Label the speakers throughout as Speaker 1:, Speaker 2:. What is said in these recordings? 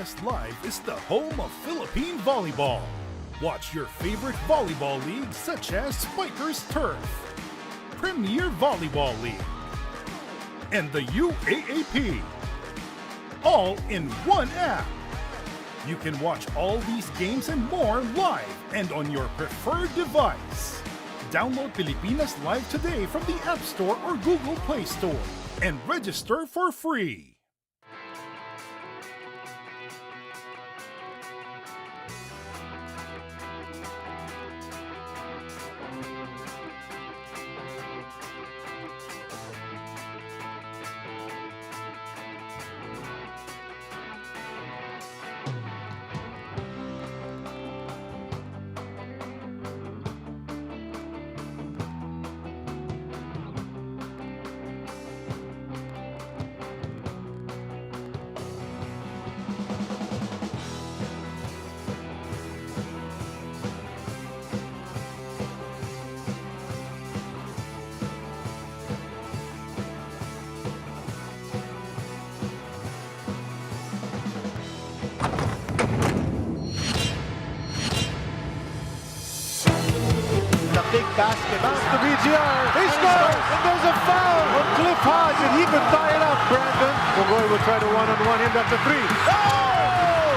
Speaker 1: Pilipinas Live is the home of Philippine volleyball. Watch your favorite volleyball leagues such as Spikers Turf, Premier Volleyball League, and the UAAP, all in one app. You can watch all these games and more live and on your preferred device. Download Pilipinas Live today from the App Store or Google Play Store and register for free.
Speaker 2: Big basket, bounce to BGR, he scores, and there's a foul on Cliff Hodge, and he could tie it up, Brandon. Pugoy will try to one-on-one him at the three. Oh!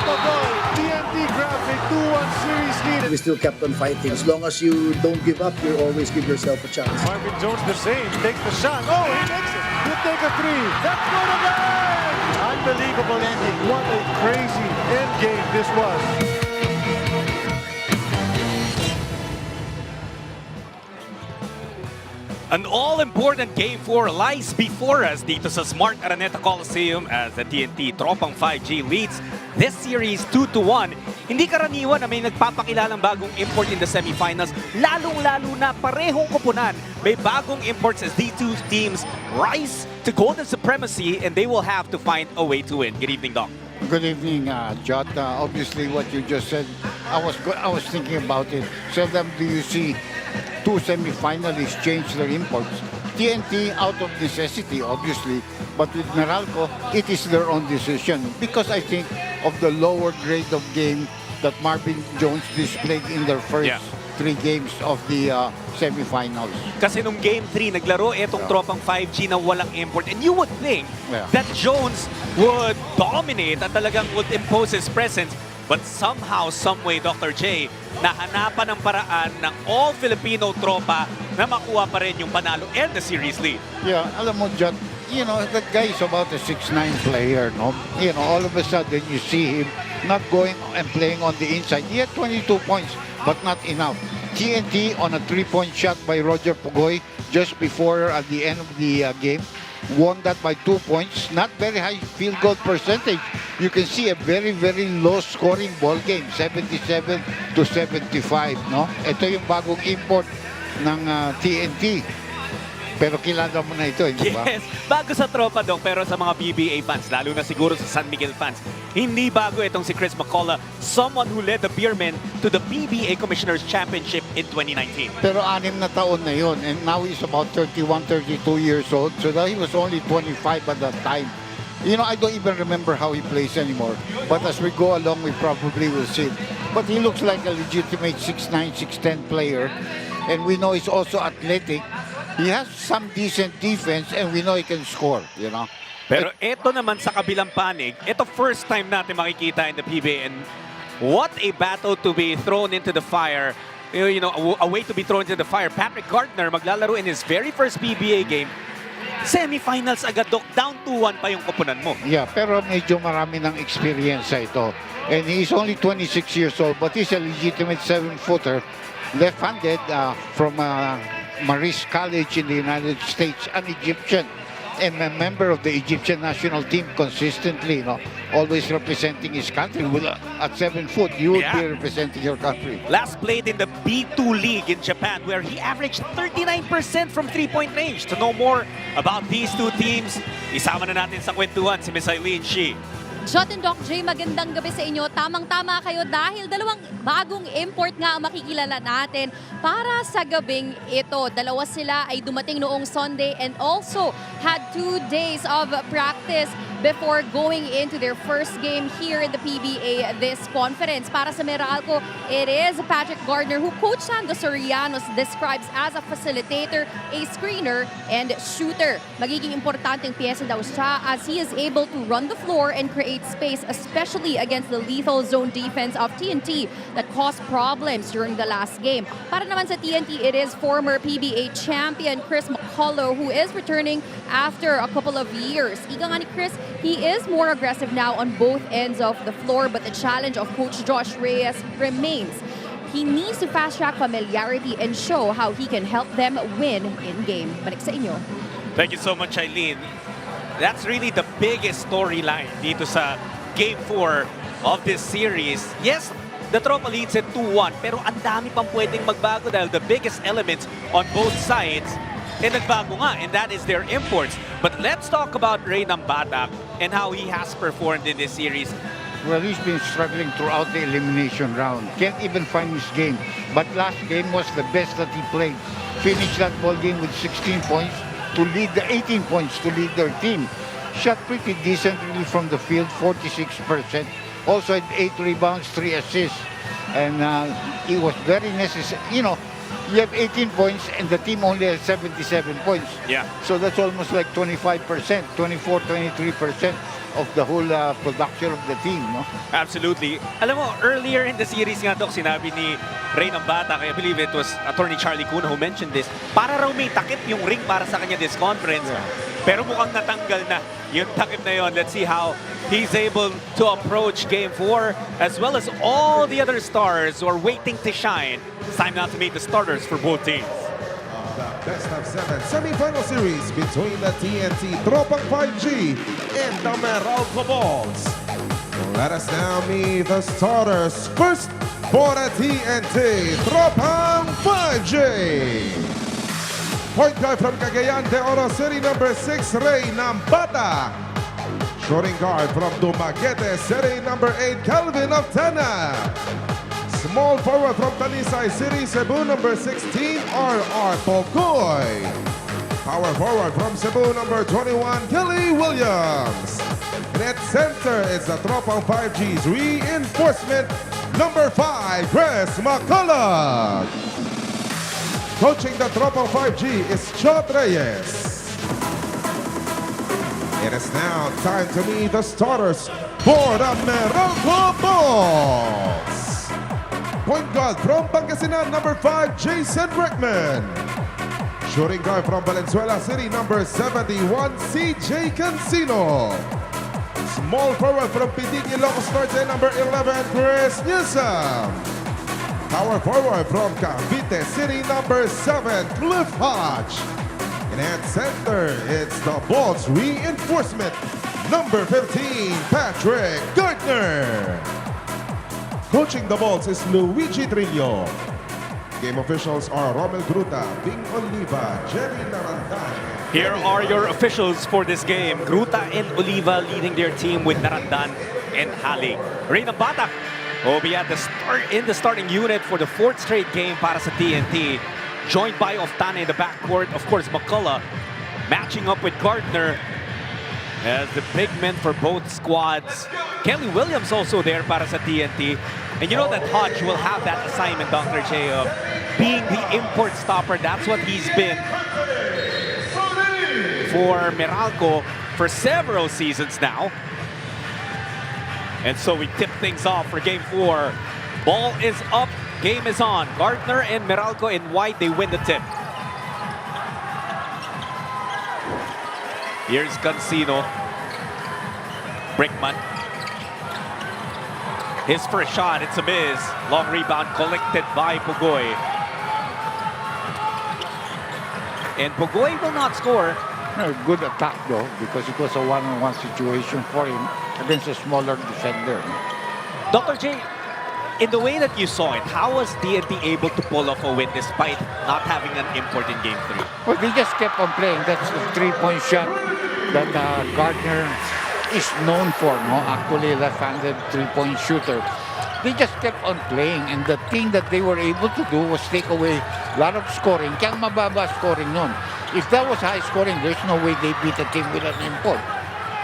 Speaker 2: Pugoy, TNT grabs a 2-1 series lead.
Speaker 3: We still kept on fighting. As long as you don't give up, you always give yourself a chance.
Speaker 2: Marvin Jones the same, takes the shot. Oh, he makes it. He'll take a three. That's good again! Unbelievable ending. What a crazy end game this was.
Speaker 4: An all-important Game 4 lies before us dito sa Smart Araneta Coliseum as the TNT Tropang 5G leads this series 2-1. Hindi karaniwan na may nagpapakilalang bagong import in the semifinals, lalong-lalo na parehong koponan. May bagong imports as these two teams rise to golden supremacy and they will have to find a way to win. Good evening, Doc.
Speaker 5: Good evening, Jot. Obviously, what you just said, I was thinking about it. Seldom do you see two semifinalists change their imports. TNT out of necessity, obviously, but with Meralco, it is their own decision because I think of the lower grade of game that Marvin Jones displayed in their first three games of the semifinals.
Speaker 4: Kasi nung Game 3, naglaro etong Tropang 5G na walang import. And you would think that Jones would dominate at talagang would impose his presence. But somehow, someway, Dr. J, nahanapan ng paraan ng all-Filipino tropa na makuha pa rin yung panalo and the series lead.
Speaker 5: Yeah, alam mo, Jot, you know, that guy is about a 6'9" player, no? You know, all of a sudden you see him not going and playing on the inside. He had 22 points, but not enough. TNT on a 3-point shot by Roger Pugoy just before at the end of the game. Won that by 2 points. Not very high field goal percentage. You can see a very, very low scoring ball game. 77-75, no? Ito yung bagong import ng TNT. Pero kilala mo na ito, hindi ba?
Speaker 4: Yes, bago sa tropa, Dok, pero sa mga PBA fans, lalo na siguro sa San Miguel fans, hindi bago itong si Chris McCullough, someone who led the Beermen to the PBA Commissioners Championship in 2019.
Speaker 5: Pero 6 na taon na yun, and now he's about 31, 32 years old, so that he was only 25 at that time. You know, I don't even remember how he plays anymore, but as we go along, we probably will see. But he looks like a legitimate 6'9", 6'10" player, and we know he's also athletic. He has some decent defense and we know he can score, you know.
Speaker 4: Pero ito naman sa kabilang panig, ito first time natin makikita in the PBA and what a battle to be thrown into the fire. You know, a way to be thrown into the fire. Patrick Gardner maglalaro in his very first PBA game. Semifinals agad, Dok. Down 2-1 pa yung koponan mo.
Speaker 5: Yeah, pero medyo marami ng experience sa ito. And he's only 26 years old, but he's a legitimate 7-footer. Left-handed from Marist College in the United States, an Egyptian and a member of the Egyptian national team consistently, you know, always representing his country. At 7 foot, you would be representing your country.
Speaker 4: Last played in the B2 League in Japan where he averaged 39% from 3-point range. To know more about these two teams, isama na natin sa kwentuhan si Miss Eileen Shi.
Speaker 6: Jot and Doc J, magandang gabi sa inyo. Tamang-tama kayo dahil dalawang bagong import nga ang makikilala natin para sa gabing ito. Dalawa sila ay dumating noong Sunday and also had 2 days of practice. before going into their first game here in the PBA this conference. Para sa Meralco, it is Patrick Gardner, who Coach Sando Sorianos describes as a facilitator, a screener, and shooter. Magiging importanteng piyesa daw siya as he is able to run the floor and create space, especially against the lethal zone defense of TNT that caused problems during the last game. Para naman sa TNT, it is former PBA champion Chris McCullough, who is returning after a couple of years. Ika nga ni Chris, he is more aggressive now on both ends of the floor, but the challenge of Coach Josh Reyes remains. He needs to fast-track familiarity and show how he can help them win in-game. Balik sa inyo.
Speaker 4: Thank you so much, Eileen. That's really the biggest storyline dito sa Game 4 of this series. Yes, the Tropa leads at 2-1, pero ang dami pang pwedeng magbago dahil the biggest elements on both sides nagbago nga, and that is their imports. But let's talk about Ray Nambatak and how he has performed in this series.
Speaker 5: Well, he's been struggling throughout the elimination round. Can't even find his game. But last game was the best that he played. Finished that ball game with 16 points to lead the 18 points to lead their team. Shot pretty decently from the field, 46%. Also had 8 rebounds, 3 assists. And it was very necessary. You know, you have 18 points and the team only has 77 points.
Speaker 4: Yeah.
Speaker 5: So that's almost like 25%, 24, 23% of the whole production of the team, no?
Speaker 4: Absolutely. Alam mo, earlier in the series nga, Doc, sinabi ni Ray Nambatak, I believe it was Attorney Charlie Cuna who mentioned this, para raw may takip yung ring para sa kanya this conference.
Speaker 5: Yeah.
Speaker 4: Pero mukhang natanggal na yung takip na yon. Let's see how he's able to approach Game 4 as well as all the other stars who are waiting to shine. It's time now to meet the starters for both teams.
Speaker 7: The best of 7 semifinal series between the TNT Tropang 5G and the Meralco Balls. Let us now meet the starters. First for the TNT Tropang 5G. Point guard from Cagayan de Oro City, number 6, Ray Nambata. Shooting guard from Dumaguete City, number 8, Calvin Octana. Small forward from Talisay City, Cebu, number 16, R.R. Pocoy. Power forward from Cebu, number 21, Kelly Williams. And at center is the Tropang 5G's reinforcement, number 5, Chris McCullough. Coaching the Tropang 5G is Chot Reyes. It is now time to meet the starters for the Meralco Balls. Point guard from Pangasinan, number 5, Jason Brickman. Shooting guard from Valenzuela City, number 71, CJ Cancino. Small forward from Pidig, Ilocos Norte, number 11, Chris Newsom. Power forward from Cavite City, number 7, Cliff Hodge. And at center, it's the Balls reinforcement, number 15, Patrick Gardner. Coaching the Balls is Luigi Trillo. Game officials are Romel Gruta, Bing Oliva, Jerry Narandan.
Speaker 4: Here are your officials for this game. Gruta and Oliva leading their team with Narandan and Hali. Ray Nambatak will be at the starting unit for the 4th straight game para sa TNT. Joined by Oftana in the backcourt. Of course, McCullough matching up with Gardner as the big men for both squads. Kelly Williams also there para sa TNT. And you know that Hodge will have that assignment, Dr. J, of being the import stopper. That's what he's been for Meralco for several seasons now. And so we tip things off for Game 4. Ball is up, game is on. Gardner and Meralco in white, they win the tip. Here's Cancino. Brickman. His first shot, it's a miss. Long rebound collected by Pugoy. And Pugoy will not score.
Speaker 5: Good attack though, because it was a one-on-one situation for him against a smaller defender.
Speaker 4: Dr. J, in the way that you saw it, how was TNT able to pull off a win despite not having an import in Game 3?
Speaker 5: Well, they just kept on playing. That's the three-point shot that Gardner is known for, no? Actually, left-handed three-point shooter. They just kept on playing, and the thing that they were able to do was take away a lot of scoring. Kaya mababa scoring nun. If that was high scoring, there's no way they beat a team with an import.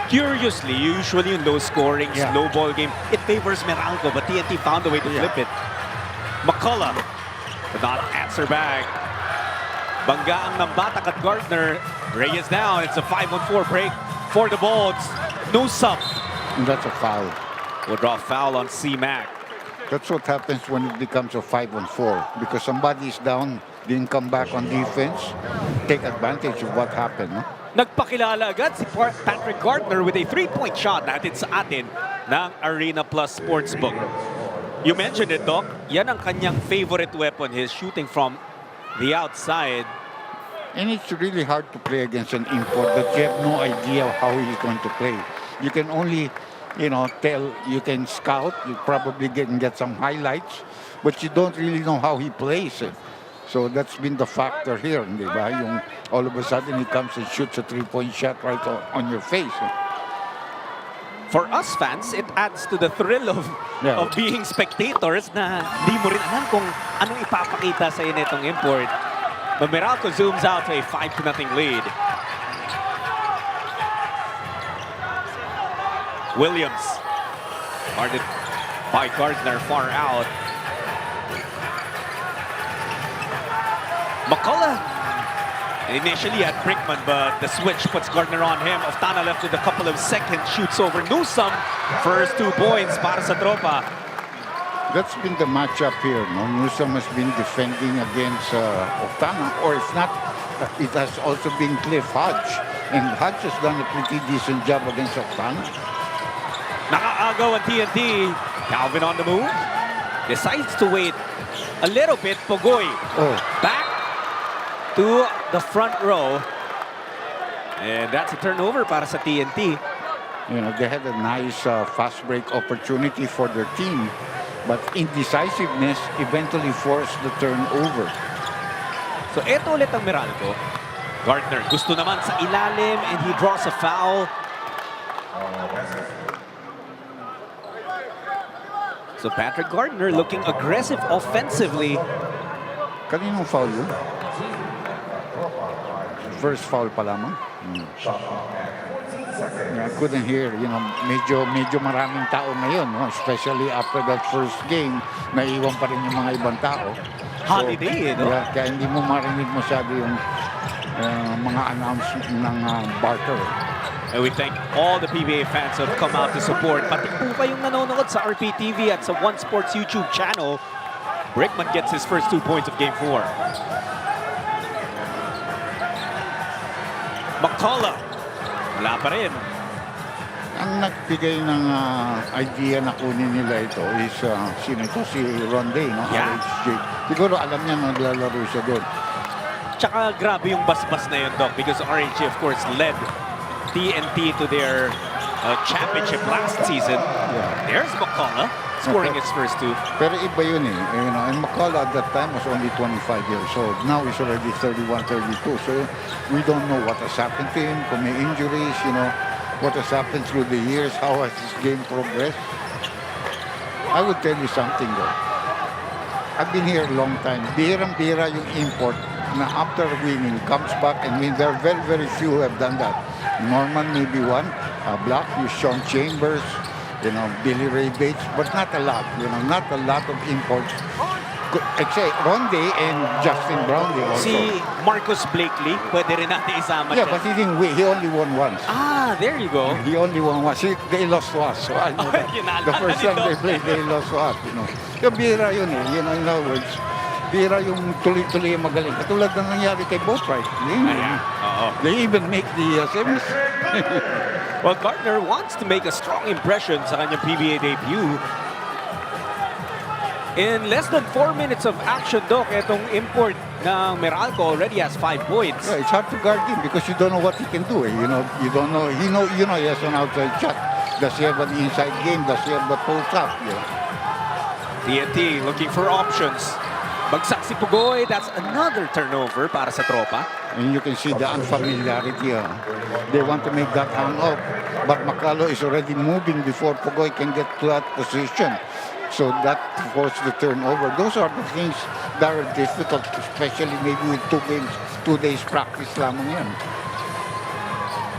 Speaker 4: Curiously, usually in low scoring,
Speaker 5: Yeah.
Speaker 4: slow ball game, it favors Meralco, but TNT found a way to flip it. McCullough did not answer back. Bangga ang nambatak at Gardner. Reyes down. It's a 5-on-4 break for the Bolts. Newsome
Speaker 5: And that's a foul.
Speaker 4: will draw a foul on C-Mac.
Speaker 5: That's what happens when it becomes a 5-on-4. Because somebody's down, didn't come back on defense, take advantage of what happened. No?
Speaker 4: Nagpakilala agad si Patrick Gardner with a 3-point shot natin sa atin ng Arena Plus Sportsbook. You mentioned it, Doc. Yan ang kanyang favorite weapon, his shooting from the outside.
Speaker 5: And it's really hard to play against an import that you have no idea how he's going to play. You can only, tell, you can scout, you probably get some highlights, but you don't really know how he plays. So that's been the factor here, di ba? Yung all of a sudden he comes and shoots a 3-point shot right on your face.
Speaker 4: For us fans, it adds to the thrill of being spectators na di mo rin alam kung anong ipapakita sa nitong import. But Meralco zooms out to a 5-0 lead. Williams, guarded by Gardner far out. McCullough initially had Brickman, but the switch puts Gardner on him. Oftana left with a couple of seconds, shoots over Newsome. First 2 points para sa tropa.
Speaker 5: That's been the matchup here. No? Newsome has been defending against Oftana, or if not, it has also been Cliff Hodge. And Hodge has done a pretty decent job against Oftana.
Speaker 4: Nakaagaw ang TNT. Calvin on the move. Decides to wait a little bit. Pogoy back to the front row. And that's a turnover para sa TNT.
Speaker 5: They had a nice fast break opportunity for their team, but indecisiveness eventually forced the turnover.
Speaker 4: So eto ulit ang Meralco. Gardner gusto naman sa ilalim and he draws a foul. So Patrick Gardner looking aggressive offensively.
Speaker 5: Kaninong foul yun? First foul pa lamang. I couldn't hear, medyo maraming tao ngayon, no? Especially after that first game, naiwan pa rin yung mga ibang tao.
Speaker 4: Holiday, no?
Speaker 5: Yeah, kaya hindi mo marinig masyado yung mga announcement ng barter.
Speaker 4: And we thank all the PBA fans who have come out to support. Pati po kayong nanonood sa RPTV at sa One Sports YouTube channel. Brickman gets his first 2 points of Game 4. McCullough, wala pa rin.
Speaker 5: Ang nagbigay ng idea na kunin nila ito is sino ito? Si Ronde, no?
Speaker 4: Yeah.
Speaker 5: RHJ. Siguro alam niya naglalaro siya doon.
Speaker 4: Tsaka grabe yung basbas na yun, Doc, because RHG, of course, led TNT to their championship last season.
Speaker 5: Yeah.
Speaker 4: There's McCullough scoring his first 2.
Speaker 5: Pero iba yun eh. And McCullough at that time was only 25 years old. Now he's already 31, 32. So we don't know what has happened to him, kung may injuries, what has happened through the years, how has his game progressed. I would tell you something though. I've been here a long time. Bihirang-bihira yung import na after winning comes back and win. There are very, very few who have done that. Norman maybe one, Black, Sean Chambers, Billy Ray Bates, but not a lot. Not a lot of imports. Except Ronde and Justin Brownlee also.
Speaker 4: Si Marcus Blakely, pwede rin natin isama
Speaker 5: Yeah,
Speaker 4: siya.
Speaker 5: but he didn't win. He only won once.
Speaker 4: Ah, there you go.
Speaker 5: He only won once. They lost to us. So I know that. The first time they played, they lost to us. Yung bihira yun eh. In other words, bihira yung tuloy-tuloy yung magaling. Katulad na nangyari kay Boatwright. They even make the semis.
Speaker 4: Well, Gardner wants to make a strong impression sa kanyang PBA debut. In less than 4 minutes of action, Doc, itong import ng Meralco already has 5 points.
Speaker 5: Yeah, it's hard to guard him because you don't know what he can do. You don't know. He has an outside shot. Does he have an inside game? Does he have the post up?
Speaker 4: TNT looking for options. Bagsak si Pugoy. That's another turnover para sa tropa.
Speaker 5: And you can see the unfamiliarity. They want to make that hang up. But McCullough is already moving before Pugoy can get to that position. So that forced the turnover. Those are the things that are difficult, especially maybe with 2 days practice lamang yan.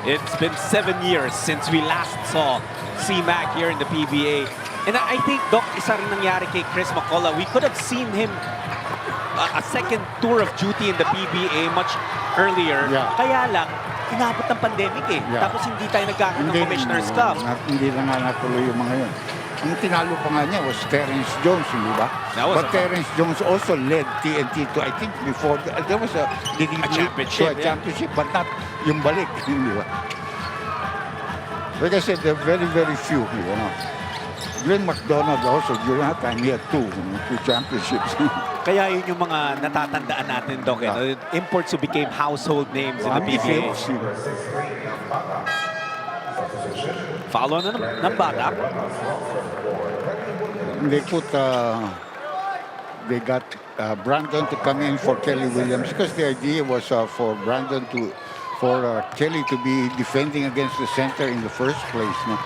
Speaker 4: It's been 7 years since we last saw C-Mac here in the PBA. And I think, Doc, isa rin nangyari kay Chris McCullough. We could have seen him a second tour of duty in the PBA much earlier.
Speaker 5: Yeah.
Speaker 4: Kaya lang, inabot ng pandemic eh.
Speaker 5: Yeah.
Speaker 4: Tapos hindi tayo nagkakaroon ng Commissioner's Cup.
Speaker 5: Hindi na nga natuloy yung mga yun. Ang tinalo pa nga niya was Terrence Jones, hindi ba? But Terrence Jones also led TNT to, I think, before, there was a
Speaker 4: championship.
Speaker 5: Championship, but not yung balik, hindi ba? Like I said, there are very, very few, you know. Glenn McDonald also, during that time, he had two championships.
Speaker 4: Kaya yun yung mga natatandaan natin, Doc. Imports who became household names in the PBA. Follow na ng Batak.
Speaker 5: They got Brandon to come in for Kelly Williams because the idea was for Kelly to be defending against the center in the first place. No?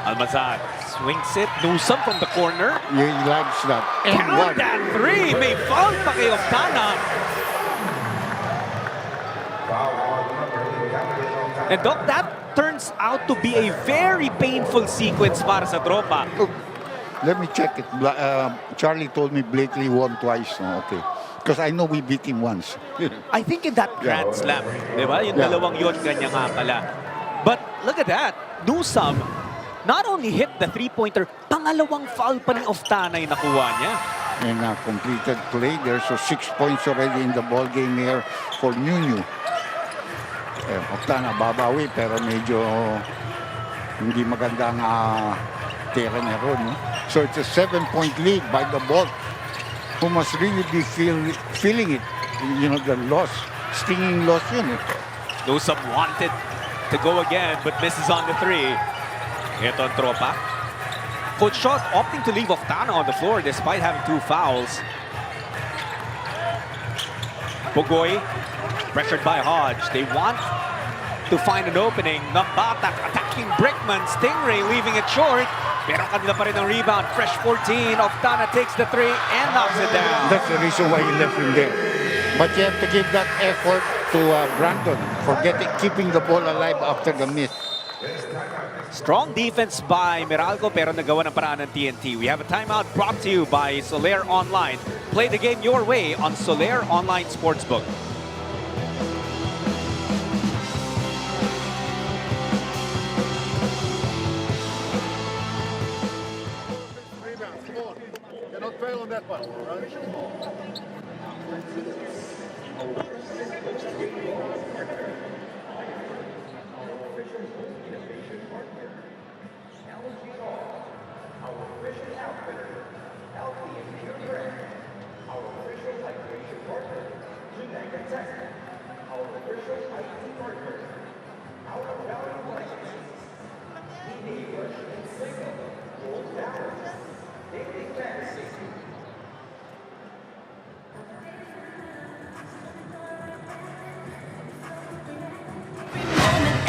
Speaker 4: Almazan swings it. Newsome from the corner.
Speaker 5: He likes that. And
Speaker 4: Count that three. May foul pa kay Oftana. And Doc, that turns out to be a very painful sequence para sa tropa.
Speaker 5: Let me check it. Charlie told me Blakely won twice. No? Okay. Because I know we beat him once.
Speaker 4: I think in that Grand Slam, di ba? Yung dalawang yun, kanya nga pala. But look at that. Newsome not only hit the three-pointer, pangalawang foul pa ni Oftana yung nakuha niya.
Speaker 5: And completed play there. So 6 points already in the ball game here for Nunu. Oftana babawi pero medyo hindi magandang tira niya ron. No? So it's a 7-point lead by the ball, who must really be feeling it. You know, the loss, stinging loss yun.
Speaker 4: Newsome wanted to go again but misses on the three. Ito ang tropa. Coach Schott opting to leave Oftana on the floor despite having 2 fouls. Pugoy, pressured by Hodge. They want to find an opening. Nambatak attacking Brickman. Stingray leaving it short. Pero kanila pa rin ang rebound. Fresh 14. Oftana takes the three and knocks it down.
Speaker 5: That's the reason why he left him there. But you have to give that effort to Brandon for keeping the ball alive after the miss.
Speaker 4: Strong defense by Meralco pero nagawa ng paraan ng TNT. We have a timeout brought to you by Soler Online. Play the game your way on Soler Online Sportsbook.
Speaker 2: Cannot fail on that one.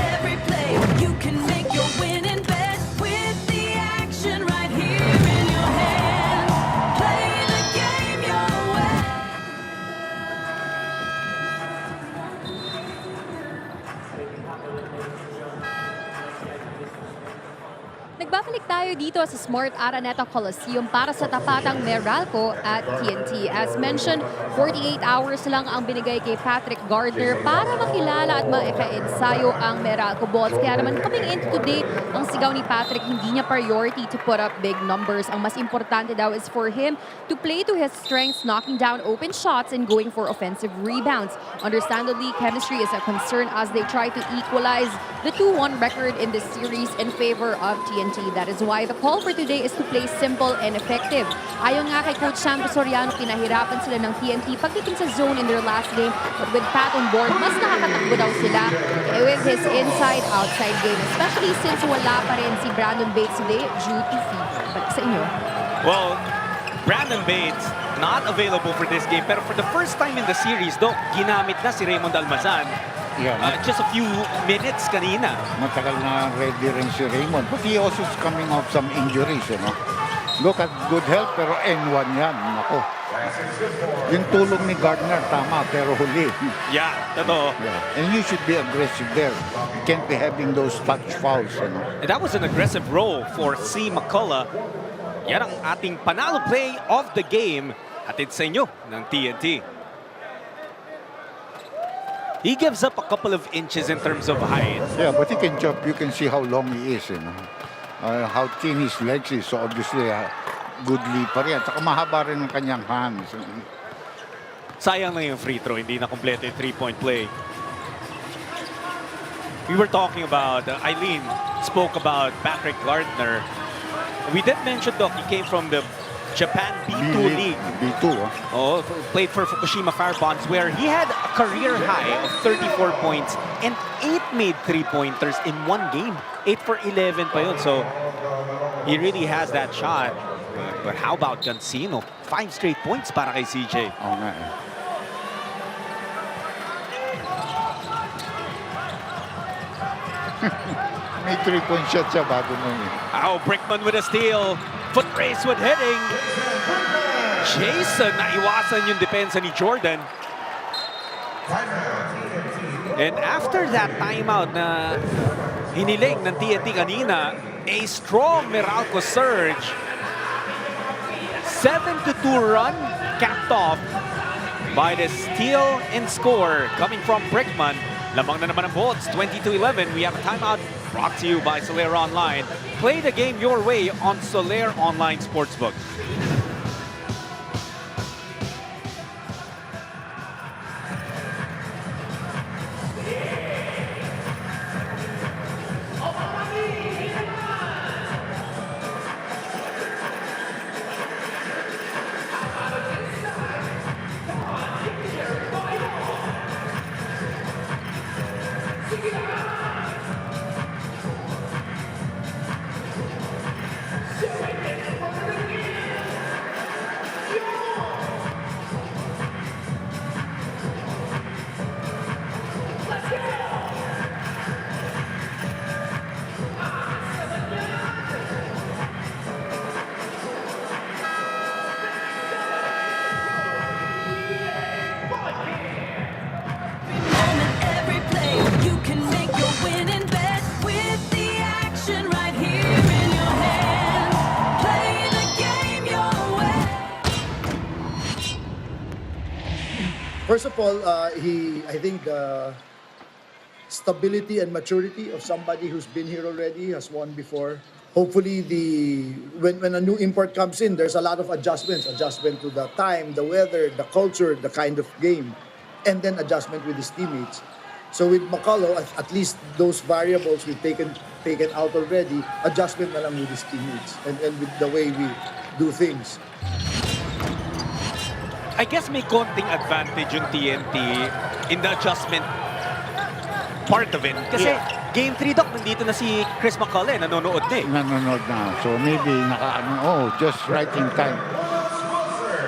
Speaker 8: Every play, you can make your winning bet with the action right here in your hand. Play the game your way.
Speaker 6: Nagbabalik tayo dito sa Smart Araneta Coliseum para sa tapatang Meralco at TNT. As mentioned, 48 hours lang ang binigay kay Patrick Gardner para makilala at maika-ensayo ang Meralco Balls. Kaya naman coming into today, ang sigaw ni Patrick, hindi niya priority to put up big numbers. Ang mas importante daw is for him to play to his strengths, knocking down open shots and going for offensive rebounds. Understandably, chemistry is a concern as they try to equalize the 2-1 record in this series in favor of TNT. That is why the call for today is to play simple and effective. Ayon nga kay Coach Sam Soriano, pinahirapan sila ng TNT pagdating sa zone in their last game. But with Pat on board, mas nakakatakbo daw sila with his inside-outside game. Especially since wala pa rin si Brandon Bates today due to fever. Balik sa inyo.
Speaker 4: Well, Brandon Bates not available for this game. Pero for the first time in the series, Doc, ginamit na si Raymond Almazan.
Speaker 5: Yeah.
Speaker 4: Just a few minutes kanina.
Speaker 5: Matagal na ready rin si Raymond. But he also is coming off some injuries, you know. Look at good health, pero N1 yan. Nako. Yung tulong ni Gardner, tama, pero huli.
Speaker 4: Yeah, totoo.
Speaker 5: Yeah. And you should be aggressive there. You can't be having those touch fouls, you know.
Speaker 4: And that was an aggressive roll for C. McCullough. Yan ang ating panalo play of the game. Hatid sa inyo ng TNT. He gives up a couple of inches in terms of height.
Speaker 5: Yeah, but he can jump. You can see how long he is, you know. How thin his legs is. So obviously, good leap pa rin. At saka mahaba rin ang kanyang hands.
Speaker 4: Sayang lang yung free throw. Hindi na kompleto yung three-point play. We were talking about, Eileen spoke about Patrick Gardner. We did mention, Doc, he came from the Japan B2 League.
Speaker 5: B2,
Speaker 4: Oh, played for Fukushima Fire Bonds, where he had a career high of 34 points and 8 made three-pointers in one game. 8 for 11 pa yun. So, he really has that shot. But how about Gansino? 5 straight points para kay CJ.
Speaker 5: Oo nga eh. May 3-point shot siya bago nun eh.
Speaker 4: Oh, Brickman with a steal. Foot race with heading. Jason, naiwasan yung depensa ni Jordan. And after that timeout na hiniling ng TNT kanina, a strong Meralco surge. 7-2 run capped off by the steal and score coming from Brickman. Lamang na naman ang Bolts, 20-11. We have a timeout brought to you by Solaire Online. Play the game your way on Solaire Online Sportsbook.
Speaker 8: Moment, every play, you can make your winning bet with the action right here in your hand. Play the game your way.
Speaker 3: First of all, I think the stability and maturity of somebody who's been here already, has won before. Hopefully, when a new import comes in, there's a lot of adjustment to the time, the weather, the culture, the kind of game, and then adjustment with his teammates. So with McCullough, at least those variables we've taken out already, adjustment na lang with his teammates and with the way we do things.
Speaker 4: I guess may konting advantage yung TNT in the adjustment part of it. Kasi Game 3, Doc, nandito na si Chris McCullough, nanonood na eh.
Speaker 5: Nanonood na. So maybe just right in time.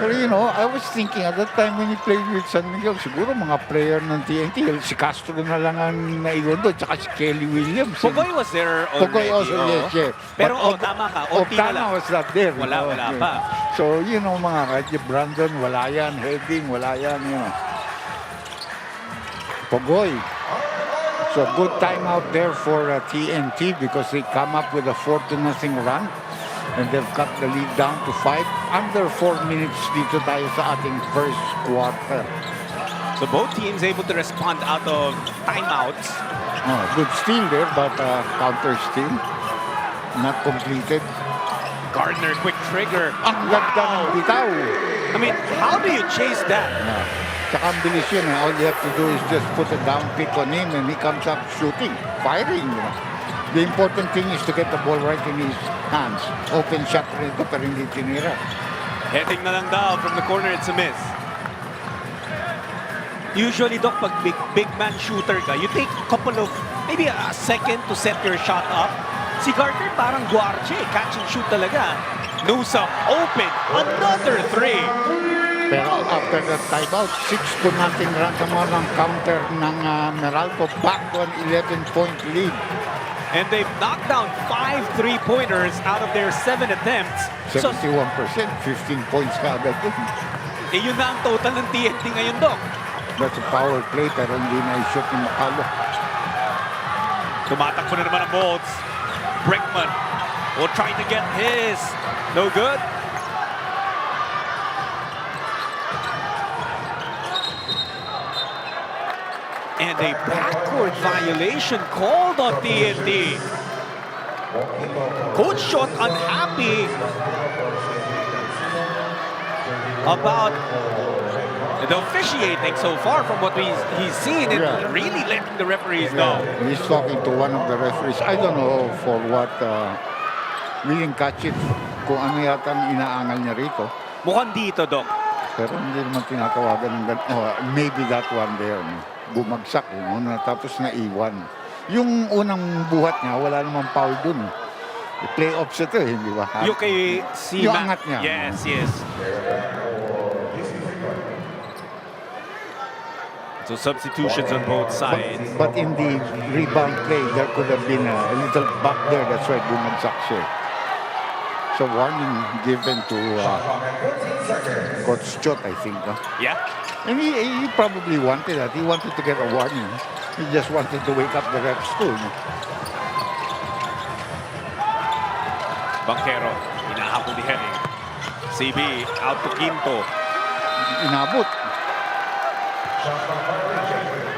Speaker 5: Pero you know, I was thinking at that time when he played with San Miguel, siguro mga player ng TNT, si Castro na lang ang naiwan doon, tsaka si Kelly Williams.
Speaker 4: Pogoy was there already.
Speaker 5: Pogoy also, yes, yeah.
Speaker 4: Pero tama ka, OT na lang.
Speaker 5: was not there.
Speaker 4: Wala pa.
Speaker 5: So, you know, mga Reggie Brandon, wala yan. Heading, wala yan, you know. Pogoy. So, good time out there for TNT because they come up with a 4-0 run. And they've cut the lead down to 5. Under 4 minutes dito tayo sa ating first quarter.
Speaker 4: So both teams able to respond out of timeouts.
Speaker 5: Good steal there, but counter steal. Not completed.
Speaker 4: Gardner, quick trigger.
Speaker 5: Ang ganda ng bitaw.
Speaker 4: I mean, how do you chase that?
Speaker 5: Tsaka ang bilis yun. All you have to do is just put a down pick on him and he comes up shooting, firing. You know. The important thing is to get the ball right in his hands. Open shot rin ito pero hindi tinira.
Speaker 4: Heading na lang daw from the corner, it's a miss. Usually, Doc, pag big man shooter ka, you take a couple of, maybe a second to set your shot up. Si Gardner parang guarche, catch and shoot talaga. Nose up, open, another 3.
Speaker 5: Pero after that timeout, 6-0 run naman ang counter ng Meralco back to an 11-point lead.
Speaker 4: And they've knocked down 5 3-pointers out of their 7 attempts.
Speaker 5: 71%, 15 points ka agad.
Speaker 4: Eh, yun na ang total ng TNT ngayon, Doc.
Speaker 5: That's a power play pero hindi na i-shoot ni Macalo.
Speaker 4: Tumatakbo na naman ang Bolts. Brickman will try to get his. No good. And a backcourt violation called on TNT. Coach Shot unhappy about the officiating so far from what he's seen and
Speaker 5: Yeah.
Speaker 4: really letting the referees know.
Speaker 5: He's talking to one of the referees. I don't know for what. We didn't catch it kung ano yata ang inaangal niya rito.
Speaker 4: Mukhang dito, Doc.
Speaker 5: Pero hindi naman tinatawagan ng maybe that one there. No? Bumagsak yun, tapos naiwan. Yung unang buhat niya, wala namang foul dun. Playoffs ito eh, hindi ba?
Speaker 4: Yung kay si
Speaker 5: Yung
Speaker 4: Ma-
Speaker 5: angat niya.
Speaker 4: Yes, yes. So substitutions on both sides.
Speaker 5: But in the rebound play, there could have been a little back there. That's why bumagsak siya. So warning given to Coach Chot, I think.
Speaker 4: Yeah.
Speaker 5: And he probably wanted that. He wanted to get a warning. He just wanted to wake up the refs too. No?
Speaker 4: Banquero, hinahabol ni Henning. CB, out to Quinto.
Speaker 5: Inabot.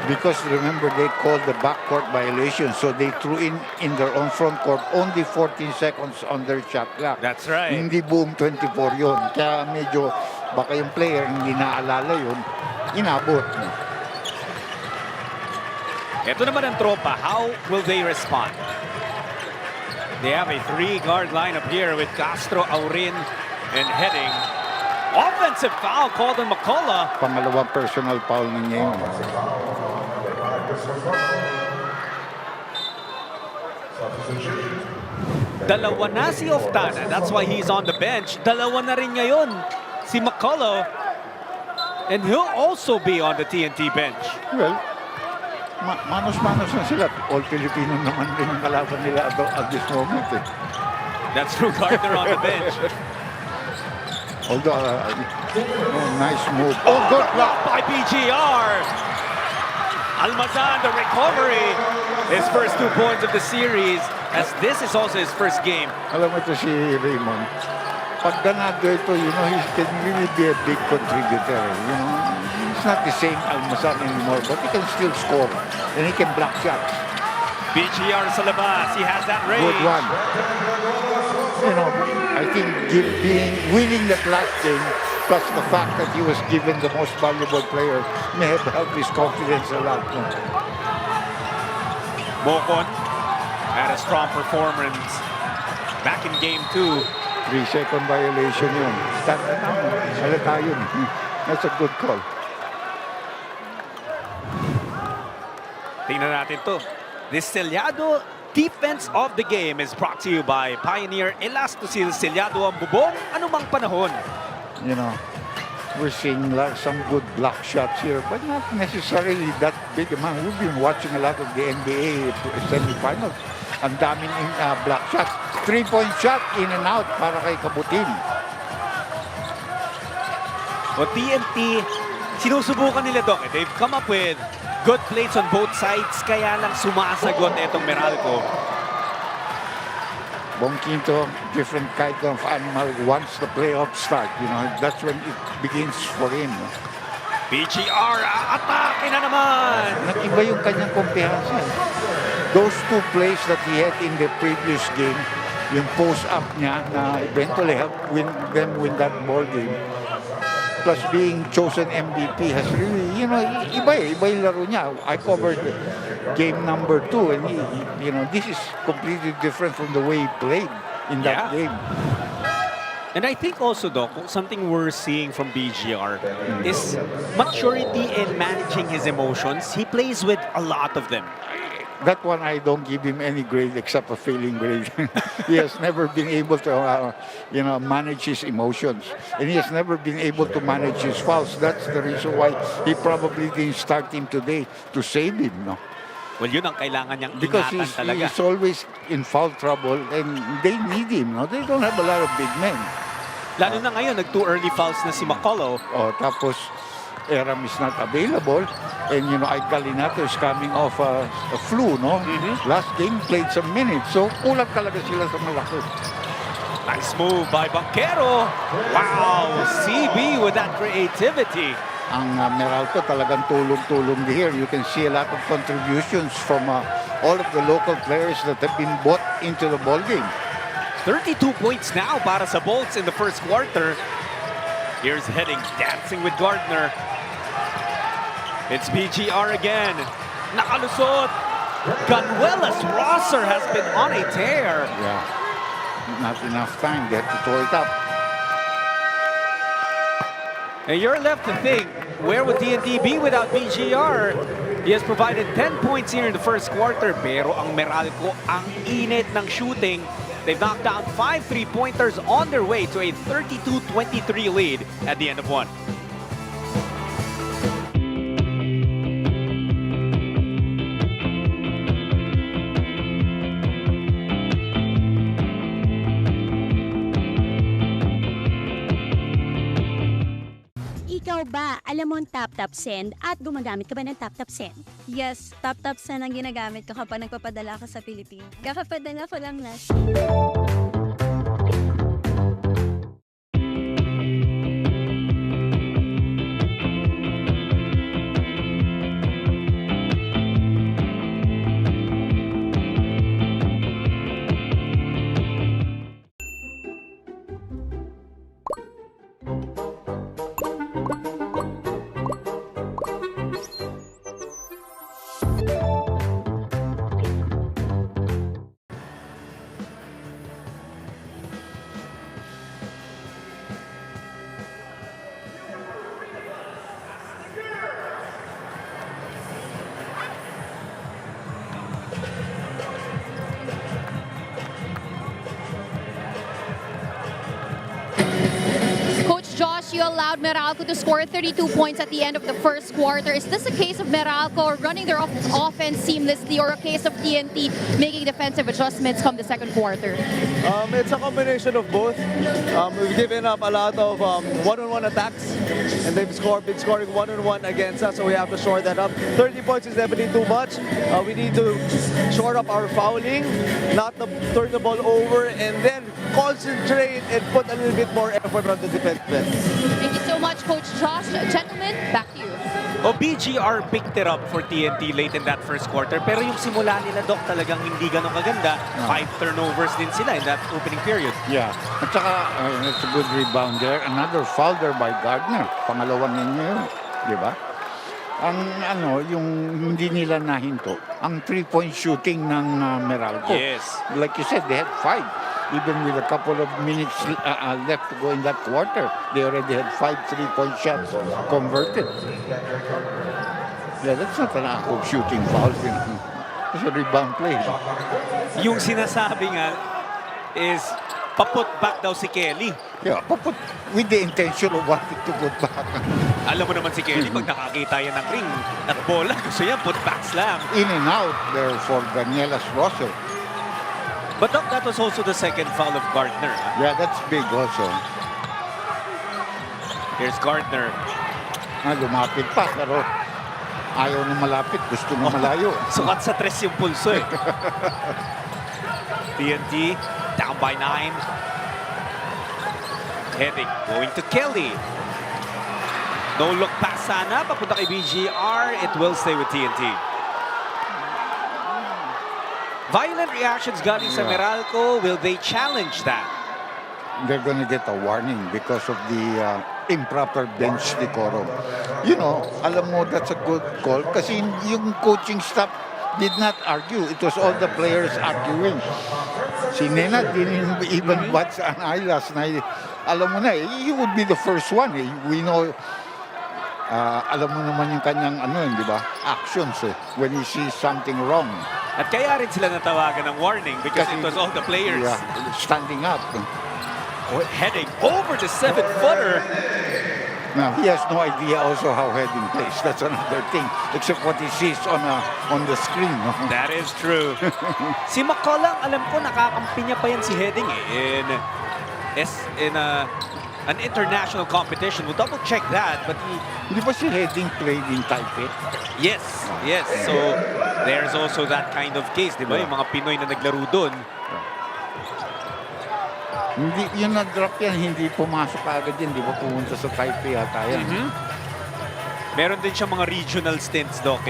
Speaker 5: Because remember, they called the backcourt violation, so they threw in their own front court only 14 seconds on their shot clock.
Speaker 4: That's right.
Speaker 5: Hindi boom 24 yun. Kaya medyo, baka yung player hindi naalala yun, inabot.
Speaker 4: Ito naman ang tropa. How will they respond? They have a three-guard lineup here with Castro, Aurin, and Henning. Offensive foul called on McCullough.
Speaker 5: Pangalawang personal foul niya yun.
Speaker 4: Dalawa na si Oftana. That's why he's on the bench. Dalawa na rin ngayon si McCullough. And he'll also be on the TNT bench.
Speaker 5: Well, manos-manos na sila. All Filipino naman din ang kalaban nila at this moment. Eh.
Speaker 4: That's true. Gardner on the bench.
Speaker 5: Although, nice move. Oh, good block.
Speaker 4: By BGR. Almazan, the recovery. His first 2 points of the series, as this is also his first game.
Speaker 5: Alam mo ito si Raymond. Pag ganado ito, you know, he can really be a big contributor. You know, he's not the same Almazan anymore, but he can still score. And he can block shots.
Speaker 4: BGR sa labas. He has that range.
Speaker 5: Good one. You know, I think winning that last game, plus the fact that he was given the most valuable player, may have helped his confidence a lot. No?
Speaker 4: Bocon had a strong performance back in game 2.
Speaker 5: 3-second violation yun. Halata yun. That's a good call.
Speaker 4: Tingnan natin to. This Sellado defense of the game is brought to you by Pioneer Elastosil Sellado ang bubong anumang panahon.
Speaker 5: You know, we're seeing some good block shots here, but not necessarily that big amount. We've been watching a lot of the NBA semifinals. Ang daming block shots. 3-point shot, in and out para kay Kabutin.
Speaker 4: O TNT, sinusubukan nila, Doc. They've come up with good plays on both sides, kaya lang sumasagot itong Meralco.
Speaker 5: Bong Quinto, different kind of animal once the playoffs start. You know, that's when it begins for him.
Speaker 4: BGR, atake na naman!
Speaker 5: Nag-iba yung kanyang kumpiyansa. Those 2 plays that he had in the previous game, yung post-up niya na eventually helped them win that ball game. Plus being chosen MVP has really, you know, iba yung laro niya. I covered game number 2 and you know, this is completely different from the way he played in that game.
Speaker 4: And I think also, Doc, something we're seeing from BGR is maturity in managing his emotions. He plays with a lot of them.
Speaker 5: That one, I don't give him any grade except a failing grade. He has never been able to, you know, manage his emotions. And he has never been able to manage his fouls. That's the reason why he probably didn't start him today, to save him, no?
Speaker 4: Well, yun ang kailangan niyang
Speaker 5: Because
Speaker 4: ingatan talaga.
Speaker 5: he's always in foul trouble and they need him, no? They don't have a lot of big men.
Speaker 4: Lalo na ngayon, nag-2 early fouls na si McCullough.
Speaker 5: Oh, tapos Aram is not available. And you know, Galinato is coming off a flu, no? Last game, played some minutes. So, kulang talaga sila sa malaki.
Speaker 4: Nice move by Banquero. Wow, CB with that creativity.
Speaker 5: Ang Meralco talagang tulong-tulong here. You can see a lot of contributions from all of the local players that have been brought into the ball game.
Speaker 4: 32 points now para sa Bolts in the first quarter. Here's Heading dancing with Gardner. It's BGR again. Nakalusot. Ganuelas Rosser has been on a tear.
Speaker 5: Yeah. Not enough time. They have to throw it up.
Speaker 4: And you're left to think, where would TNT be without BGR? He has provided 10 points here in the first quarter, pero ang Meralco ang init ng shooting. They've knocked down 5 3-pointers on their way to a 32-23 lead at the end of one.
Speaker 9: Ikaw ba, alam mo ang tap-tap send at gumagamit ka ba ng tap-tap send?
Speaker 10: Yes, tap-tap send ang ginagamit ko kapag nagpapadala ka sa Pilipinas. Kakapadala ko lang na.
Speaker 6: You allowed Meralco to score 32 points at the end of the first quarter. Is this a case of Meralco running their offense seamlessly or a case of TNT making defensive adjustments come the second quarter?
Speaker 2: It's a combination of both. We've given up a lot of one-on-one attacks, and they've been scoring one-on-one against us, so we have to shore that up. 30 points is definitely too much. We need to shore up our fouling, not to turn the ball over, and then concentrate and put a little bit more effort on the defense.
Speaker 6: Thank you so much, Coach Josh. Gentlemen, back to you.
Speaker 4: BGR picked it up for TNT late in that first quarter. Pero yung simula nila, Doc, talagang hindi ganun kaganda. 5 turnovers din sila in that opening period.
Speaker 5: Yeah. At saka, it's a good rebound there. Another foul there by Gardner. Pangalawa ninyo yun. Di ba? Ang yung hindi nila nahinto, ang 3-point shooting ng Meralco.
Speaker 4: Yes.
Speaker 5: Like you said, they had 5. Even with a couple of minutes left to go in that quarter, they already had 5 3-point shots converted. Yeah, that's not an active shooting foul. It's a rebound play.
Speaker 4: Yung sinasabi nga is paput back daw si Kelly.
Speaker 5: Yeah, paput with the intention of wanting to put back.
Speaker 4: Alam mo naman si Kelly, pag nakakita yan ng ring at bola, gusto yan putbacks lang.
Speaker 5: In and out there for Danielas Rosser.
Speaker 4: But Doc, that was also the second foul of Gardner. Huh?
Speaker 5: Yeah, that's big also.
Speaker 4: Here's Gardner.
Speaker 5: Lumapit pa, pero ayaw na malapit, gusto na malayo.
Speaker 4: Sukat sa 3 yung pulso eh. TNT down by 9. Heading, going to Kelly. No look pass sana, papunta kay BGR. It will stay with TNT. Violent reactions galing sa Meralco. Will they challenge that?
Speaker 5: They're going to get a warning because of the improper bench decorum. You know, alam mo, that's a good call kasi yung coaching staff did not argue. It was all the players arguing. Si Nena didn't even watch an eye last night. Alam mo na, he would be the first one. We know, alam mo naman yung kanyang di ba? Actions when he sees something wrong.
Speaker 4: At kaya rin sila natawagan ng warning because it was all the players
Speaker 5: standing up.
Speaker 4: Heading over the 7-footer.
Speaker 5: Now, he has no idea also how Heading plays. That's another thing, except what he sees on the screen. No?
Speaker 4: That is true. Si McCullough, alam ko, nakakampi niya pa yan si Heading in an international competition. We'll double check that, but
Speaker 5: Di ba si Heading played in Taipei?
Speaker 4: yes. So there's also that kind of case, di ba? Yung mga Pinoy na naglaro doon.
Speaker 5: Hindi, yung nag-drop yan, hindi pumasok agad yan. Di ba pumunta sa Taipei yata yan?
Speaker 4: Meron din siyang mga regional stints, Doc.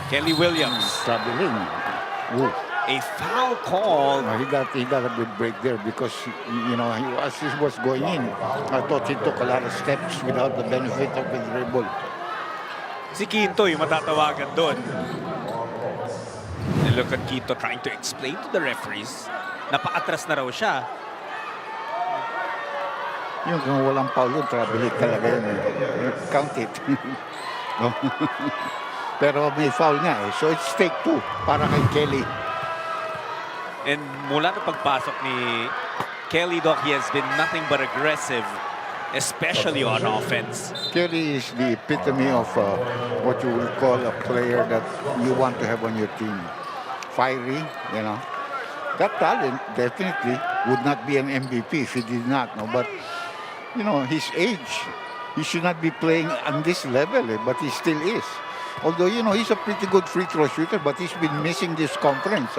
Speaker 4: Kelly Williams.
Speaker 5: Traveling. Oh.
Speaker 4: A foul call.
Speaker 5: He got a good break there because, you know, as he was going in, I thought he took a lot of steps without the benefit of the dribble.
Speaker 4: Si Quinto yung matatawagan doon. And look at Quinto trying to explain to the referees. Napaatras na raw siya.
Speaker 5: Yung kung walang foul yun, traveling talaga yun. Count it. No? Pero may foul nga eh. So it's take 2 para kay Kelly.
Speaker 4: And mula na pagpasok ni Kelly, Doc, he has been nothing but aggressive, especially on offense.
Speaker 5: Kelly is the epitome of what you would call a player that you want to have on your team. Fiery, you know. That talent definitely would not be an MVP if he did not, no. But, you know, his age, he should not be playing on this level, but he still is. Although, you know, he's a pretty good free throw shooter, but he's been missing this conference.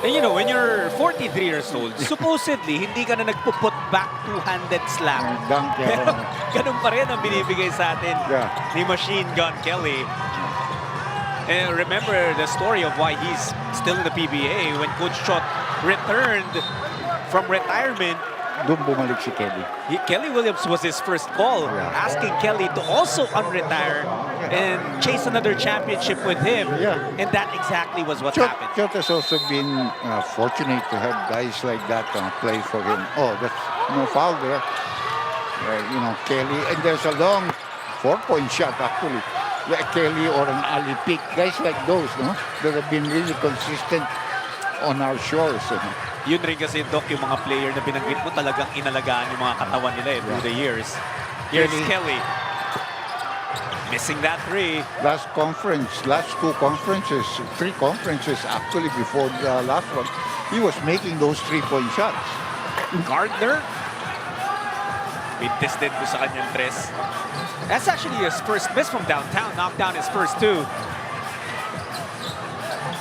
Speaker 4: And you know, when you're 43 years old, supposedly, hindi ka na nagpuput back two-handed slam.
Speaker 5: Dunk,
Speaker 4: Pero ganun pa rin ang binibigay sa atin ni Machine Gun Kelly. And remember the story of why he's still in the PBA. When Coach Chot returned from retirement,
Speaker 5: doon bumalik si Kelly.
Speaker 4: Kelly Williams was his first call, asking Kelly to also unretire and chase another championship with him. And that exactly was what happened.
Speaker 5: Chot has also been fortunate to have guys like that play for him. Oh, that's no foul there. You know, Kelly, and there's a long 4-point shot actually. Like Kelly or an Ali Pick, guys like those, no, that have been really consistent on our shores. You know?
Speaker 4: Yun rin kasi, Doc, yung mga player na binanggit mo talagang inalagaan yung mga katawan nila through the years. Here's Kelly. Missing that 3.
Speaker 5: Last two conferences, 3 conferences actually before the last one, he was making those 3-point shots.
Speaker 4: Gardner. Pintis din ko sa kanyang tres. That's actually his first miss from downtown. Knocked down his first 2.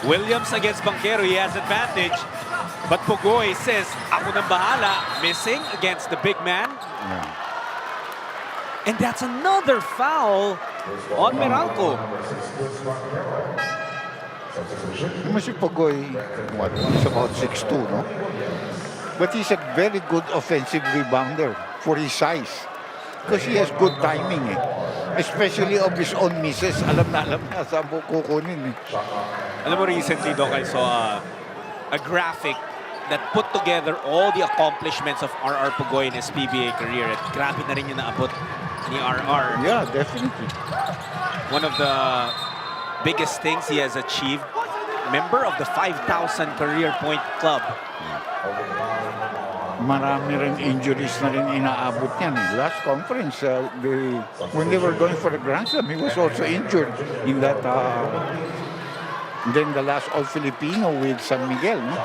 Speaker 4: Williams against Banquero, he has advantage. But Pugoy says, ako nang bahala, missing against the big man. And that's another foul on Meralco.
Speaker 5: Si Pugoy, what, he's about 6'2", no? But he's a very good offensive rebounder for his size. Because he has good timing, eh. Especially of his own misses. Alam na saan mo kukunin, eh.
Speaker 4: Alam mo, recently, Doc, I saw a graphic that put together all the accomplishments of R.R. Pugoy in his PBA career. At grabe na rin yung naabot ni R.R.
Speaker 5: Yeah, definitely.
Speaker 4: One of the biggest things he has achieved, member of the 5,000 career point club.
Speaker 5: Marami rin injuries na rin inaabot niyan. Last conference, when they were going for the Grand Slam, he was also injured in that then the last All-Filipino with San Miguel, no?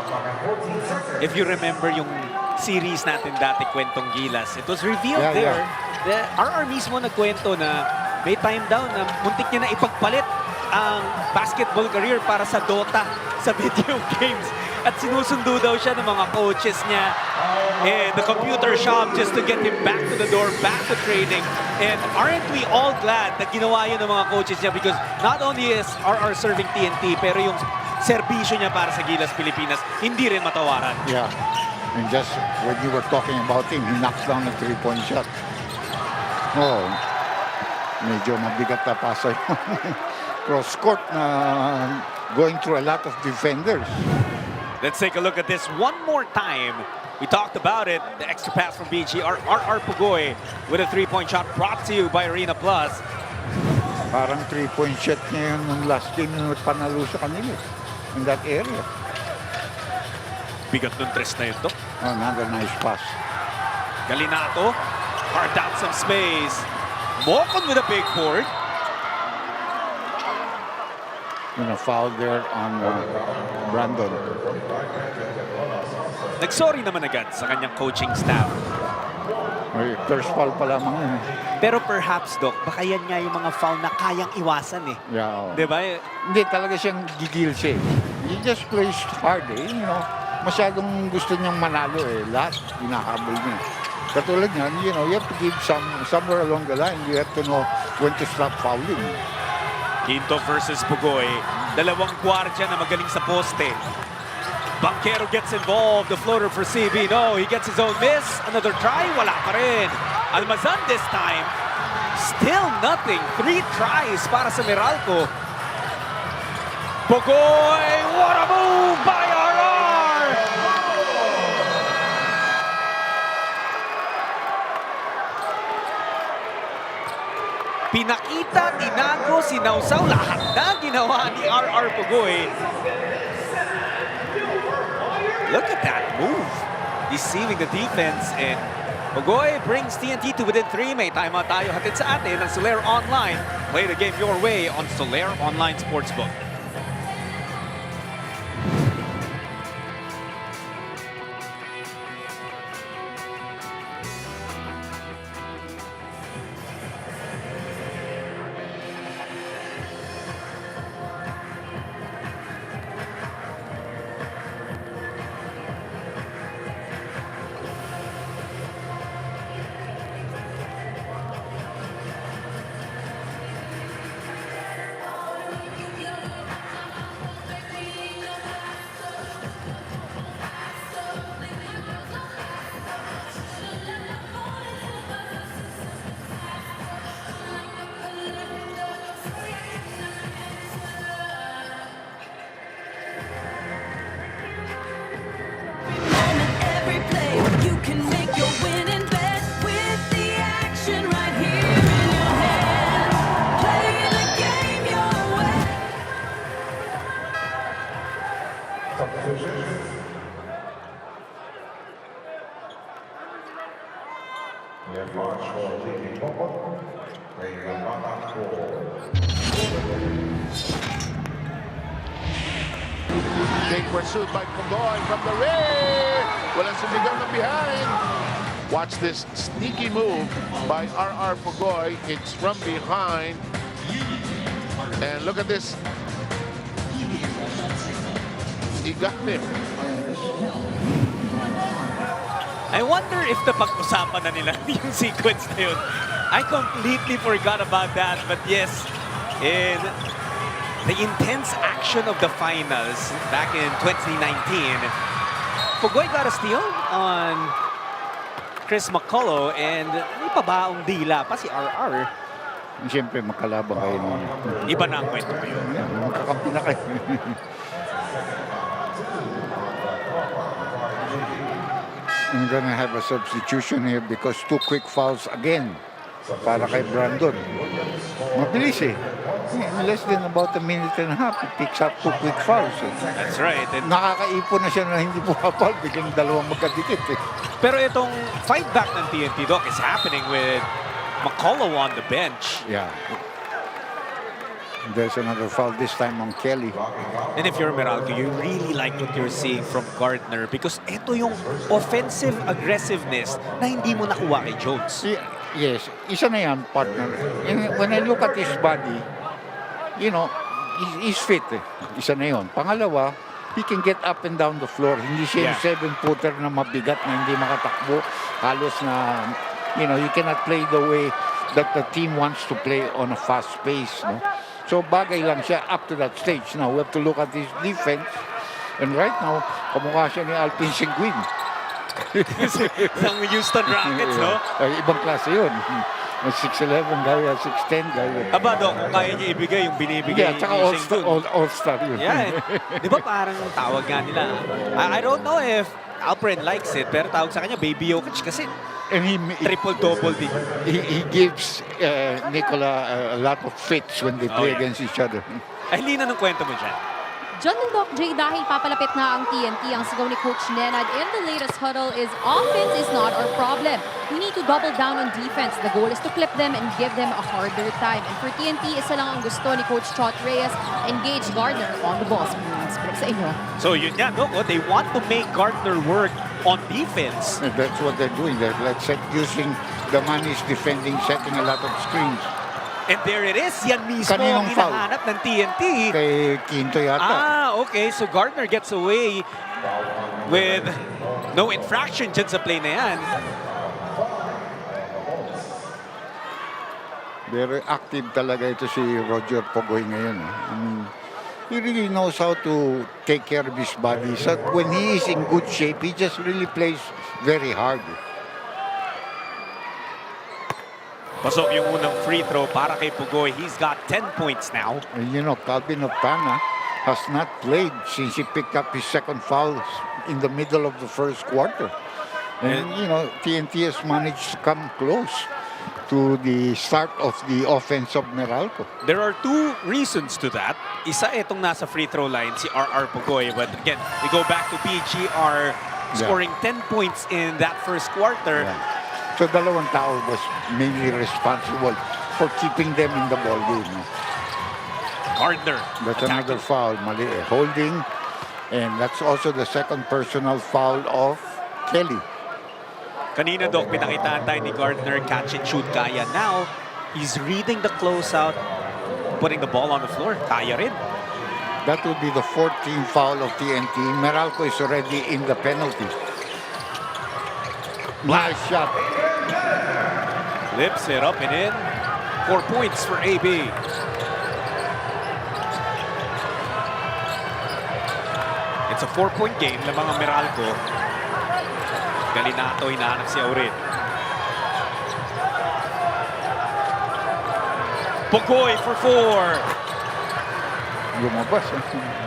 Speaker 4: If you remember yung series natin dati, Kwentong Gilas, it was revealed there. The RR mismo nagkwento na may time down na muntik niya na ipagpalit ang basketball career para sa Dota, sa video games. At sinusundo daw siya ng mga coaches niya and the computer shop just to get him back to the door, back to training. And aren't we all glad na ginawa yun ng mga coaches niya, because not only is RR serving TNT, pero yung serbisyo niya para sa Gilas Pilipinas, hindi rin matawaran.
Speaker 5: Yeah. And just when you were talking about him, he knocks down a 3-point shot. Oh, medyo mabigat na pasa yun. Cross court na going through a lot of defenders.
Speaker 4: Let's take a look at this one more time. We talked about it, the extra pass from BGR. R.R. Pugoy with a 3-point shot brought to you by Arena Plus.
Speaker 5: Parang 3-point shot niya yun ng last game na panalo sa kanila in that area.
Speaker 4: Bigat ng tres na ito.
Speaker 5: Another nice pass.
Speaker 4: Galinato carved out some space. Mocon with a big board.
Speaker 5: foul there on Brandon.
Speaker 4: Nagsorry naman agad sa kanyang coaching staff.
Speaker 5: Ay, first foul pa lamang yun.
Speaker 4: Pero perhaps, Doc, baka yan nga yung mga foul na kayang iwasan eh.
Speaker 5: Yeah.
Speaker 4: Di ba?
Speaker 5: Hindi, talaga siyang gigil siya. He just plays hard Masyadong gusto niyang manalo Lahat, hinahabol niya. Katulad niyan, you have to give somewhere along the line, you have to know when to stop fouling.
Speaker 4: Quinto versus Pugoy. Dalawang gwardiya na magaling sa poste. Banquero gets involved. The floater for CB. No, he gets his own miss. Another try. Wala pa rin. Almazan this time. Still nothing. 3 tries para sa Meralco. Pugoy! What a move by RR! Pinakita, tinago, sinawsaw, lahat na ginawa ni RR Pugoy. Look at that move. Deceiving the defense. And Pugoy brings TNT to within 3. May timeout tayo. Hatid sa atin ng Soler Online. Play the game your way on Soler Online Sportsbook.
Speaker 8: Every play, you can make your winning bet with the action right here in your hand. Play the game your way.
Speaker 11: Being pursued by Pugoy from the rear. Walang sumigaw na behind. Watch this sneaky move by RR Pugoy. It's from behind. And look at this. He got him.
Speaker 4: I wonder if napag-usapan na nila yung sequence na yun. I completely forgot about that. But yes, in the intense action of the finals back in 2019, Pugoy got a steal on Chris McCullough and may pabaong dila pa si RR.
Speaker 5: Siyempre, makalabang kayo nun.
Speaker 4: Iba na ang kwento ko yun.
Speaker 5: Makakampi na kayo. I'm gonna have a substitution here because 2 quick fouls again para kay Brandon. Mabilis In less than about a minute and a half, he picks up 2 quick fouls.
Speaker 4: That's right. And
Speaker 5: Nakakaipon na siya na hindi pumapal, biglang dalawang magkadikit
Speaker 4: pero itong fight back ng TNT, Doc, is happening with McCullough on the bench.
Speaker 5: Yeah. There's another foul this time on Kelly.
Speaker 4: And if you're Meralco, you really like what you're seeing from Gardner because ito yung offensive aggressiveness na hindi mo nakuha kay Jones.
Speaker 5: Yes, isa na yan, partner. And when I look at his body, he's fit. Isa na yun. Pangalawa, he can get up and down the floor. Hindi siya yung 7-footer na mabigat na hindi makatakbo. Halos na, you cannot play the way that the team wants to play on a fast pace. So bagay lang siya up to that stage. Now, we have to look at his defense. And right now, kamukha siya ni Alpin Senguin.
Speaker 4: Ng Houston Rockets, no?
Speaker 5: Ibang klase yun. 6'11", gaya 6'10", gaya.
Speaker 4: Aba, Doc, kung kaya niya ibigay yung binibigay
Speaker 5: tsaka
Speaker 4: ni Sengun.
Speaker 5: all-star yun.
Speaker 4: Yeah. Di ba parang tawag nga nila? I don't know if Alfred likes it, pero tawag sa kanya, Baby Jokic kasi
Speaker 5: And
Speaker 4: triple-double din.
Speaker 5: He gives Nicola a lot of fits when they play against each other.
Speaker 4: Ay, hindi na ng kwento mo dyan.
Speaker 6: Diyan ng Doc J dahil papalapit na ang TNT. Ang sigaw ni Coach Nenad in the latest huddle is offense is not our problem. We need to double down on defense. The goal is to clip them and give them a harder time. And for TNT, isa lang ang gusto ni Coach Chot Reyes, engage Gardner on the ball. Split sa inyo.
Speaker 4: So yun yan, no? They want to make Gardner work on defense.
Speaker 5: And that's what they're doing. They're like using the man is defending, setting a lot of screens.
Speaker 4: And there it is. Yan mismo ang
Speaker 5: Kaninong foul?
Speaker 4: hinahanap ng TNT.
Speaker 5: Kay Quinto yata.
Speaker 4: Ah, okay. So Gardner gets away with no infraction dyan sa play na yan.
Speaker 5: Very active talaga ito si Roger Pogoy ngayon. He really knows how to take care of his body. So when he is in good shape, he just really plays very hard.
Speaker 4: Pasok yung unang free throw para kay Pugoy. He's got 10 points now.
Speaker 5: And you know, Calvin Opana has not played since he picked up his second foul in the middle of the first quarter. And you know, TNT has managed to come close to the start of the offense of Meralco.
Speaker 4: There are two reasons to that. Isa itong nasa free throw line, si RR Pugoy. But again, we go back to PGR scoring 10 points in that first quarter.
Speaker 5: Yeah. So dalawang tao was mainly responsible for keeping them in the ball game.
Speaker 4: Gardner.
Speaker 5: That's
Speaker 4: attacking.
Speaker 5: another foul, mali, holding. And that's also the second personal foul of Kelly.
Speaker 4: Kanina, Doc, pinakitaan tayo ni Gardner, catch and shoot kaya. Now, he's reading the closeout, putting the ball on the floor. Kaya rin.
Speaker 5: That would be the 14th foul of TNT. Meralco is already in the penalty. Nice shot.
Speaker 4: Flips it up and in. 4 points for AB. It's a 4-point game lamang ang Meralco. Galinato, hinahanap si Aurin. Pugoy for 4.
Speaker 5: Lumabas.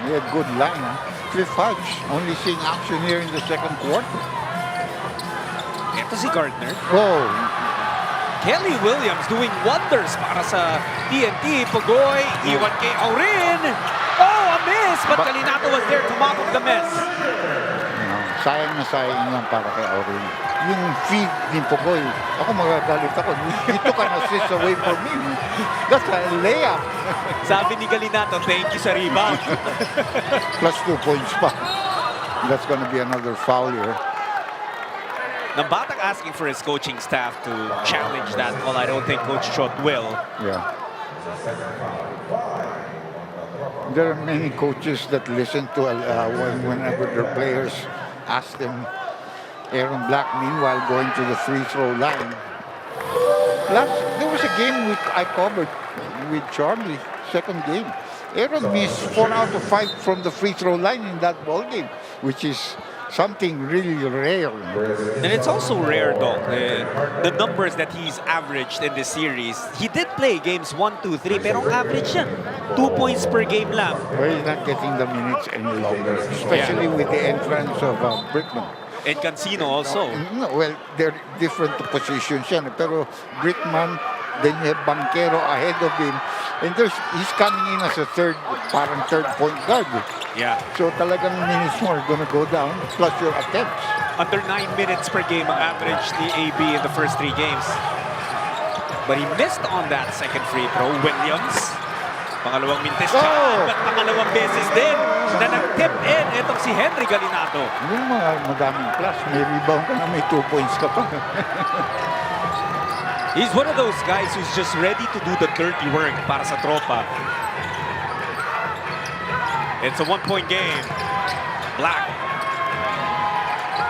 Speaker 5: He had good line. Cliff Hodge only seeing action here in the second quarter.
Speaker 4: Ito si Gardner.
Speaker 5: Oh,
Speaker 4: Kelly Williams doing wonders para sa TNT. Pugoy, iwan kay Aurin. Oh, a miss! But Galinato was there to mop up the mess.
Speaker 5: sayang na sayang lang para kay Aurin. Yung feed ni Pugoy, ako magagalit ako. He took an assist away from me. That's a layup.
Speaker 4: Sabi ni Galinato, thank you sa rebound.
Speaker 5: Plus 2 points pa. That's gonna be another foul here.
Speaker 4: Nabatag asking for his coaching staff to challenge that call. I don't think Coach Chot will.
Speaker 5: Yeah. There are many coaches that listen to whenever their players ask them. Aaron Black, meanwhile, going to the free throw line. There was a game I covered with Charlie, second game. Aaron missed 4 out of 5 from the free throw line in that ball game, which is something really rare.
Speaker 4: And it's also rare, though, the numbers that he's averaged in this series. He did play games 1, 2, 3, pero ang average niya, 2 points per game lang.
Speaker 5: Well, he's not getting the minutes any longer, especially with the entrance of Brickman.
Speaker 4: And Cancino also.
Speaker 5: No, well, they're different positions yan. Pero Brickman, then you have Banquero ahead of him. And he's coming in as a parang third point guard.
Speaker 4: Yeah.
Speaker 5: So talagang minutes more gonna go down, plus your attempts.
Speaker 4: Under 9 minutes per game ang average ni AB in the first 3 games. But he missed on that second free throw. Williams, pangalawang mintes siya, but pangalawang beses din na nag-tip in itong si Henry Galinato.
Speaker 5: Yung mga madaming plus, may rebound ka na, may 2 points ka pa.
Speaker 4: He's one of those guys who's just ready to do the dirty work para sa tropa. It's a 1-point game. Black.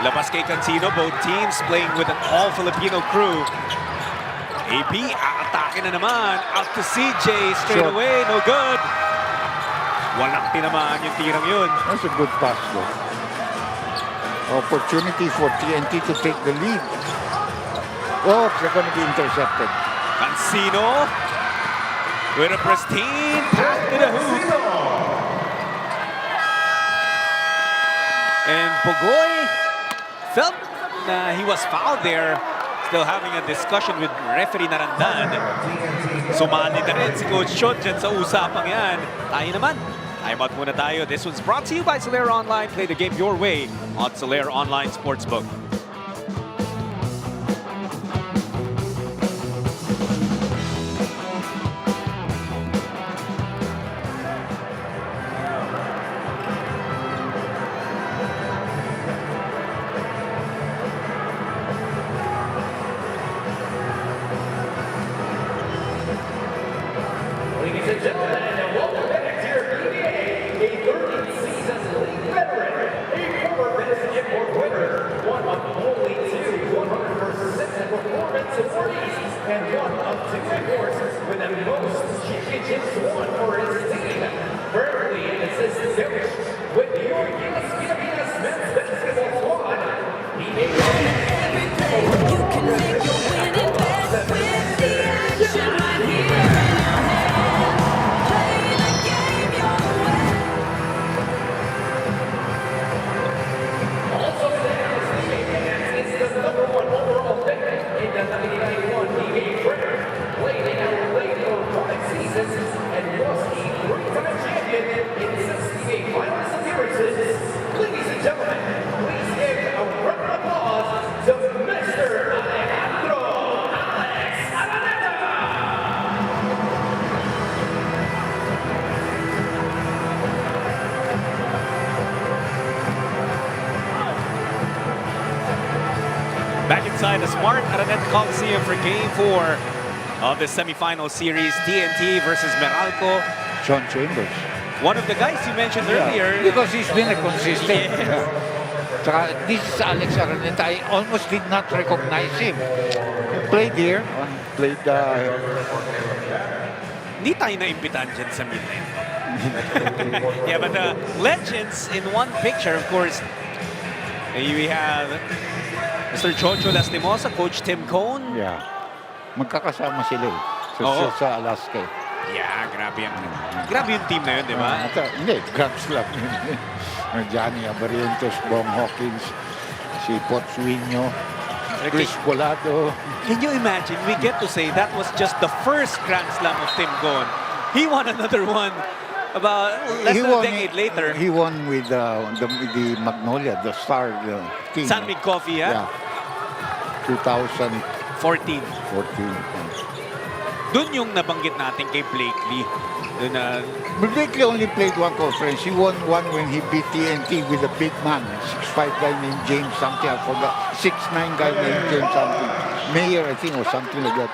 Speaker 4: Labas kay Cancino, both teams playing with an all-Filipino crew. AP, aatake na naman. Out to CJ, straight away, no good. Walang tinamaan yung tirang yun.
Speaker 5: That's a good pass, though. Opportunity for TNT to take the lead. Oh, they're going to be intercepted.
Speaker 4: Cancino with a pristine pass to the hoop. And Pugoy felt he was fouled there. Still having a discussion with referee Narandan. Sumali na rin si Coach Chot dyan sa usapang yan. Tayo naman Time out muna tayo. This one's brought to you by Solera Online. Play the game your way on Solera Online Sportsbook.
Speaker 12: Ladies and gentlemen, and welcome back to your PBA, a 30-season league veteran, a former Medicine Import winner, one of only two 100% performance awardees, and one of two imports with the most championships won for his team. Currently in assist coach with your USPS men's basketball squad, he made
Speaker 8: You can make your winning bet with the action right here in your hand. Play the game your way.
Speaker 12: Also there is the Advance is the #1 overall pick in the 1991 PBA draft. Played in Adelaide for 5 seasons and was a 3-time champion in 6 PBA finals appearances. Ladies and gentlemen, please give a round of applause to Mr. Alejandro Alex Araneta.
Speaker 4: Back inside the Smart Araneta Coliseum for Game 4 of the semifinal series, TNT versus Meralco.
Speaker 5: John Chambers.
Speaker 4: One of the guys you mentioned earlier.
Speaker 5: Because he's been a consistent.
Speaker 4: Yes.
Speaker 5: Tsaka, this is Alex Araneta. I almost did not recognize him. He played here. Played
Speaker 4: Hindi tayo na-imbitan dyan sa midnight. Yeah, but the legends in one picture, of course. We have Mr. Chocho Lastimosa, Coach Tim Cone.
Speaker 5: Yeah. Magkakasama sila eh.
Speaker 4: Oo.
Speaker 5: Sa Alaska.
Speaker 4: Yeah, grabe yung team na yun, di ba?
Speaker 5: Hindi, Grand Slam. Johnny Abarientos, Bong Hawkins, si Potswinyo, Chris Colado.
Speaker 4: Can you imagine, we get to say that was just the first Grand Slam of Tim Cone. He won another one about less than a decade later.
Speaker 5: He won with the Magnolia, the Star team.
Speaker 4: San Mig Coffee,
Speaker 5: Yeah. 2014.
Speaker 4: 14. Doon yung nabanggit natin kay Blakely. Doon na...
Speaker 5: Blakely only played one conference. He won one when he beat TNT with a big man, 6'5" guy named James something. I forgot. 6'9" guy named James something. Mayor, I think, or something like that.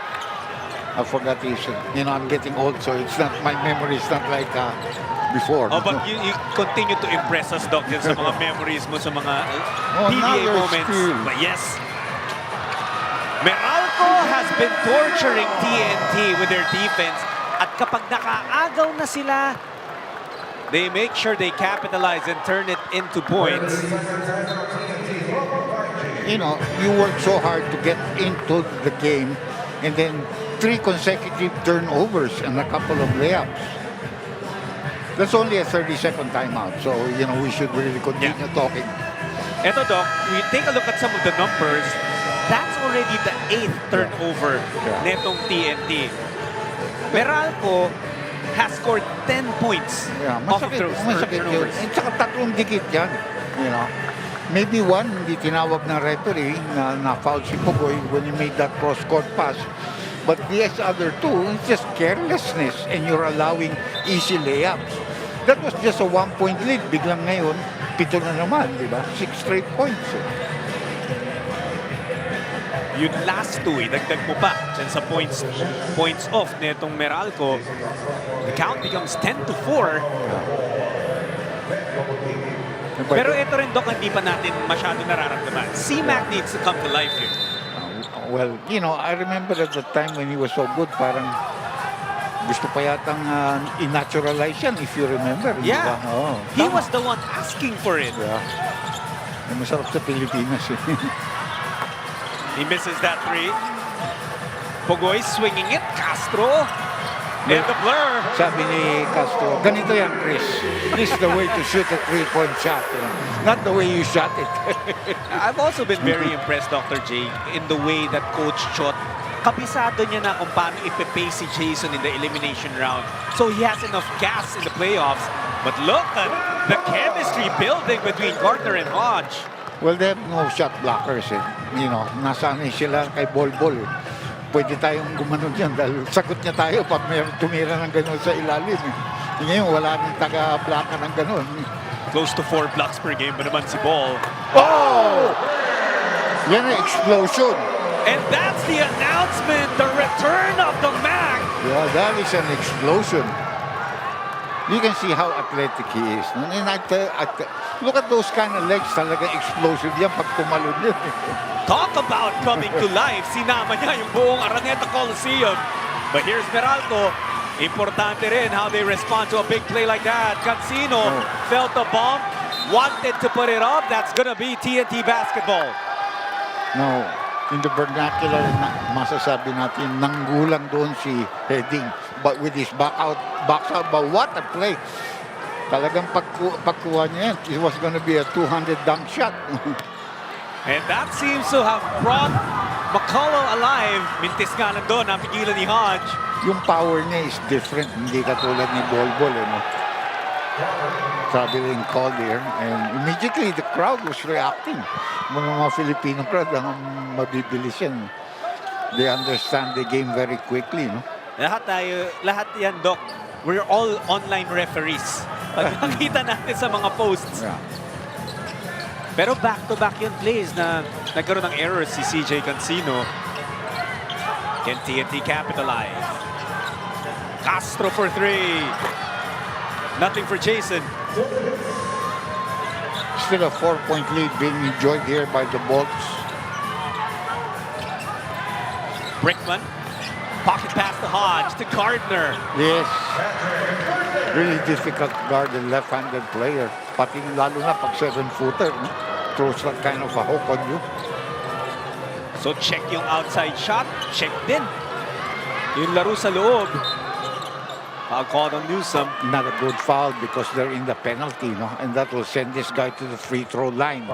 Speaker 5: I forgot his. I'm getting old, so it's not, my memory is not like before.
Speaker 4: Oh, but you continue to impress us, Doc, sa mga memories mo sa mga
Speaker 5: now
Speaker 4: PBA
Speaker 5: you're
Speaker 4: moments.
Speaker 5: still.
Speaker 4: But yes, Meralco has been torturing TNT with their defense. At kapag nakaagaw na sila, they make sure they capitalize and turn it into points.
Speaker 5: You work so hard to get into the game, and then 3 consecutive turnovers and a couple of layups. That's only a 30-second timeout, so we should really continue talking.
Speaker 4: Eto, Doc, we take a look at some of the numbers. That's already the 8th turnover netong TNT. Meralco has scored 10 points off of those turnovers.
Speaker 5: At saka 3 dikit yan. Maybe one, hindi tinawag ng referee na foul si Pugoy when he made that cross-court pass. But the other 2, it's just carelessness and you're allowing easy layups. That was just a 1-point lead. Biglang ngayon, 7 na naman, di ba? 6 straight points.
Speaker 4: Yung last 2, dagdag mo pa dyan sa points off netong Meralco. The count becomes 10-4. Pero ito rin, Doc, hindi pa natin masyado nararamdaman. C-Mac needs to come to life here.
Speaker 5: Well, I remember at the time when he was so good, parang gusto pa yatang i-naturalize yan, if you remember.
Speaker 4: Yeah,
Speaker 5: oh,
Speaker 4: he was the one asking for it.
Speaker 5: Yeah. Masarap sa Pilipinas.
Speaker 4: He misses that 3. Pugoy swinging it. Castro. And the blur.
Speaker 5: Sabi ni Castro, ganito yan, Chris. This is the way to shoot a 3-point shot. Not the way you shot it.
Speaker 4: I've also been very impressed, Dr. J, in the way that Coach Chot, kabisado niya na kung paano ipe-pace si Jason in the elimination round. So he has enough gas in the playoffs But look at the chemistry building between Gardner and Hodge.
Speaker 5: Well, they have no shot blockers eh. You know, nasanay sila kay Bol-Bol eh. Pwede tayong gumanon dyan dahil sagot niya tayo pag may tumira ng gano'n sa ilalim eh. Ngayon, wala nang taga-blocka ng gano'n.
Speaker 4: Close to 4 blocks per game ba naman si Ball.
Speaker 5: Oh! Yan ang explosion.
Speaker 4: And that's the announcement, the return of the Mac.
Speaker 5: Yeah, that is an explosion. You can see how athletic he is. Look at those kind of legs, talaga explosive yan pag tumalon yun.
Speaker 4: Talk about coming to life. Sinama niya yung buong Araneta Coliseum. But here's Meralco. Importante rin how they respond to a big play like that. Cancino felt the bump, wanted to put it up. That's gonna be TNT basketball.
Speaker 5: No, in the vernacular, masasabi natin, nanggulang doon si Heading. But with his box out, but what a play. Talagang pagkuha niya yan, it was gonna be a 200 dunk shot.
Speaker 4: And that seems to have brought McCullough alive. Mintis nga nandun, napigilan ni Hodge.
Speaker 5: Yung power niya is different, hindi katulad ni Bol-Bol, no? Traveling call there, and immediately the crowd was reacting. Mga Filipino crowd, ang mabibilis yan. They understand the game very quickly, no?
Speaker 4: Lahat yan, Doc. We're all online referees. Pag nakita natin sa mga posts.
Speaker 5: Yeah.
Speaker 4: Pero back-to-back yung plays na nagkaroon ng errors si CJ Cancino. Can TNT capitalize? Castro for 3. Nothing for Jason.
Speaker 5: Still a 4-point lead being enjoyed here by the Bolts.
Speaker 4: Brickman. Pocket pass to Hodge, to Gardner.
Speaker 5: Yes. Really difficult to guard the left-handed player. Pati lalo na pag 7-footer. No? Throws that kind of a hook on you.
Speaker 4: So check yung outside shot. Check din. Yung laro sa loob. Foul called on Newsom.
Speaker 5: Not a good foul because they're in the penalty, no? And that will send this guy to the free throw line.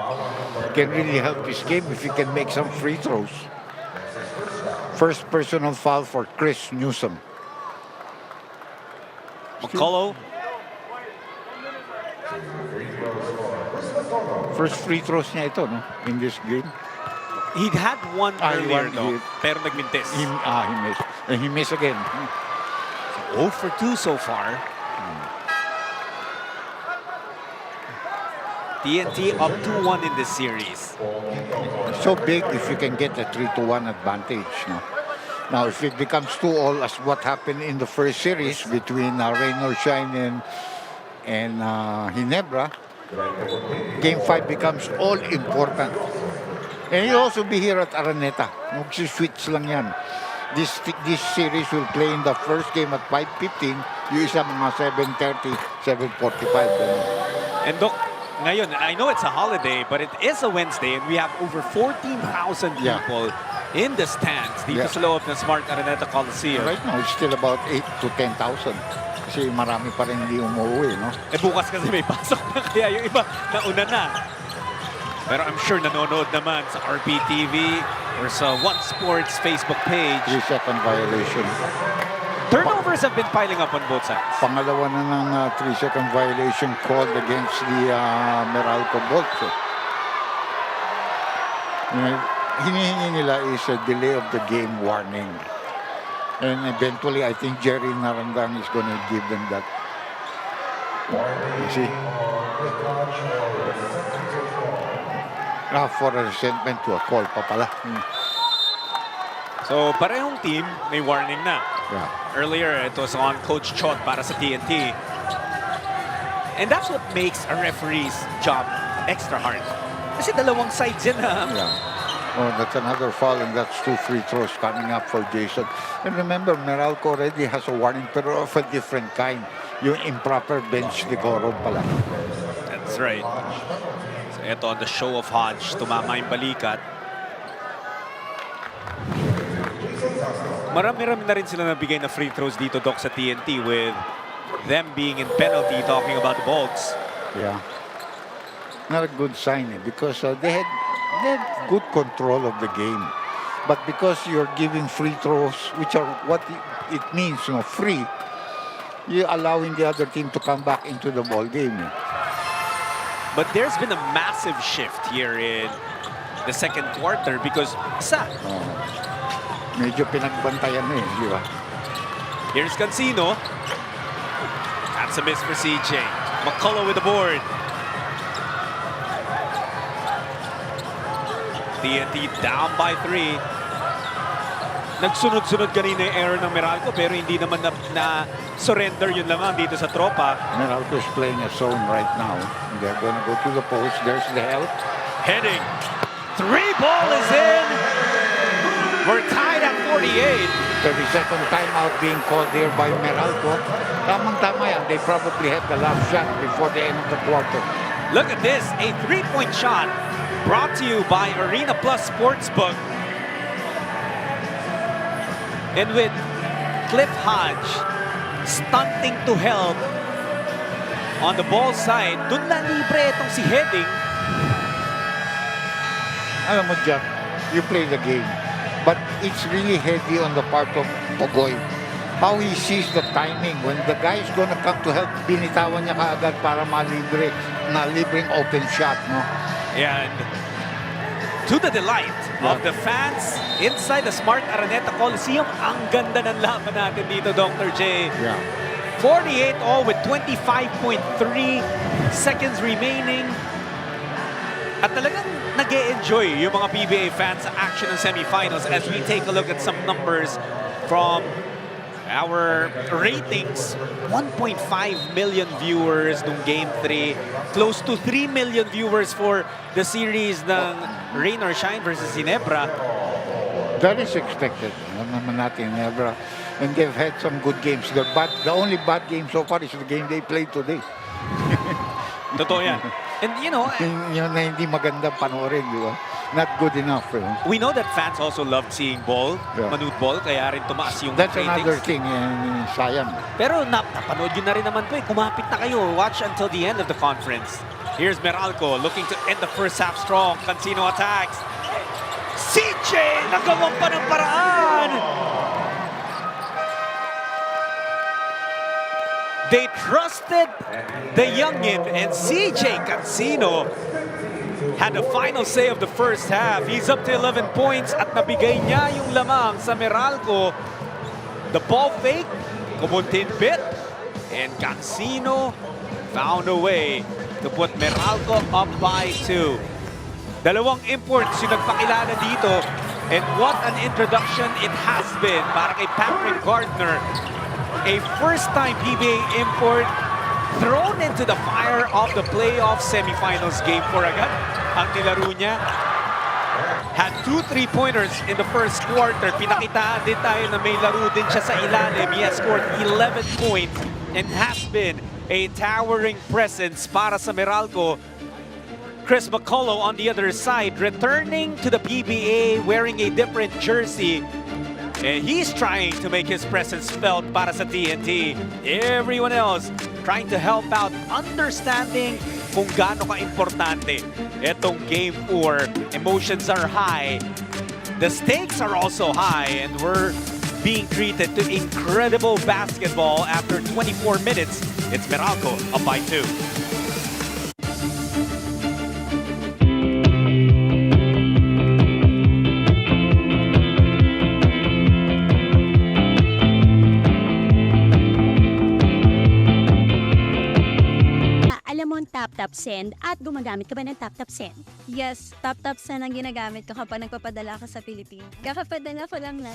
Speaker 5: Can really help his game if he can make some free throws. First personal foul for Chris Newsom.
Speaker 4: McCullough.
Speaker 5: First free throws niya ito, no? In this game.
Speaker 4: He had one earlier,
Speaker 5: no?
Speaker 4: Pero nagmintis.
Speaker 5: He missed. And he missed again.
Speaker 4: 0 for 2 so far. TNT up 2-1 in this series.
Speaker 5: So big if you can get a 3-1 advantage. No? Now, if it becomes 2-all as what happened in the first series between Rain or Shine and Ginebra, Game 5 becomes all important. And he'll also be here at Araneta. Switch lang yan. This series will play in the first game at 5:15. Yung isa mga 7:30, 7:45.
Speaker 4: And Doc, ngayon, I know it's a holiday, but it is a Wednesday and we have over 14,000 people in the stands dito sa loob ng Smart Araneta Coliseum.
Speaker 5: Right now, it's still about 8 to 10,000. Kasi marami pa rin hindi umuwi, no?
Speaker 4: Eh bukas kasi may pasok na kaya yung iba nauna na. Pero I'm sure nanonood naman sa RPTV or sa One Sports Facebook page.
Speaker 5: 3-second violation.
Speaker 4: Turnovers have been piling up on both sides.
Speaker 5: Pangalawa na ng 3-second violation called against the Meralco Bolts. Hinihingi nila is a delay of the game warning. And eventually, I think Jerry Narandang is going to give them that. You see? For a resentment to a call pa pala.
Speaker 4: So, parehong team may warning na.
Speaker 5: Yeah.
Speaker 4: Earlier, it was on Coach Chot para sa TNT. And that's what makes a referee's job extra hard. Kasi dalawang sides yan na.
Speaker 5: Yeah. Oh, that's another foul, and that's 2 free throws coming up for Jason. And remember, Meralco already has a warning, pero of a different kind. Yung improper bench decoro pala.
Speaker 4: That's right. So, ito on the show of Hodge. Tumama yung balikat. Marami-rami na rin sila nabigay na free throws dito, Doc, sa TNT with them being in penalty, talking about the Bolts.
Speaker 5: Yeah. Not a good sign because they had good control of the game. But because you're giving free throws, which are what it means, free, you're allowing the other team to come back into the ball game.
Speaker 4: But there's been a massive shift here in the second quarter because
Speaker 5: Medyo pinagbantayan na di ba?
Speaker 4: here's Cancino. That's a miss for CJ. McCullough with the board. TNT down by 3. Nagsunod-sunod kanina yung error ng Meralco pero hindi naman na surrender yun lamang dito sa tropa.
Speaker 5: Meralco is playing a zone right now. They're going to go to the post. There's the help.
Speaker 4: Heading. 3 ball is in. We're tied at 48.
Speaker 5: 32nd timeout being called here by Meralco. Tamang-tama yan. They probably had the last shot before the end of the quarter.
Speaker 4: Look at this. A 3-point shot brought to you by Arena Plus Sportsbook. And with Cliff Hodge stunting to help on the ball side, dun na libre itong si Heading.
Speaker 5: Alam mo, Jack, you play the game. But it's really heavy on the part of Pogoy. How he sees the timing. When the guy is gonna come to help, binitawan niya kaagad para libreng open shot, no?
Speaker 4: And to the delight of the fans inside the Smart Araneta Coliseum, ang ganda ng laban natin dito, Dr. J.
Speaker 5: Yeah.
Speaker 4: 48 all with 25.3 seconds remaining. At talagang nag-e-enjoy yung mga PBA fans sa action ng semifinals as we take a look at some numbers from our ratings. 1.5 million viewers nung Game 3. Close to 3 million viewers for the series ng Rain or Shine versus Ginebra.
Speaker 5: That is expected. Alam naman natin, Ginebra. And they've had some good games. The only bad game so far is the game they played today.
Speaker 4: Totoo yan. And you know,
Speaker 5: Yung na hindi magandang panoorin, di ba? Not good enough.
Speaker 4: we know that fans also love seeing ball, manood ball, kaya rin tumaas yung
Speaker 5: That's
Speaker 4: ratings.
Speaker 5: another thing, sayang.
Speaker 4: Pero napanood yun na rin naman po eh. Kumapit na kayo. Watch until the end of the conference. Here's Meralco looking to end the first half strong. Cancino attacks. CJ nagawan pa ng paraan. They trusted the youngin, and CJ Cancino had the final say of the first half. He's up to 11 points at nabigay niya yung lamang sa Meralco. The ball fake, kumuntin bit, and Cancino found a way to put Meralco up by 2. Dalawang imports yung nagpakilala dito, and what an introduction it has been para kay Patrick Gardner. A first-time PBA import thrown into the fire of the playoff semifinals game 4 agad. Ang nilaro niya had 2 3-pointers in the first quarter. Pinakitaan din tayo na may laro din siya sa ilalim. He has scored 11 points and has been a towering presence para sa Meralco. Chris McCullough on the other side, returning to the PBA wearing a different jersey. And he's trying to make his presence felt para sa TNT. Everyone else trying to help out, understanding kung gaano ka-importante itong Game 4. Emotions are high. The stakes are also high, and we're being treated to incredible basketball after 24 minutes. It's Meralco up by 2.
Speaker 9: Tap send at gumagamit ka ba ng tap send?
Speaker 10: Yes, tap send ang ginagamit ko kapag nagpapadala ka sa Pilipinas. Kakapadala ko lang na.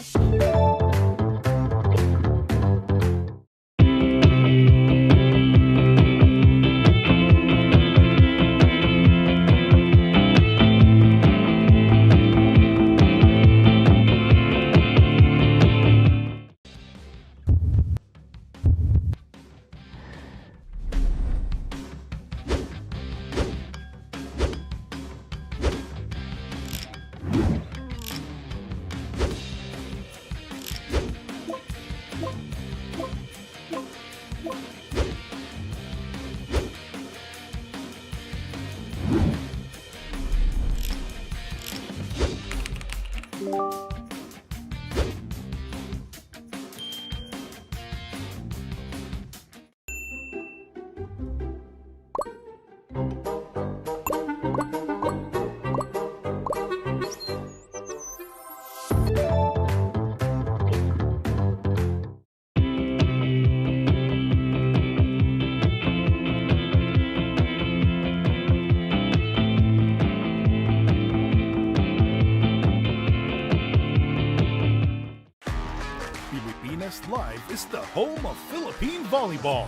Speaker 1: Pilipinas Live is the home of Philippine volleyball.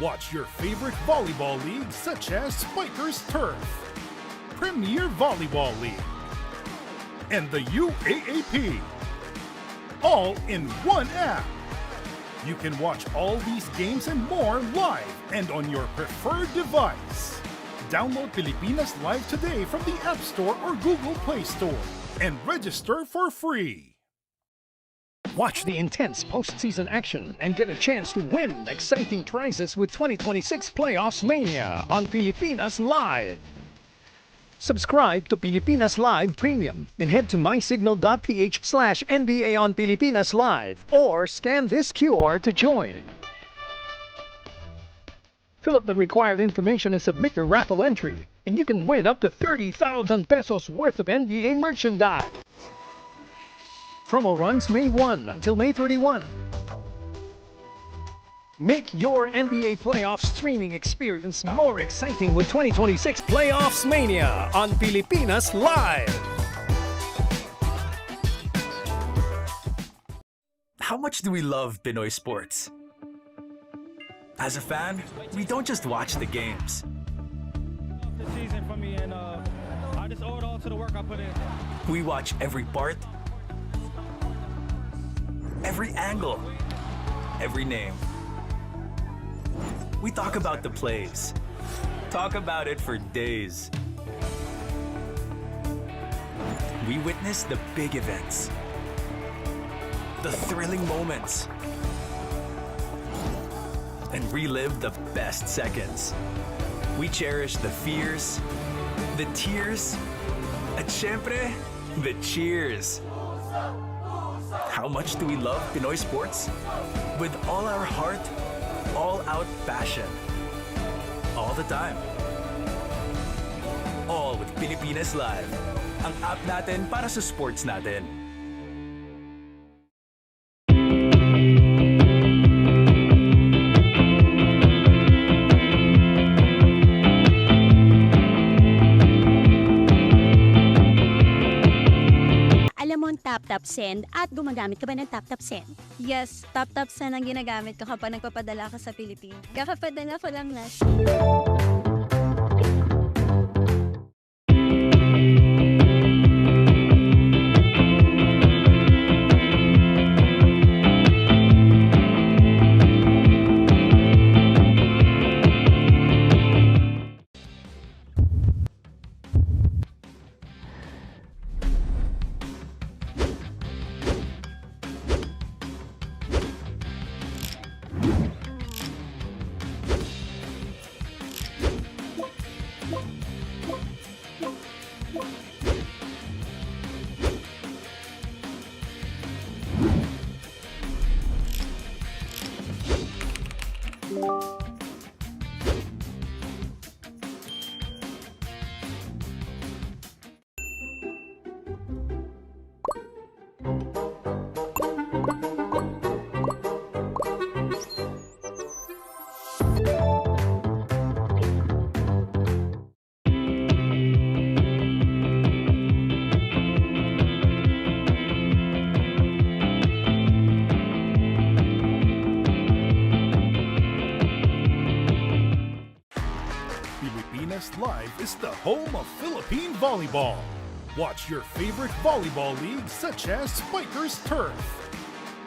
Speaker 1: Watch your favorite volleyball leagues such as Spikers Turf, Premier Volleyball League, and the UAAP, all in one app. You can watch all these games and more live and on your preferred device. Download Pilipinas Live today from the App Store or Google Play Store and register for free.
Speaker 13: Watch the intense postseason action and get a chance to win exciting prizes with 2026 Playoffs Mania on Pilipinas Live. Subscribe to Pilipinas Live Premium and head to mysignal.ph/NBA on Pilipinas Live or scan this QR to join. Fill up the required information and submit your raffle entry, and you can win up to 30,000 pesos worth of NBA merchandise. Promo runs May 1 until May 31. Make your NBA playoff streaming experience more exciting with 2026 Playoffs Mania on Pilipinas Live.
Speaker 14: How much do we love Pinoy sports? As a fan, we don't just watch the games.
Speaker 15: This season for me, and I just owe it all to the work I put in.
Speaker 14: We watch every part, every angle, every name. We talk about the plays. Talk about it for days. We witness the big events, the thrilling moments, and relive the best seconds. We cherish the fears, the tears, at syempre, the cheers. How much do we love Pinoy sports? With all our heart, all-out passion. All the time. All with Pilipinas Live. Ang app natin para sa sports natin.
Speaker 9: Alam mo ang tap-tap send at gumagamit ka ba ng tap-tap send?
Speaker 10: Yes, tap-tap send ang ginagamit ko kapag nagpapadala ka sa Pilipinas. Kakapadala ko lang last.
Speaker 1: Pilipinas Live is the home of Philippine volleyball. Watch your favorite volleyball leagues such as Spikers Turf,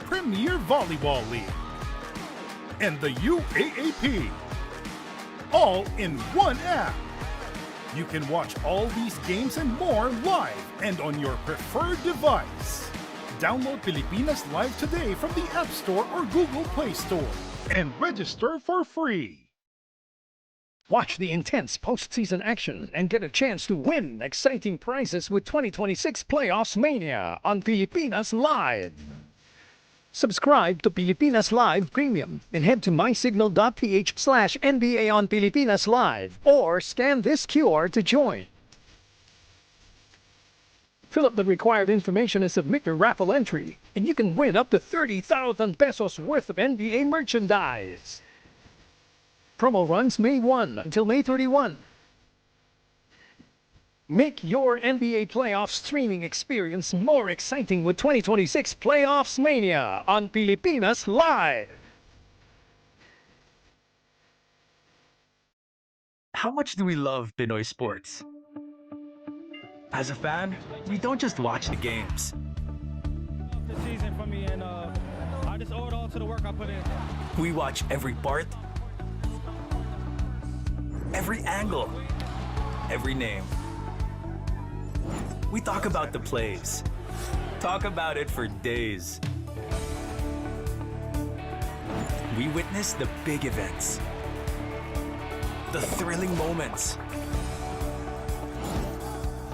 Speaker 1: Premier Volleyball League, and the UAAP, all in one app. You can watch all these games and more live and on your preferred device. Download Pilipinas Live today from the App Store or Google Play Store and register for free.
Speaker 13: Watch the intense postseason action and get a chance to win exciting prizes with 2026 Playoffs Mania on Pilipinas Live. Subscribe to Pilipinas Live Premium and head to mysignal.ph/NBA on Pilipinas Live or scan this QR to join. Fill up the required information and submit your raffle entry, and you can win up to 30,000 pesos worth of NBA merchandise. Promo runs May 1 until May 31. Make your NBA playoff streaming experience more exciting with 2026 Playoffs Mania on Pilipinas Live.
Speaker 14: How much do we love Pinoy sports? As a fan, we don't just watch the games.
Speaker 15: This season for me, and I just owe it all to the work I put in.
Speaker 14: We watch every part, every angle, every name. We talk about the plays. Talk about it for days. We witness the big events, the thrilling moments,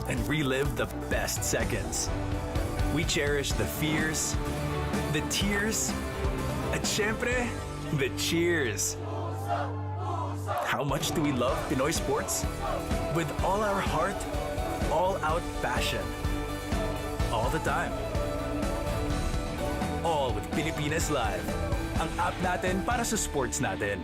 Speaker 14: and relive the best seconds. We cherish the fears, the tears, at syempre, the cheers. How much do we love Pinoy sports? With all our heart, all-out passion. All the time. All with Pilipinas Live. Ang app natin para sa sports natin.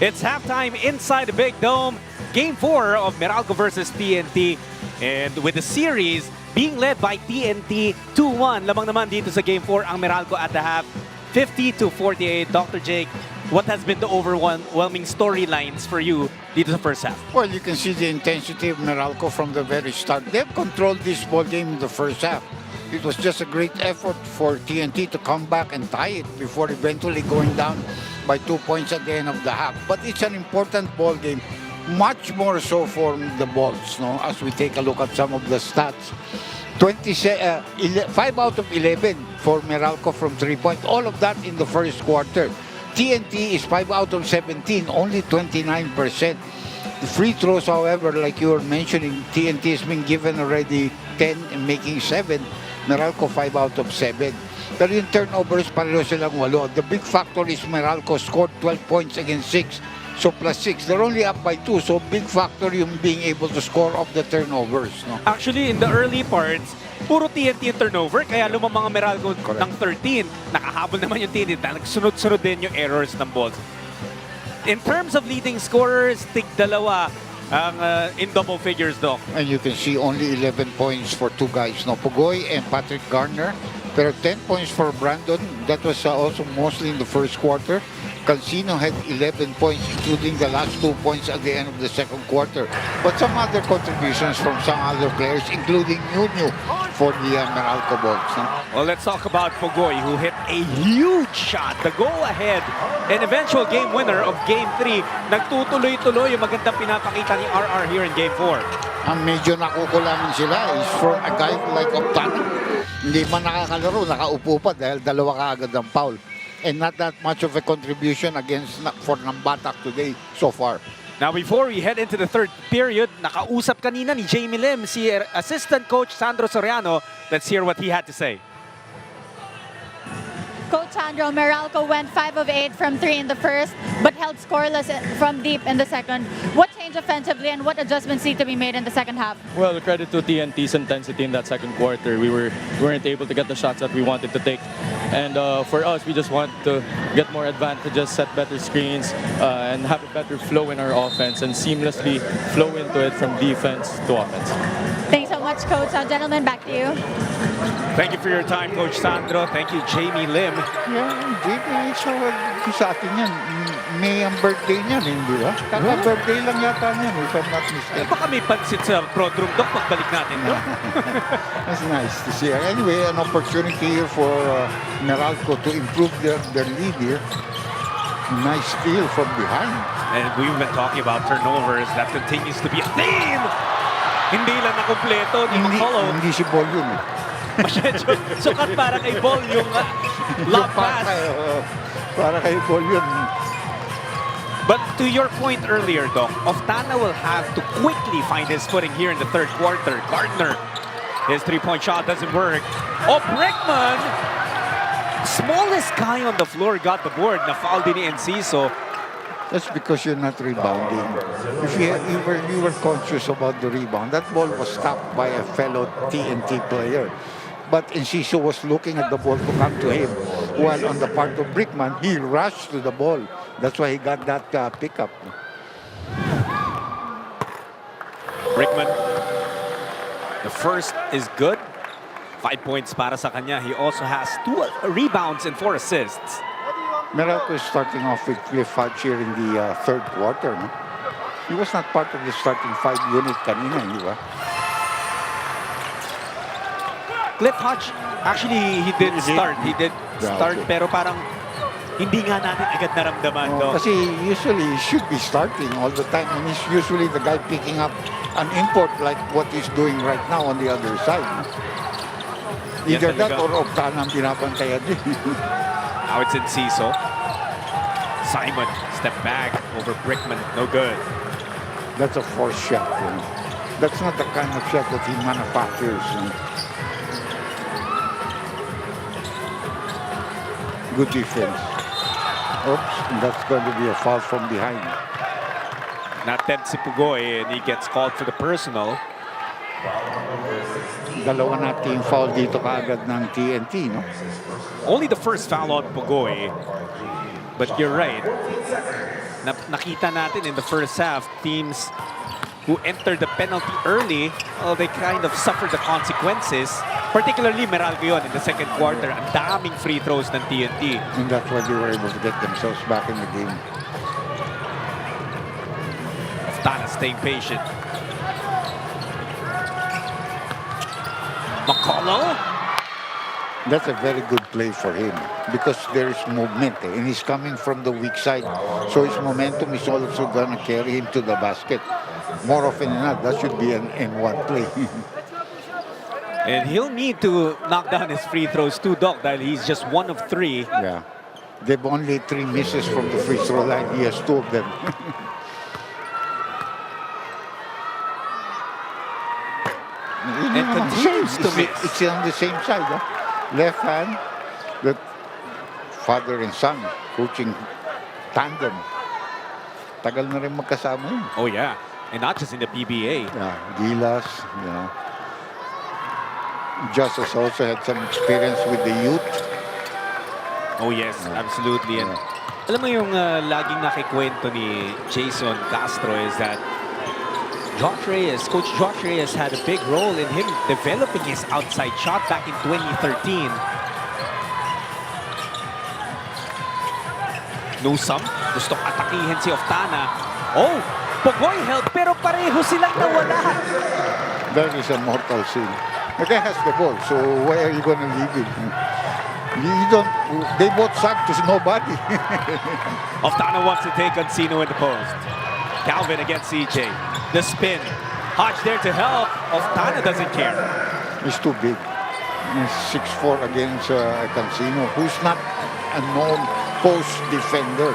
Speaker 4: It's halftime inside the Big Dome. Game 4 of Meralco versus TNT. And with the series being led by TNT 2-1. Lamang naman dito sa Game 4 ang Meralco at the half. 50-48. Dr. Jake, what has been the overwhelming storylines for you dito sa first half?
Speaker 5: Well, you can see the intensity of Meralco from the very start. They've controlled this ball game in the first half. It was just a great effort for TNT to come back and tie it before eventually going down by 2 points at the end of the half. But it's an important ball game, much more so for the balls, no? As we take a look at some of the stats. 5 out of 11 for Meralco from 3-point. All of that in the first quarter. TNT is 5 out of 17, only 29%. The free throws, however, like you were mentioning, TNT has been given already 10 and making 7. Meralco 5 out of 7. Pero yung turnovers, pareho silang 8. The big factor is Meralco scored 12 points against 6. So plus 6. They're only up by 2. So big factor yung being able to score off the turnovers. No?
Speaker 4: Actually, in the early parts, puro TNT yung turnover. Kaya lumang mga Meralco ng 13. Nakahabol naman yung TNT. Nagsunod-sunod din yung errors ng balls. In terms of leading scorers, tig-dalawa ang in double figures, Doc.
Speaker 5: And you can see only 11 points for 2 guys, no? Pugoy and Patrick Garner. Pero 10 points for Brandon. That was also mostly in the first quarter. Calcino had 11 points, including the last 2 points at the end of the second quarter. But some other contributions from some other players, including Nuno for the Meralco Bolts.
Speaker 4: Well, let's talk about Pugoy, who hit a huge shot, the goal-ahead and eventual game winner of Game 3. Nagtutuloy-tuloy yung magandang pinapakita ni RR here in Game 4.
Speaker 5: Ang medyo nakukulangan sila is from a guy like Optana. Hindi man nakakalaro, nakaupo pa dahil dalawa kaagad ang foul. And not that much of a contribution against for Nambatak today so far.
Speaker 4: Now, before we head into the third period, nakausap kanina ni Jamie Lim, si assistant coach Sandro Soriano. Let's hear what he had to say.
Speaker 16: Coach Sandro, Meralco went 5 of 8 from 3 in the first, but held scoreless from deep in the second. What changed offensively and what adjustments need to be made in the second half?
Speaker 15: Well, credit to TNT's intensity in that second quarter. We weren't able to get the shots that we wanted to take. And for us, we just want to get more advantages, set better screens, and have a better flow in our offense and seamlessly flow into it from defense to offense.
Speaker 16: Thanks so much, Coach. Gentlemen, back to you.
Speaker 4: Thank you for your time, Coach Sandro. Thank you, Jamie Lim.
Speaker 5: Yeah, JP, sa atin yan. May ang birthday niyan, hindi ba? Kaka-birthday lang yata niyan, if I'm not mistaken.
Speaker 4: Baka may pansit sa Prodrum, Doc, pagbalik natin, no?
Speaker 5: That's nice to see. Anyway, an opportunity here for Meralco to improve their lead here. Nice steal from behind.
Speaker 4: And we've been talking about turnovers. That continues to be a theme! Hindi lang na kompleto ni McCullough.
Speaker 5: Hindi si Ball yun.
Speaker 4: Masyadyo, sukat para kay Ball yung lob pass.
Speaker 5: Para kay Ball yun.
Speaker 4: But to your point earlier, Doc, Oftana will have to quickly find his footing here in the third quarter. Gardner, his three-point shot doesn't work. Oh, Brickman! Smallest guy on the floor got the board. Na-foul din ni Enciso.
Speaker 5: That's because you're not rebounding. If you were conscious about the rebound, that ball was stopped by a fellow TNT player. But Enciso was looking at the ball to come to him. While on the part of Brickman, he rushed to the ball. That's why he got that pickup.
Speaker 4: Brickman, the first is good. 5 points para sa kanya. He also has 2 rebounds and 4 assists.
Speaker 5: Meralco is starting off with Cliff Hodge here in the third quarter. No? He was not part of the starting 5 unit kanina, di ba?
Speaker 4: Cliff Hodge, actually, he did start. He did start, pero parang hindi nga natin agad naramdaman.
Speaker 5: Kasi usually he should be starting all the time. And he's usually the guy picking up an import like what he's doing right now on the other side. Either that or Octana ang binabantayan din.
Speaker 4: Now it's Enciso. Simon, step back over Brickman. No good.
Speaker 5: That's a forced shot. You know? That's not the kind of shot that he manufactures. You know? Good defense. Oops, and that's going to be a foul from behind.
Speaker 4: Nated si Pugoy and he gets called for the personal.
Speaker 5: Dalawa natin yung foul dito kaagad ng TNT, no?
Speaker 4: Only the first foul on Pugoy. But you're right. Nakita natin in the first half, teams who entered the penalty early, well, they kind of suffered the consequences. Particularly Meralco yun in the second quarter. Ang daming free throws ng TNT.
Speaker 5: And that's why they were able to get themselves back in the game.
Speaker 4: Oftana staying patient. McCullough?
Speaker 5: That's a very good play for him because there is movement and he's coming from the weak side. So his momentum is also going to carry him to the basket. More often than not, that should be an N1 play.
Speaker 4: And he'll need to knock down his free throws too, Doc, that he's just 1 of 3.
Speaker 5: Yeah. They've only 3 misses from the free throw line. He has 2 of them.
Speaker 4: And continues to miss.
Speaker 5: It's on the same side. Huh? Left hand, the father and son coaching tandem. Tagal na rin magkasama yun.
Speaker 4: Oh, yeah. And not just in the PBA.
Speaker 5: Yeah, Gilas, you know. Just has also had some experience with the youth.
Speaker 4: Oh, yes, absolutely. And alam mo yung laging nakikwento ni Jason Castro is that Coach Josh Reyes had a big role in him developing his outside shot back in 2013. Nusam, gustong atakihin si Oftana. Oh, Pogoy help, pero pareho silang nawala.
Speaker 5: That is a mortal sin. The guy has the ball, so why are you going to leave him? You don't. They both suck to nobody.
Speaker 4: Oftana wants to take Encino in the post. Calvin against CJ. The spin. Hodge there to help. Oftana doesn't care.
Speaker 5: He's too big. He's 6'4" against Cancino, who's not a known post defender.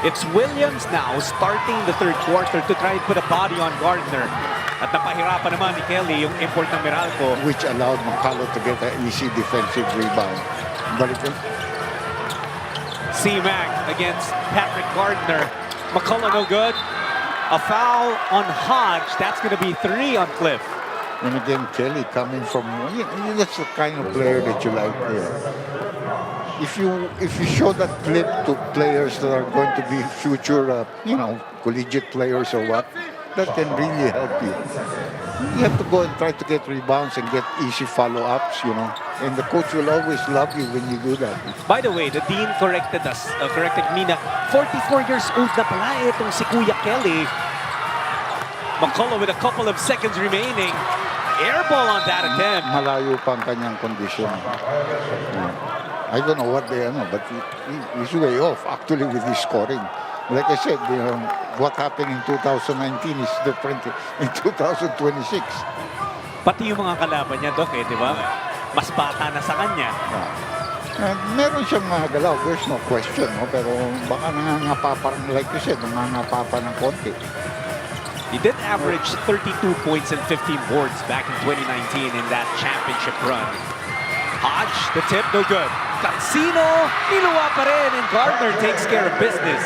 Speaker 4: It's Williams now starting the third quarter to try and put a body on Gardner. At napahirapan naman ni Kelly yung import ng Meralco.
Speaker 5: Which allowed Macalo to get an easy defensive rebound. Balik yun.
Speaker 4: C-Mac against Patrick Gardner. McCullough no good. A foul on Hodge. That's going to be 3 on Cliff.
Speaker 5: And again, Kelly coming from, that's the kind of player that you like. If you show that clip to players that are going to be future, collegiate players or what, that can really help you. You have to go and try to get rebounds and get easy follow-ups, And the coach will always love you when you do that.
Speaker 4: By the way, the dean corrected me na 44 years old na pala itong si Kuya Kelly. McCullough with a couple of seconds remaining. Air ball on that attempt.
Speaker 5: Malayo pa ang kanyang condition. I don't know what they are, but he's way off actually with his scoring. Like I said, what happened in 2019 is different in 2026.
Speaker 4: Pati yung mga kalaban niya, Doc, di ba? Mas bata na sa kanya.
Speaker 5: Meron siyang mga galaw, there's no question, pero baka nangangapa parang like you said, nangangapa pa ng konti.
Speaker 4: He did average 32 points and 15 boards back in 2019 in that championship run. Hodge, the tip, no good. Cancino, niluwa pa rin, and Gardner takes care of business.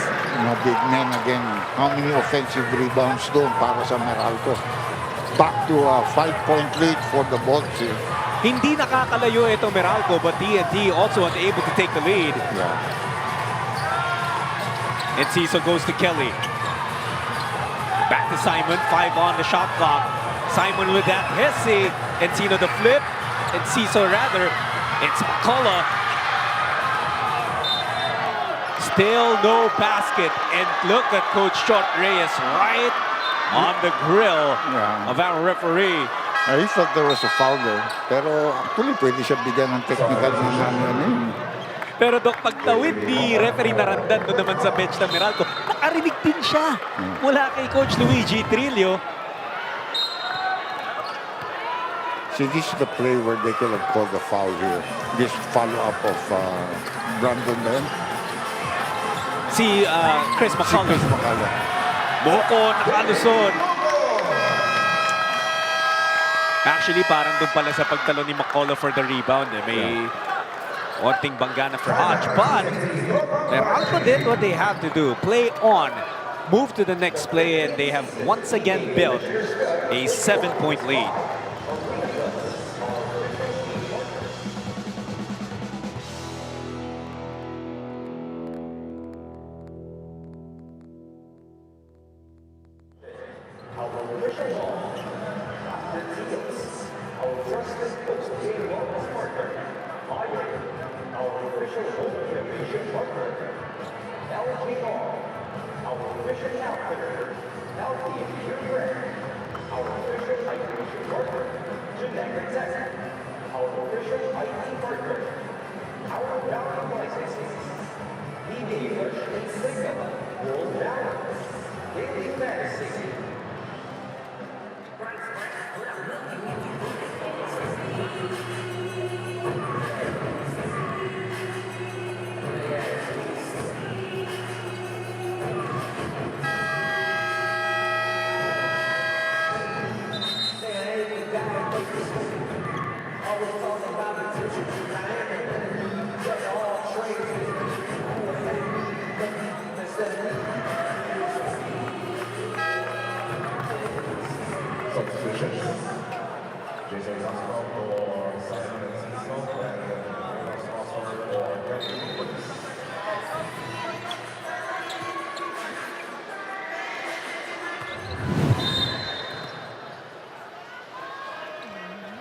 Speaker 5: Big men again. How many offensive rebounds doon para sa Meralco? Back to a 5-point lead for the Bolts here.
Speaker 4: Hindi nakakalayo ito Meralco, but TNT also unable to take the lead. And Cecil goes to Kelly. Back to Simon, 5 on the shot clock. Simon with that hissy. Encino the flip. And Cecil rather. It's McCullough. Still no basket. And look at Coach Short Reyes right on the grill of our referee.
Speaker 5: I thought there was a foul there. Pero actually pwede siya bigyan ng technical na
Speaker 4: Pero Dok, pagtawid ni referee Narandan doon naman sa bench ng Meralco, nakarinig din siya mula kay Coach Luigi Trillo.
Speaker 5: See, this is the play where they could have called the foul here. This follow-up of Brandon then.
Speaker 4: Si Chris McCullough. Boko, nakalusod. Actually, parang doon pala sa pagtalo ni McCullough for the rebound. May onting banggana for Hodge. But Meralco did what they have to do. Play on. Move to the next play, and they have once again built a 7-point lead.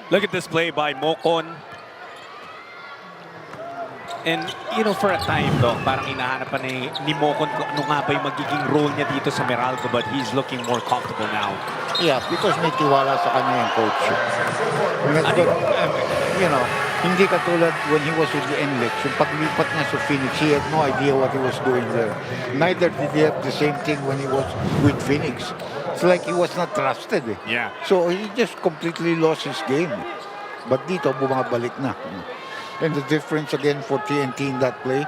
Speaker 4: Look at this play by Mocon. And, you know, for a time, Doc, parang hinahanap pa ni Mocon kung ano nga ba yung magiging role niya dito sa Meralco, but he's looking more comfortable now.
Speaker 5: Yeah, because may tiwala sa kanya yung coach. You know, hindi katulad when he was with the NLEX. Yung paglipat niya sa Phoenix, he had no idea what he was doing there. Neither did he have the same thing when he was with Phoenix. It's like he was not trusted.
Speaker 4: Yeah.
Speaker 5: So he just completely lost his game. But dito, bumabalik na. And the difference again for TNT in that play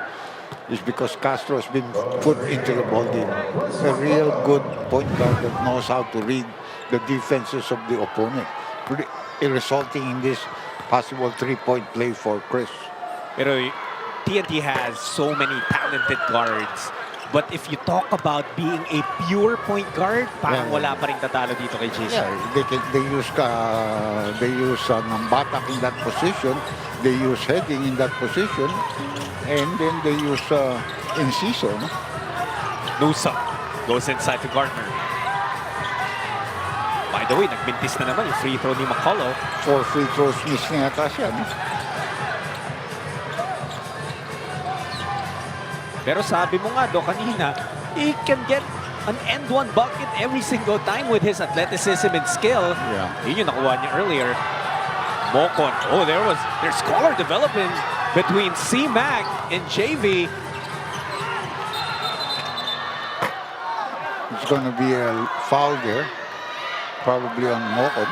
Speaker 5: is because Castro has been put into the ball game. A real good point guard that knows how to read the defenses of the opponent, resulting in this possible three-point play for Chris.
Speaker 4: Pero TNT has so many talented guards. But if you talk about being a pure point guard, parang wala pa rin tatalo dito kay Jason.
Speaker 5: Yeah, they use Nambatak in that position, they use Heading in that position, and then they use Inciso. No?
Speaker 4: Nusa goes inside to Gardner. By the way, nagbintis na naman yung free throw ni McCullough.
Speaker 5: 4 free throws miss na yata siya. No?
Speaker 4: Pero sabi mo nga, Do, kanina, he can get an end-one bucket every single time with his athleticism and skill.
Speaker 5: Yeah.
Speaker 4: Yun yung nakuha niya earlier. Mocon. Oh, there's scholar development between C-Mac and JV.
Speaker 5: It's going to be a foul there, probably on Mocon.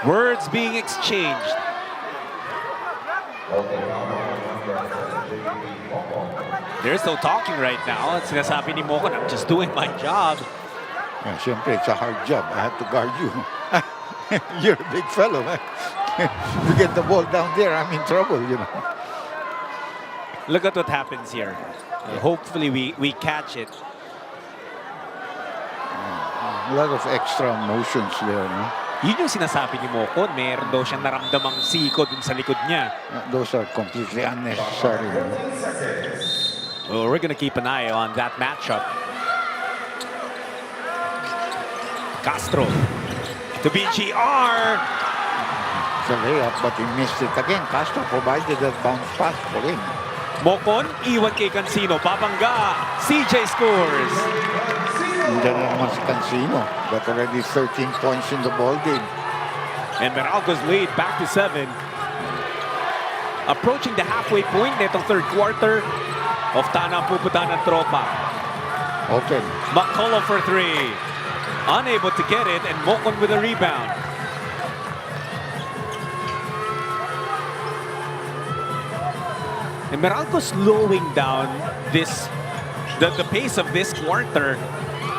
Speaker 4: Words being exchanged. They're still talking right now. At sinasabi ni Mocon, I'm just doing my job.
Speaker 5: Yeah, siyempre, it's a hard job. I have to guard you. You're a big fellow, man. You get the ball down there, I'm in trouble, you know.
Speaker 4: Look at what happens here. Hopefully we catch it.
Speaker 5: A lot of extra motions there, no?
Speaker 4: Yun yung sinasabi ni Mocon. Meron daw siyang naramdamang siko dun sa likod niya.
Speaker 5: Those are completely unnecessary. No?
Speaker 4: Well, we're gonna keep an eye on that matchup. Castro to BGR.
Speaker 5: It's a layup, but he missed it again. Castro provided that bounce pass for him.
Speaker 4: Mocon, iwan kay Cancino. Babangga. CJ scores.
Speaker 5: Hindi na naman si Cancino. Got already 13 points in the ball game.
Speaker 4: And Meralco's lead back to 7. Approaching the halfway point nitong third quarter. Ofta na ang pupunta ng tropa.
Speaker 5: Open.
Speaker 4: McCullough for 3. Unable to get it, and Mocon with a rebound. And Meralco slowing down the pace of this quarter,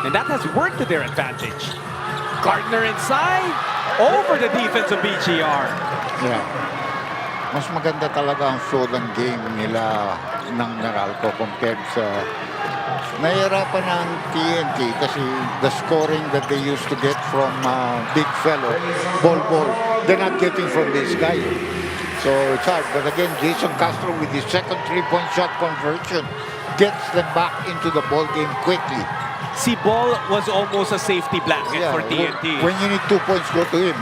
Speaker 4: and that has worked to their advantage. Gardner inside, over the defense of BGR.
Speaker 5: Yeah. Mas maganda talaga ang flow ng game nila ng Meralco compared sa nahihirapan ng TNT kasi the scoring that they used to get from big fellow, ball, they're not getting from this guy. So it's hard. But again, Jason Castro with his second three-point shot conversion gets them back into the ball game quickly.
Speaker 4: Si Ball was almost a safety blanket for TNT.
Speaker 5: When you need 2 points, go to him.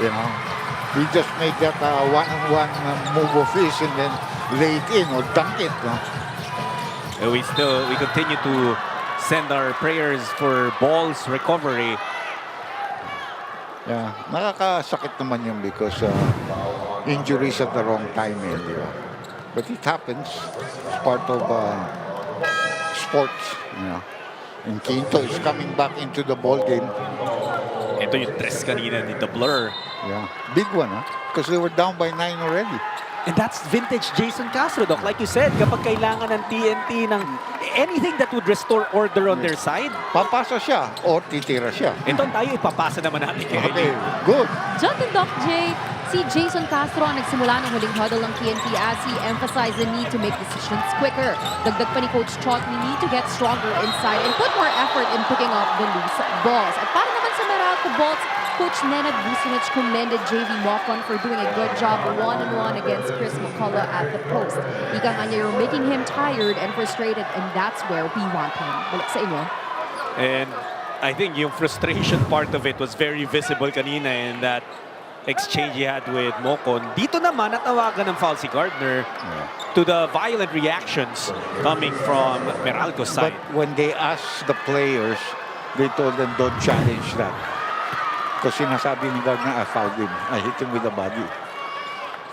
Speaker 5: You know, he just made that one-on-one move of his and then lay it in or dunk it. No?
Speaker 4: We continue to send our prayers for Ball's recovery.
Speaker 5: Yeah, nakakasakit naman yun because injuries at the wrong time. Di ba? But it happens. It's part of sports. You know. And Quinto is coming back into the ball game.
Speaker 4: Ito yung tres kanina ni The Blur.
Speaker 5: Yeah, big one, huh? Because they were down by 9 already.
Speaker 4: And that's vintage Jason Castro, Doc. Like you said, kapag kailangan ng TNT ng anything that would restore order on their side,
Speaker 5: papasa siya or titira siya.
Speaker 4: Ito tayo, ipapasa naman natin kay
Speaker 5: Okay, good.
Speaker 6: Jonathan Doc J, si Jason Castro ang nagsimula ng huling huddle ng TNT as he emphasized the need to make decisions quicker. Dagdag pa ni Coach Chot, we need to get stronger inside and put more effort in picking up the loose balls. At para naman sa Meralco Bolts, Coach Nenad Vucinic commended JV Mocon for doing a good job one-on-one against Chris McCullough at the post. Ika nga niya, you're making him tired and frustrated, and that's where we want him. Balik sa inyo.
Speaker 4: And I think yung frustration part of it was very visible kanina in that exchange he had with Mocon. Dito naman, natawagan ng foul si Gardner to the violent reactions coming from Meralco's
Speaker 5: But
Speaker 4: side.
Speaker 5: when they asked the players, they told them, don't challenge that. Because sinasabi ni Gardner, I fouled him. I hit him with the body.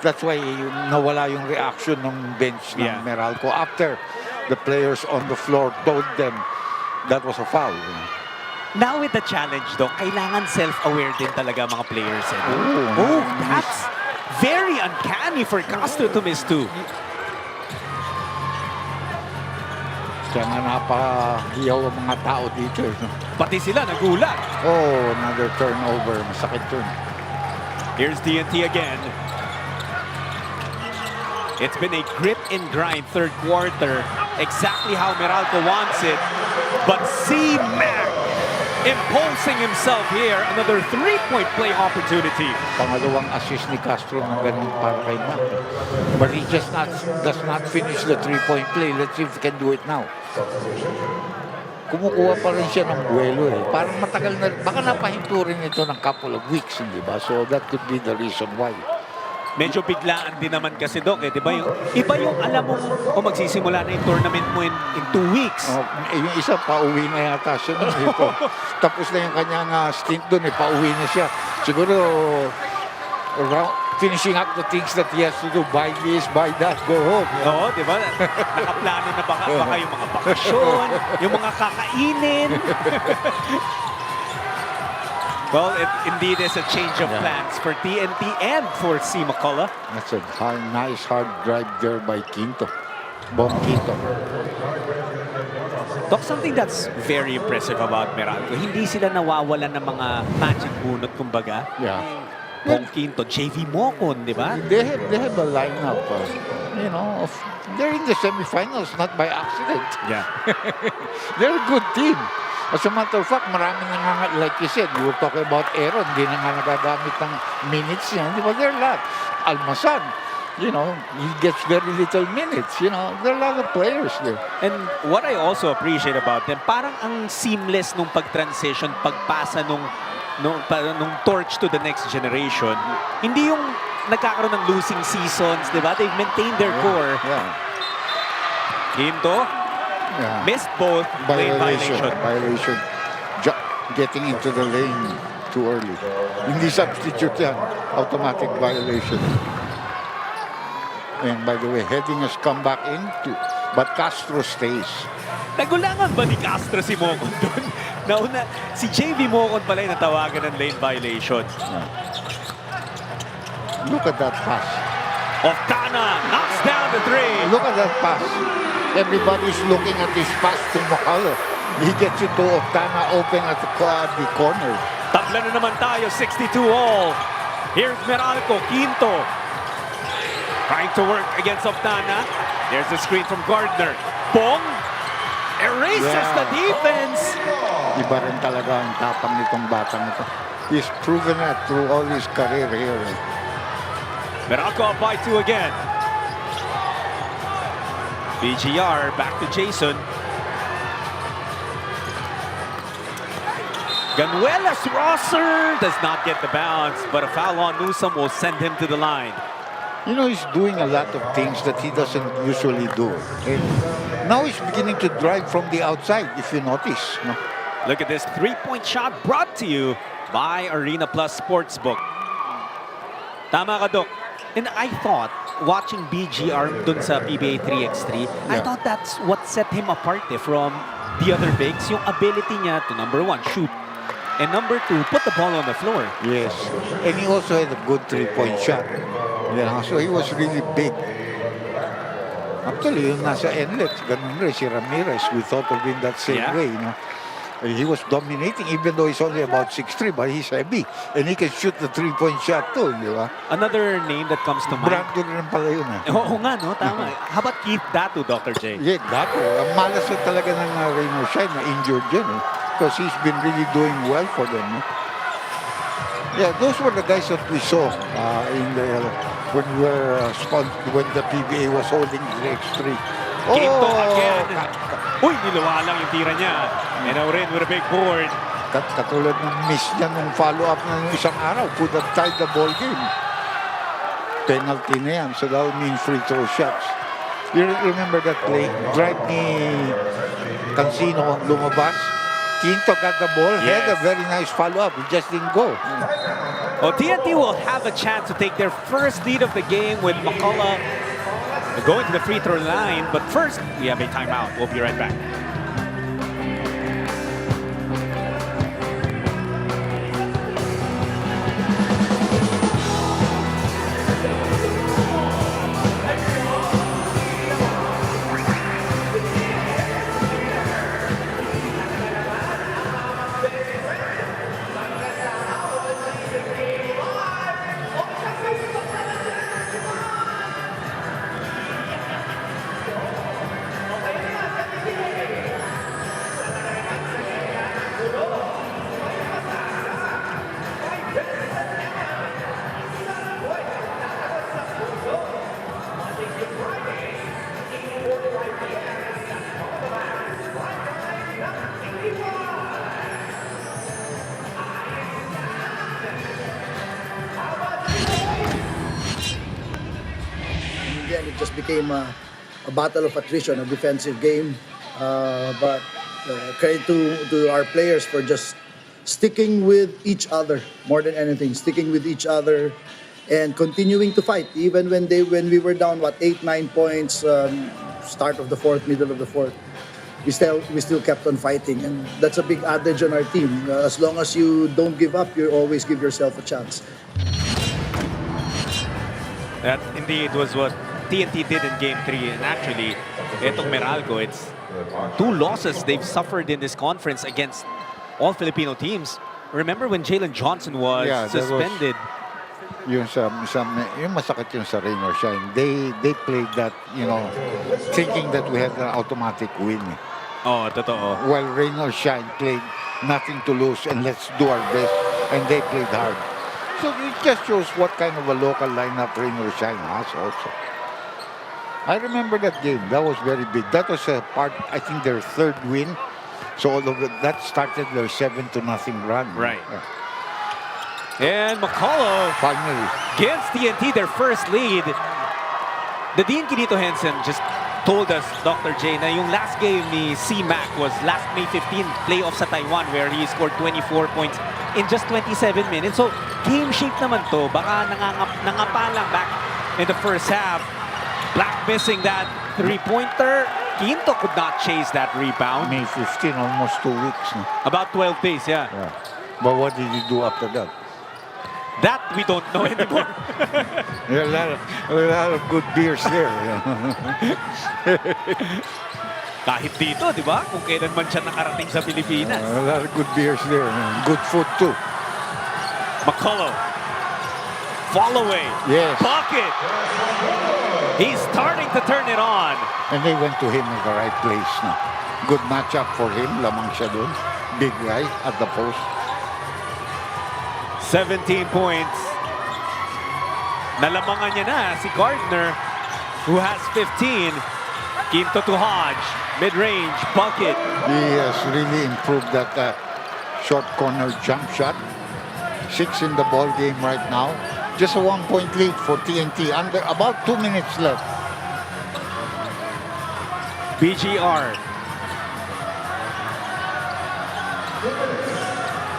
Speaker 5: That's why nawala yung reaction ng bench ng Meralco after the players on the floor told them that was a foul.
Speaker 4: Now with the challenge, Doc, kailangan self-aware din talaga mga players. That's very uncanny for Castro to miss too.
Speaker 5: Kaya nga napahiyaw ang mga tao dito.
Speaker 4: Pati sila nagulat.
Speaker 5: Oh, another turnover. Masakit yun.
Speaker 4: Here's TNT again. It's been a grip and grind third quarter. Exactly how Meralco wants it. But C-Mac imposing himself here. Another three-point play opportunity.
Speaker 5: Pangalawang assist ni Castro ng ganun para kay Mac. But he just does not finish the three-point play. Let's see if he can do it now. Kumukuha pa rin siya ng buwelo eh. Parang matagal na, baka napahinto rin ito ng couple of weeks, di ba? So that could be the reason why.
Speaker 4: Medyo biglaan din naman kasi, Doc, eh, di ba? Iba yung alam mo kung magsisimula na yung tournament mo in 2 weeks.
Speaker 5: Yung isa, pauwi na yata siya. Tapos na yung kanyang stint doon, pauwi na siya. Siguro, finishing up the things that he has to do. Buy this, buy that, go home.
Speaker 4: Oo, di ba? Nakaplano na baka yung mga bakasyon, yung mga kakainin. Well, it indeed is a change of plans for TNT and for C. McCullough.
Speaker 5: That's a nice hard drive there by Quinto. Bom Quinto.
Speaker 4: Doc, something that's very impressive about Meralco, hindi sila nawawalan ng mga magic bunot, kumbaga.
Speaker 5: Yeah.
Speaker 4: Bom Quinto, JV Mocon, di ba?
Speaker 5: They have a lineup, they're in the semifinals, not by accident.
Speaker 4: Yeah.
Speaker 5: They're a good team. As a matter of fact, marami na nga, like you said, you were talking about Aaron, hindi na nga nagagamit ng minutes niya. Di ba? There are a lot. Almasan, he gets very little minutes. There are a lot of players there.
Speaker 4: And what I also appreciate about them, parang ang seamless nung pag-transition, pagpasa nung torch to the next generation. Hindi yung nagkakaroon ng losing seasons, di ba? They've maintained their core.
Speaker 5: Yeah.
Speaker 4: Quinto, missed both.
Speaker 5: Violation. Getting into the lane too early. Hindi substitute yan. Automatic violation. And by the way, Heading has come back in too. But Castro stays.
Speaker 4: Nagulangan ba ni Castro si Mocon doon? Nauna, si JV Mocon pala yung natawagan ng lane violation.
Speaker 5: Look at that pass.
Speaker 4: Oftana knocks down the three.
Speaker 5: Look at that pass. Everybody's looking at this pass to McCullough. He gets it to Oftana open at the corner.
Speaker 4: Tabla na naman tayo, 62 all. Here's Meralco, Quinto. Trying to work against Oftana. There's the screen from Gardner. Bong erases the defense.
Speaker 5: Iba rin talaga ang tapang nitong batang ito. He's proven that through all his career here.
Speaker 4: Meralco up by 2 again. BGR back to Jason. Ganuelas Rosser does not get the bounce, but a foul on Newsom will send him to the line.
Speaker 5: He's doing a lot of things that he doesn't usually do. Okay? Now he's beginning to drive from the outside, if you notice. No?
Speaker 4: Look at this three-point shot brought to you by Arena Plus Sportsbook. Tama ka, Doc. And I thought, watching BGR dun sa PBA 3x3, I thought that's what set him apart from the other bigs. Yung ability niya to, number 1, shoot. And number 2, put the ball on the floor.
Speaker 5: Yes. And he also had a good three-point shot. So he was really big. Actually, yung nasa Enlet, ganun rin si Ramirez. We thought of him that same way. He was dominating even though he's only about 6'3", but he's heavy. And he can shoot the three-point shot too, di ba?
Speaker 4: Another name that comes to mind.
Speaker 5: Brandon rin pala yun.
Speaker 4: Oo nga, no? Tama. How about Keith Datu, Dr. J?
Speaker 5: Yeah, Datu. Ang malas na talaga ng Raymond Shine na injured yun. Because he's been really doing well for them. Yeah, those were the guys that we saw when the PBA was holding the X3.
Speaker 4: Quinto again. Uy, nilawa lang yung tira niya. And Oren with a big board.
Speaker 5: Katulad ng miss niya nung follow-up na nung isang araw, could have tied the ball game. Penalty na yan, so that would mean free throw shots. You remember that play? Drive ni Cancino, lumabas. Quinto got the ball, had a very nice follow-up. It just didn't go.
Speaker 4: Well, TNT will have a chance to take their first lead of the game with McCullough going to the free throw line. But first, we have a timeout. We'll be right back.
Speaker 3: It just became a battle of attrition, a defensive game. But credit to our players for just sticking with each other more than anything, sticking with each other and continuing to fight even when we were down 8-9 points, start of the fourth, middle of the fourth. We still kept on fighting, and that's a big adage on our team. As long as you don't give up, you always give yourself a chance.
Speaker 4: That indeed was what TNT did in Game 3. And actually, etong Meralco, it's 2 losses they've suffered in this conference against all Filipino teams. Remember when Jalen Johnson was suspended?
Speaker 5: Yung masakit yung sa rain or shine. They played that, thinking that we had an automatic win.
Speaker 4: Oh, totoo.
Speaker 5: While rain or shine played nothing to lose and let's do our best, and they played hard. So it just shows what kind of a local lineup rain or shine has also. I remember that game. That was very big. That was a part, I think, their 3rd win. So all of that started their 7-0 run.
Speaker 4: Right. And McCullough
Speaker 5: finally
Speaker 4: gives TNT their first lead. The Dean Quinito Henson just told us, Dr. J, na yung last game ni C-Mac was last May 15 playoff sa Taiwan where he scored 24 points in just 27 minutes. So game shape naman to. Baka nangapa lang back in the first half. Black missing that 3-pointer. Quinto could not chase that rebound.
Speaker 5: May 15, almost 2 weeks. No?
Speaker 4: About 12 days, yeah.
Speaker 5: But what did he do after that?
Speaker 4: That we don't know anymore.
Speaker 5: There are a lot of good beers there.
Speaker 4: Kahit dito, di ba? Kung kailan man siya nakarating sa Pilipinas.
Speaker 5: A lot of good beers there. Good food too.
Speaker 4: McCullough. Fall away.
Speaker 5: Yes.
Speaker 4: Bucket. He's starting to turn it on.
Speaker 5: And they went to him in the right place. No? Good matchup for him. Lamang siya dun. Big guy at the post.
Speaker 4: 17 points. Nalamangan niya na si Gardner, who has 15. Quinto to Hodge. Mid-range, bucket.
Speaker 5: He has really improved that short corner jump shot. 6 in the ball game right now. Just a 1-point lead for TNT. Under about 2 minutes left.
Speaker 4: BGR.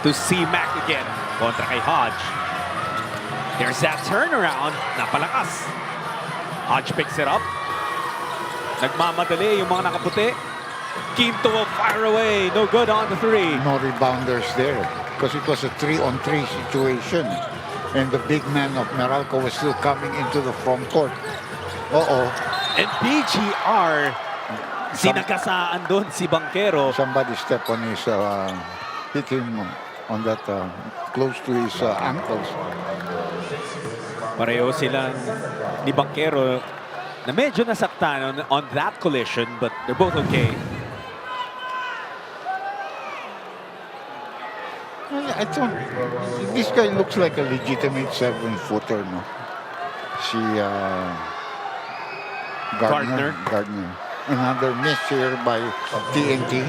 Speaker 4: To C-Mac again. Kontra kay Hodge. There's that turnaround. Napalakas. Hodge picks it up. Nagmamadali yung mga nakaputi. Quinto will fire away. No good on the 3.
Speaker 5: No rebounders there. Because it was a 3-on-3 situation. And the big man of Meralco was still coming into the front court.
Speaker 4: And BGR, sinagasaan doon si Banquero.
Speaker 5: Somebody stepped on his, hit him on that, close to his ankles.
Speaker 4: Pareho silang ni Banquero na medyo nasaktan on that collision, but they're both okay.
Speaker 5: I thought this guy looks like a legitimate 7-footer, no? Si Gardner. Another miss here by TNT.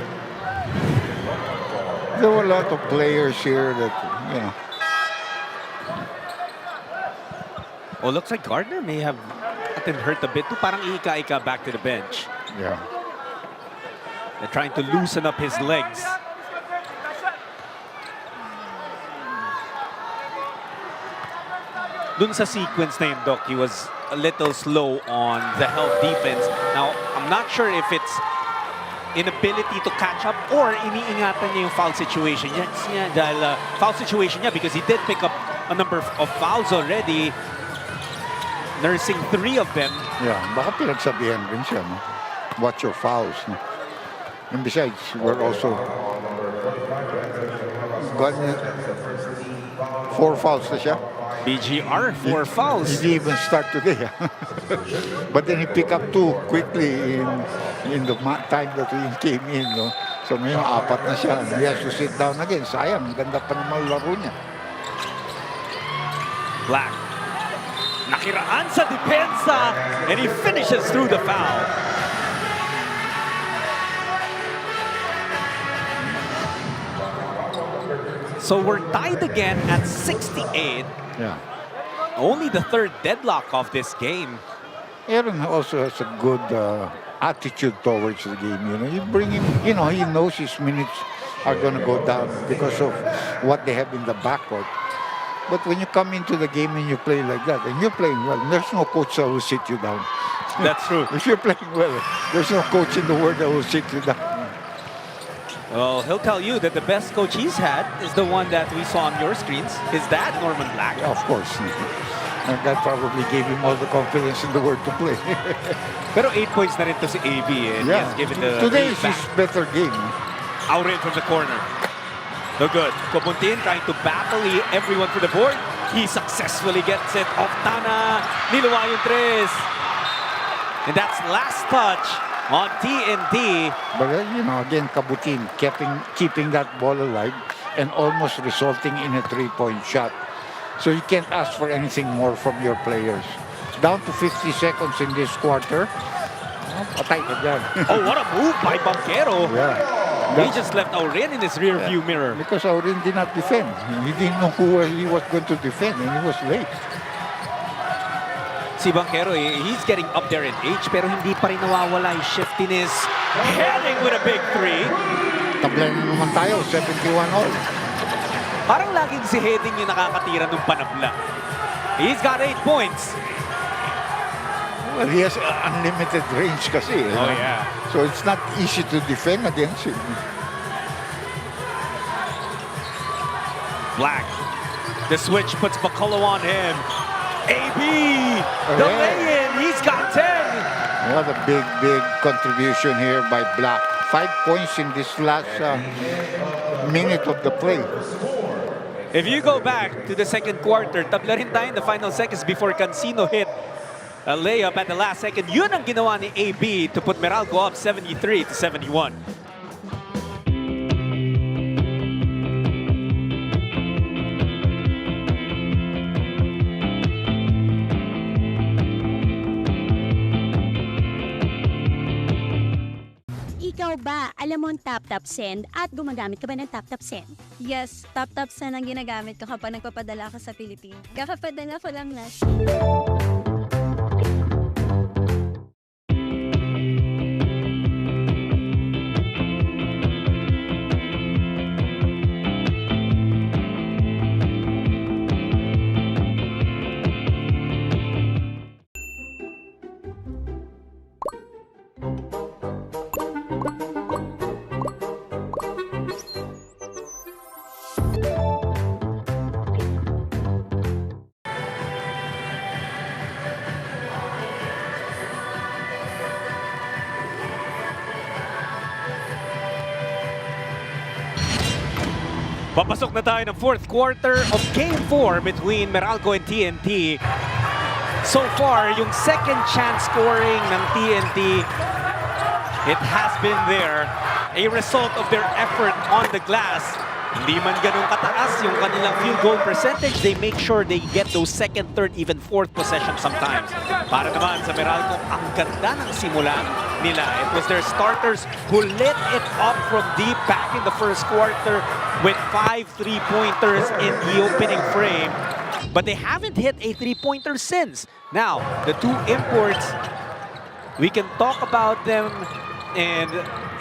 Speaker 5: there were a lot of players here that, you know.
Speaker 4: Oh, looks like Gardner may have gotten hurt a bit too. Parang ika-ika back to the bench.
Speaker 5: Yeah.
Speaker 4: They're trying to loosen up his legs. Dun sa sequence na yun, Doc, he was a little slow on the help defense. Now, I'm not sure if it's inability to catch up or iniingatan niya yung foul situation niya. Dahil foul situation niya because he did pick up a number of fouls already. Nursing 3 of them.
Speaker 5: Yeah, baka pinagsabihan rin siya, no? Watch your fouls, no? And besides, we're also got 4 fouls na siya.
Speaker 4: BGR, 4 fouls.
Speaker 5: He didn't even start today. But then he picked up 2 quickly in the time that he came in, no? So ngayon, 4 na siya. He has to sit down again. Sayang, ganda pa naman laro niya.
Speaker 4: Black. Nakiraan sa depensa, and he finishes through the foul. So we're tied again at 68.
Speaker 5: Yeah.
Speaker 4: Only the 3rd deadlock of this game.
Speaker 5: Aaron also has a good attitude towards the game. You know, you bring him. You know, he knows his minutes are going to go down because of what they have in the backcourt. But when you come into the game and you play like that, and you're playing well, there's no coach that will sit you down.
Speaker 4: That's true.
Speaker 5: If you're playing well, there's no coach in the world that will sit you down.
Speaker 4: Well, he'll tell you that the best coach he's had is the one that we saw on your screens. His dad, Norman Black.
Speaker 5: Yeah, of course. And that probably gave him all the confidence in the world to play.
Speaker 4: Pero 8 points na rin to si AB. And
Speaker 5: Yeah.
Speaker 4: he has given the
Speaker 5: Today
Speaker 4: lead
Speaker 5: is
Speaker 4: back.
Speaker 5: his better game.
Speaker 4: Out in from the corner. No good. Kobuntin trying to battle everyone for the board. He successfully gets it off Tana. Niluwa yung 3. And that's last touch on TNT.
Speaker 5: But you know, again, Kabutin keeping that ball alive and almost resulting in a 3-point shot. So you can't ask for anything more from your players. Down to 50 seconds in this quarter. Patay ka dyan.
Speaker 4: Oh, what a move by Banquero.
Speaker 5: Yeah.
Speaker 4: He just left Aurin in his rear view mirror.
Speaker 5: Because Aurin did not defend. He didn't know who he was going to defend, and he was late.
Speaker 4: Si Banquero, he's getting up there in age, pero hindi pa rin nawawala yung shiftiness. Heading with a big 3.
Speaker 5: Tablan na naman tayo, 71 all.
Speaker 4: Parang laging si Heading yung nakakatira ng panabla. He's got 8 points.
Speaker 5: Well, he has unlimited range kasi.
Speaker 4: Oh, yeah.
Speaker 5: So it's not easy to defend against him.
Speaker 4: Black. The switch puts Bacollo on him. AB, the lay-in, he's got 10.
Speaker 5: What a big contribution here by Black. 5 points in this last minute of the play.
Speaker 4: If you go back to the second quarter, tabla rin tayo in the final seconds before Cancino hit a layup at the last second. Yun ang ginawa ni AB to put Meralco up 73-71.
Speaker 9: Ikaw ba, alam mo ang tap-tap send at gumagamit ka ba ng tap-tap send?
Speaker 10: Yes, tap-tap send ang ginagamit ko kapag nagpapadala ako sa Pilipinas. Kakapadala ko lang last.
Speaker 4: Papasok na tayo ng fourth quarter of Game 4 between Meralco and TNT. So far, yung second chance scoring ng TNT, it has been there. A result of their effort on the glass. Hindi man ganun kataas yung kanilang field goal percentage, they make sure they get those second, third, even fourth possession sometimes. Para naman sa Meralco, ang ganda ng simula nila. It was their starters who lit it up from deep back in the first quarter with 5 3-pointers in the opening frame. But they haven't hit a 3-pointer since. Now, the two imports, we can talk about them, and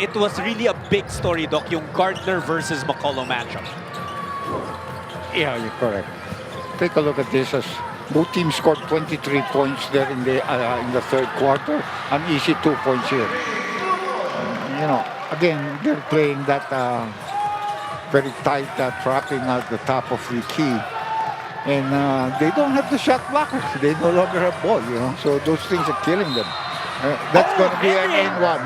Speaker 4: it was really a big story, Doc, yung Gardner versus McCullough matchup.
Speaker 5: Yeah, you're correct. Take a look at this. As both teams scored 23 points there in the third quarter. An easy 2 points here. You know, again, they're playing that very tight trapping at the top of the key. And they don't have the shot blockers. They no longer have ball, you know. So those things are killing them. That's going to be an N1.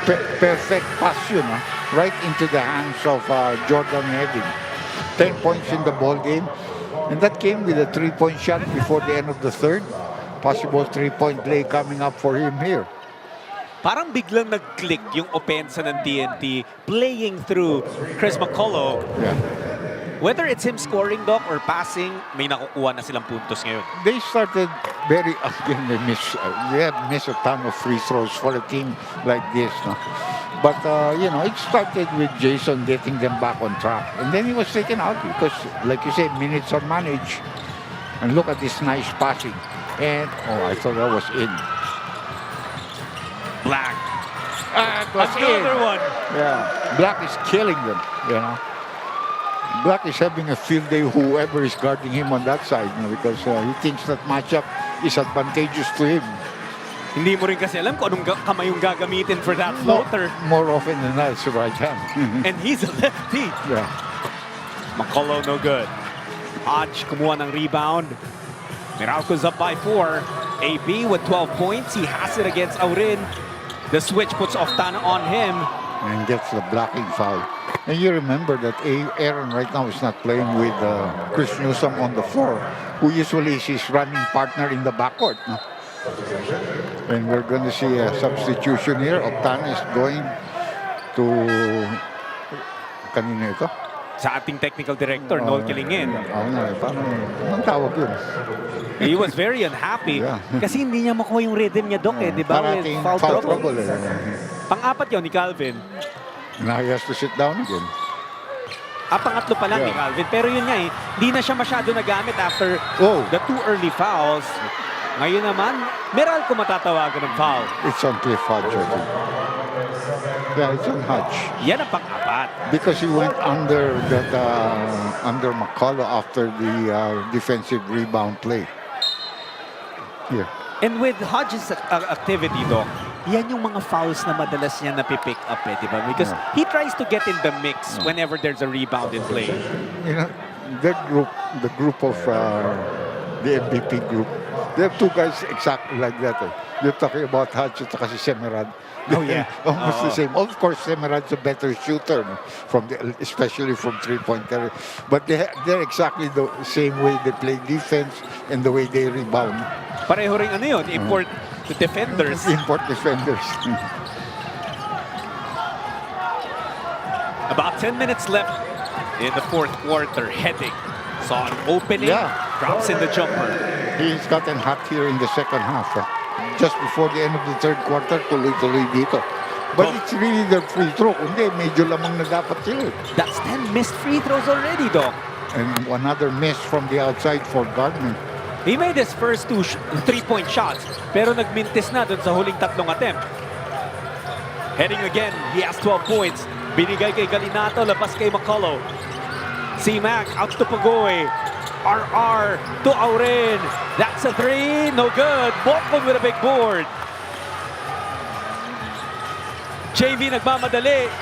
Speaker 5: Perfect pass, you know, right into the hands of Jordan Heading. 10 points in the ball game. And that came with a 3-point shot before the end of the third. Possible 3-point play coming up for him here.
Speaker 4: Parang biglang nag-click yung opensa ng TNT playing through Chris McCullough.
Speaker 5: Yeah.
Speaker 4: Whether it's him scoring, Doc, or passing, may nakukuha na silang puntos ngayon.
Speaker 5: They started very, again, they have missed a ton of free throws for a team like this. No? But, you know, it started with Jason getting them back on track. And then he was taken out because, like you said, minutes are managed. And look at this nice passing. And, oh, I thought that was in.
Speaker 4: Black.
Speaker 5: It was
Speaker 4: Another
Speaker 5: in.
Speaker 4: one.
Speaker 5: Yeah. Black is killing them, you know. Black is having a field day, whoever is guarding him on that side, you know, because he thinks that matchup is advantageous to him.
Speaker 4: Hindi mo rin kasi alam kung anong kamay yung gagamitin for that floater.
Speaker 5: More often than not, it's the right hand.
Speaker 4: And he's a lefty.
Speaker 5: Yeah.
Speaker 4: McCullough no good. Hodge kumuha ng rebound. Meralco's up by 4. AB with 12 points. He has it against Aurin. The switch puts Oftana on him.
Speaker 5: And gets the blocking foul. And you remember that Aaron right now is not playing with Chris Newsom on the floor, who usually is his running partner in the backcourt. No? And we're going to see a substitution here. Oftana is going to... Kanina ito?
Speaker 4: Sa ating technical director, Noel Kilingin.
Speaker 5: Anong tawag yun?
Speaker 4: He was very unhappy kasi hindi niya makuha yung rhythm niya, Doc, di ba?
Speaker 5: Parating
Speaker 4: Foul
Speaker 5: trouble.
Speaker 4: Pang-apat yun ni Calvin.
Speaker 5: Now he has to sit down again.
Speaker 4: Pangatlo pa lang ni Calvin. Pero yun nga hindi na siya masyado nagamit after the 2 early fouls. Ngayon naman, Meralco matatawagan ng foul.
Speaker 5: It's on Cliff Hodge, I think. Yeah, it's on Hodge.
Speaker 4: Yan ang pang-apat.
Speaker 5: Because he went under that under McCullough after the defensive rebound play. Here.
Speaker 4: And with Hodge's activity, Doc, yan yung mga fouls na madalas niya napipick up, di ba? Because he tries to get in the mix whenever there's a rebound in play.
Speaker 5: You know, that group, the group of the MVP group, they have two guys exactly like that. You're talking about Hodge at si Semerad.
Speaker 4: Oh, yeah.
Speaker 5: Almost the same. Of course, Semerad's a better shooter, no? Especially from three-point area. But they're exactly the same way they play defense and the way they rebound.
Speaker 4: Pareho rin ano yun, import defenders.
Speaker 5: Import defenders.
Speaker 4: About 10 minutes left in the fourth quarter. Heading. Saw an opening. Drops in the jumper.
Speaker 5: He's gotten hot here in the second half. Just before the end of the third quarter, tuloy-tuloy dito. But it's really their free throw. Hindi, medyo lamang na dapat sila.
Speaker 4: That's 10 missed free throws already, Doc.
Speaker 5: And another miss from the outside for Gardner.
Speaker 4: He made his first 2 3-point shots, pero nagmintis na dun sa huling tatlong attempt. Heading again, he has 12 points. Binigay kay Galinato, labas kay McCullough. C-Mac out to Pagoy. RR to Aurin. That's a 3, no good. Bokon with a big board. JV nagmamadali.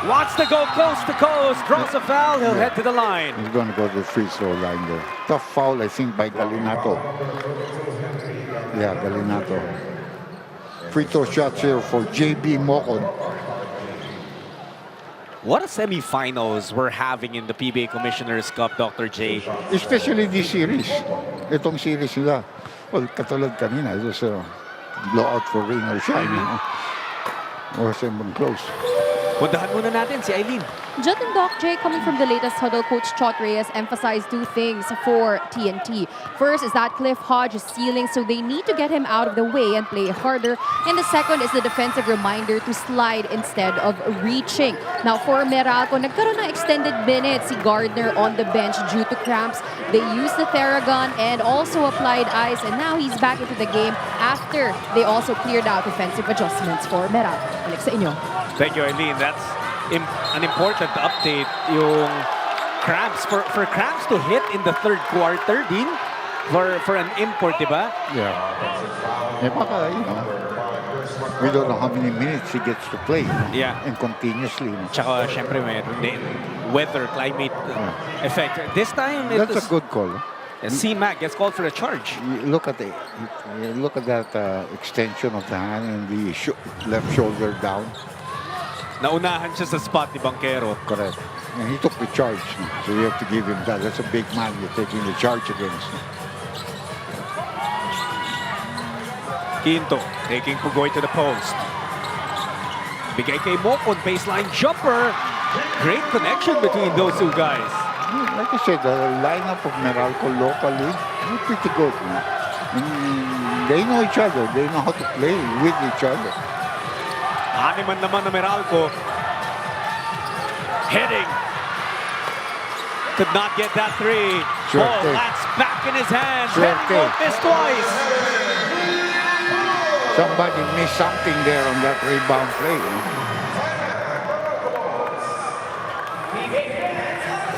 Speaker 4: Wants to go coast to coast. Draws a foul. He'll head to the line.
Speaker 5: He's going to go to the free throw line there. Tough foul, I think, by Galinato. Yeah, Galinato. Free throw shots here for JB Mokon.
Speaker 4: What a semifinals we're having in the PBA Commissioner's Cup, Dr. J.
Speaker 5: Especially this series. Itong series nila. Well, katulad kanina, it was a blowout for rain or shine. Or something close.
Speaker 4: Puntahan muna natin si Eileen.
Speaker 6: Jud and Doc J, coming from the latest huddle, Coach Chot Reyes emphasized two things for TNT. First is that Cliff Hodge is stealing, so they need to get him out of the way and play harder. And the second is the defensive reminder to slide instead of reaching. Now for Meralco, nagkaroon ng extended minutes si Gardner on the bench due to cramps. They used the Theragun and also applied ice, and now he's back into the game after they also cleared out defensive adjustments for Meralco. Balik sa inyo.
Speaker 4: Thank you, Eileen. That's an important update. Yung cramps, for cramps to hit in the third quarter din, for an import, di ba?
Speaker 5: Yeah. Baka, we don't know how many minutes he gets to play.
Speaker 4: Yeah.
Speaker 5: And continuously.
Speaker 4: Tsaka, syempre, may weather, climate effect. This time,
Speaker 5: That's a good call.
Speaker 4: C-Mac gets called for a charge.
Speaker 5: Look at that extension of the hand and the left shoulder down.
Speaker 4: Naunahan siya sa spot ni Banquero.
Speaker 5: Correct. And he took the charge. So you have to give him that. That's a big man you're taking the charge against.
Speaker 4: Quinto taking Pugoy to the post. Bigay kay Mocon, baseline jumper. Great connection between those two guys.
Speaker 5: Like I said, the lineup of Meralco locally is pretty good. They know each other. They know how to play with each other.
Speaker 4: Animan naman na Meralco. Heading. Could not get that three. Ball lands back in his hands. Missed twice.
Speaker 5: Somebody missed something there on that rebound play.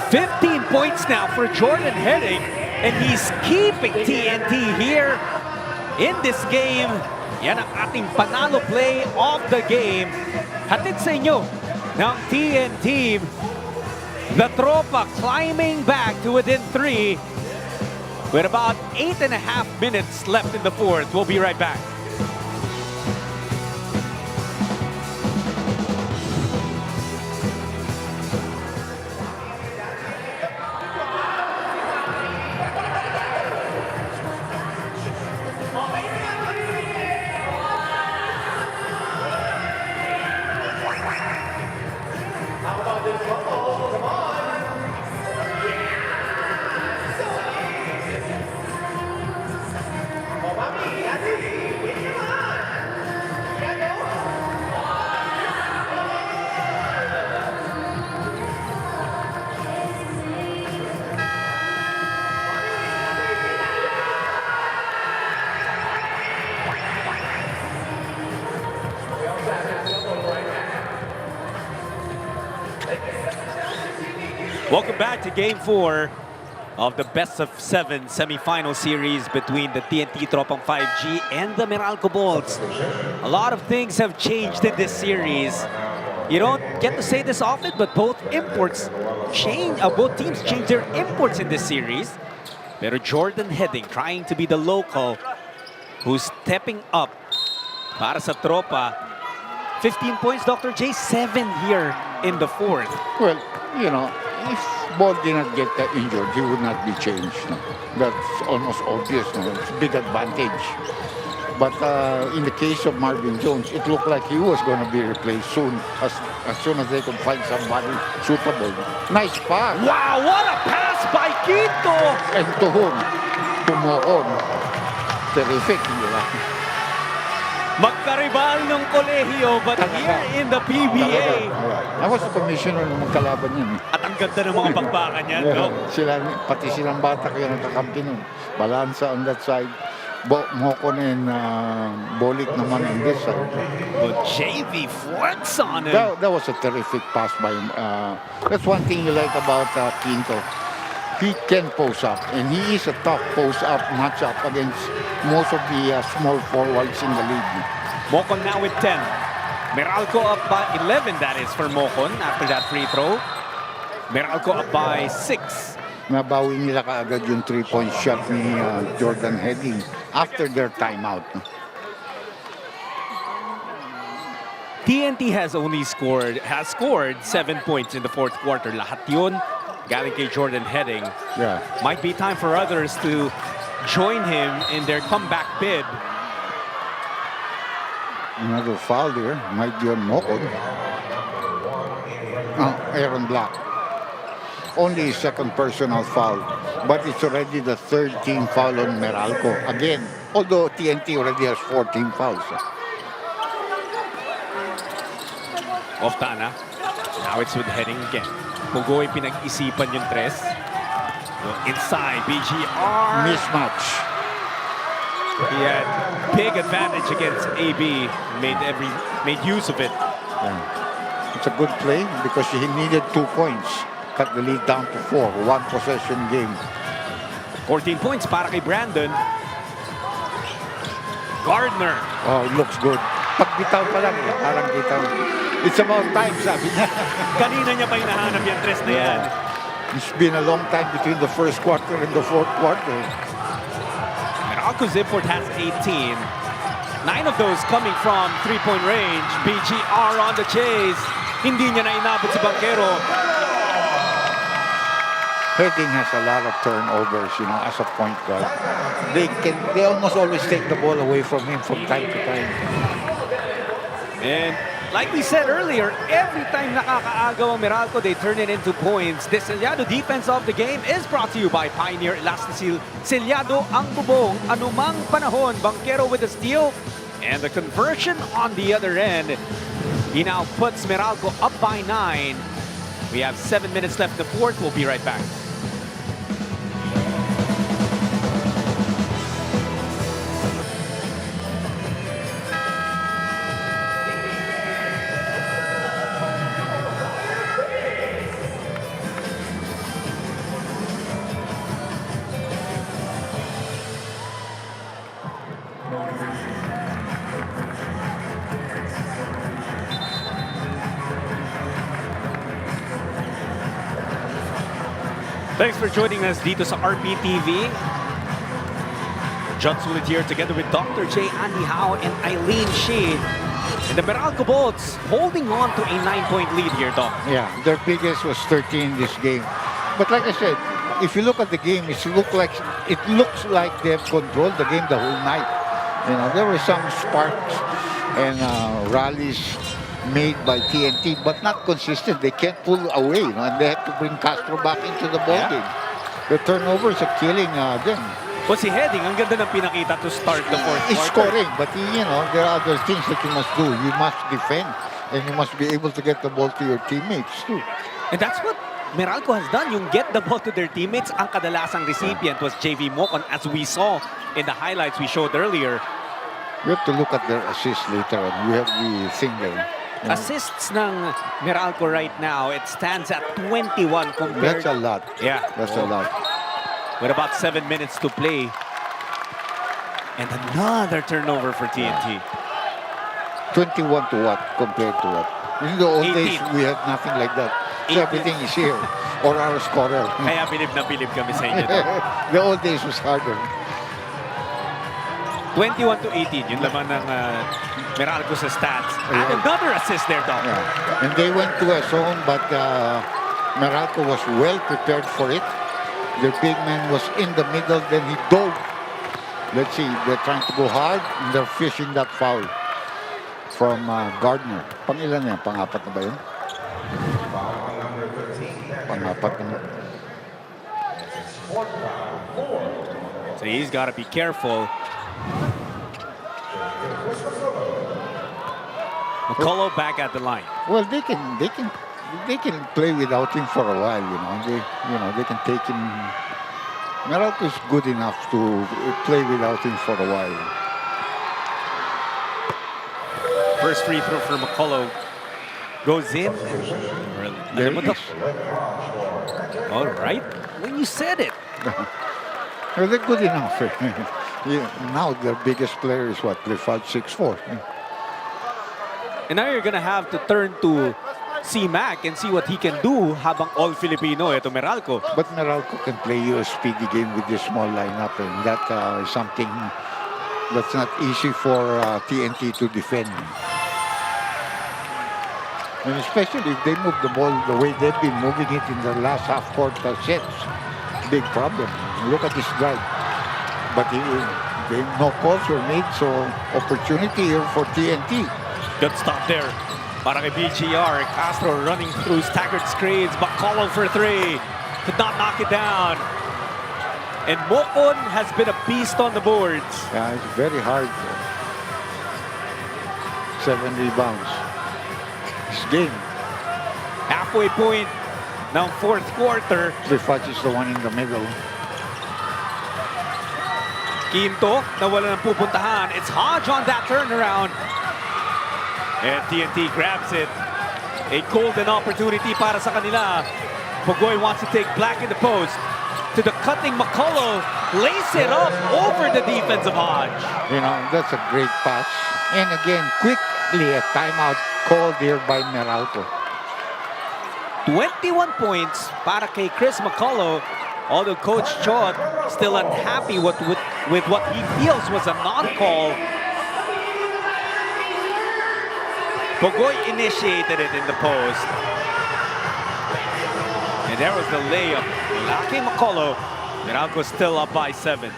Speaker 4: 15 points now for Jordan Heading, and he's keeping TNT here in this game. Yan ang ating panalo play of the game. Hatid sa inyo ng TNT. The Tropa climbing back to within 3 with about 8.5 minutes left in the fourth. We'll be right back. Welcome back to Game 4 of the best-of-7 semifinal series between the TNT Tropang 5G and the Meralco Bolts. A lot of things have changed in this series. You don't get to say this often, but both teams change their imports in this series. Pero Jordan Heading trying to be the local who's stepping up para sa Tropa. 15 points, Dr. J, 7 here in the fourth.
Speaker 5: Well, if Ball did not get injured, he would not be changed. No? That's almost obvious. No? It's a big advantage. But in the case of Marvin Jones, it looked like he was going to be replaced soon, as soon as they could find somebody suitable. Nice pass.
Speaker 4: Wow, what a pass by Quito!
Speaker 5: And to whom? To Mocon. Terrific.
Speaker 4: Magkaribal ng kolehiyo, but here in the PBA.
Speaker 5: I was a commissioner nung magkalaban yun.
Speaker 4: At ang ganda ng mga bakbakan niyan, no?
Speaker 5: Pati silang bata kaya nagkakampi nun. Balansa on that side. Mocon and Bolik naman on this side.
Speaker 4: But JV flex on him.
Speaker 5: That was a terrific pass by him. That's one thing you like about Quinto. He can post up, and he is a tough post-up matchup against most of the small forwards in the league.
Speaker 4: Mocon now with 10. Meralco up by 11, that is, for Mocon after that free throw. Meralco up by 6.
Speaker 5: Nabawi nila kaagad yung 3-point shot ni Jordan Heading after their timeout.
Speaker 4: TNT has scored 7 points in the fourth quarter. Lahat yun galing kay Jordan Heading.
Speaker 5: Yeah.
Speaker 4: Might be time for others to join him in their comeback bid.
Speaker 5: Another foul there. Might be on Mokon. Aaron Black. Only his second personal foul. But it's already the third team foul on Meralco. Again, although TNT already has 14 fouls.
Speaker 4: Off Tana. Now it's with heading again. Pugoy pinag-isipan yung tres. Inside, BGR.
Speaker 5: Mismatch.
Speaker 4: He had big advantage against AB. Made use of it.
Speaker 5: Yeah. It's a good play because he needed 2 points. Cut the lead down to 4. One possession game.
Speaker 4: 14 points para kay Brandon. Gardner.
Speaker 5: Oh, it looks good. Pagbitaw pa lang eh. Parang bitaw. It's about time, sabi niya.
Speaker 4: Kanina niya pa hinahanap yung tres na yan.
Speaker 5: It's been a long time between the first quarter and the fourth quarter.
Speaker 4: Meralco Zipford has 18. 9 of those coming from three-point range. BGR on the chase. Hindi niya na inabot si Banquero.
Speaker 5: Heading has a lot of turnovers, you know, as a point guard. They almost always take the ball away from him from time to time.
Speaker 4: And like we said earlier, every time nakakaagaw ang Meralco, they turn it into points. This Selyado defense of the game is brought to you by Pioneer Elastisil. Selyado ang bubong, anumang panahon. Banquero with the steal and the conversion on the other end. He now puts Meralco up by 9. We have 7 minutes left in the fourth. We'll be right back. Thanks for joining us dito sa RPTV. John Sulit here together with Dr. J. Andy Howe and Eileen Sheen. And the Meralco Bolts holding on to a 9-point lead here, Doc.
Speaker 5: Yeah, their biggest was 13 this game. But like I said, if you look at the game, it looks like they've controlled the game the whole night. You know, there were some sparks and rallies made by TNT, but not consistent. They can't pull away, you know, and they have to bring Castro back into the ball game. The turnovers are killing them.
Speaker 4: Well, si Heading, ang ganda ng pinakita to start the fourth
Speaker 5: He's
Speaker 4: quarter.
Speaker 5: scoring, but you know, there are other things that you must do. You must defend, and you must be able to get the ball to your teammates too.
Speaker 4: And that's what Meralco has done. Yung get the ball to their teammates, ang kadalasang recipient was JV Mocon, as we saw in the highlights we showed earlier.
Speaker 5: You have to look at their assists later on. We have the thing there.
Speaker 4: Assists ng Meralco right now, it stands at 21 compared.
Speaker 5: That's a lot.
Speaker 4: Yeah.
Speaker 5: That's a lot.
Speaker 4: With about 7 minutes to play. And another turnover for TNT.
Speaker 5: 21 to what compared to what? In the old
Speaker 4: 18.
Speaker 5: days, we had nothing like that. So everything is here. Or our scorer.
Speaker 4: Kaya bilib na bilib kami sa inyo.
Speaker 5: The old days was harder.
Speaker 4: 21 to 18, yung laman ng Meralco sa stats. And another assist there, Doc.
Speaker 5: Yeah. And they went to a zone, but Meralco was well prepared for it. Their big man was in the middle, then he dove. Let's see, they're trying to go hard, and they're fishing that foul from Gardner. Pang-ilan yan? Pang-apat na ba yun? Pang-apat na.
Speaker 4: So he's got to be careful. McCullough back at the line.
Speaker 5: Well, they can play without him for a while, you know. They can take him. Meralco is good enough to play without him for a while.
Speaker 4: First free throw for McCullough goes in.
Speaker 5: There it is.
Speaker 4: All right, when you said it.
Speaker 5: Well, they're good enough. Now their biggest player is what? They're 5'6'4".
Speaker 4: And now you're gonna have to turn to C-Mac and see what he can do habang all Filipino ito Meralco.
Speaker 5: But Meralco can play you a speedy game with this small lineup, and that is something that's not easy for TNT to defend. And especially if they move the ball the way they've been moving it in the last half-court sets. Big problem. Look at this drive. But game. No calls were made, so opportunity here for TNT.
Speaker 4: Good stop there. Para kay BGR. Castro running through staggered screens. Bacolo for three. Could not knock it down. And Mocon has been a beast on the boards.
Speaker 5: Yeah, it's very hard. 7 rebounds. This game.
Speaker 4: Halfway point ng fourth quarter.
Speaker 5: Clifford is the one in the middle.
Speaker 4: Quinto, na wala ng pupuntahan. It's Hodge on that turnaround. And TNT grabs it. A golden opportunity para sa kanila. Pugoy wants to take Black in the post. To the cutting McCullough. Lace it up over the defense of Hodge.
Speaker 5: You know, that's a great pass. And again, quickly a timeout called here by Meralco.
Speaker 4: 21 points para kay Chris McCullough. Although Coach Chot still unhappy with what he feels was a non-call. Pugoy initiated it in the post. And there was the layup. Lacking McCullough. Meralco still up by 7.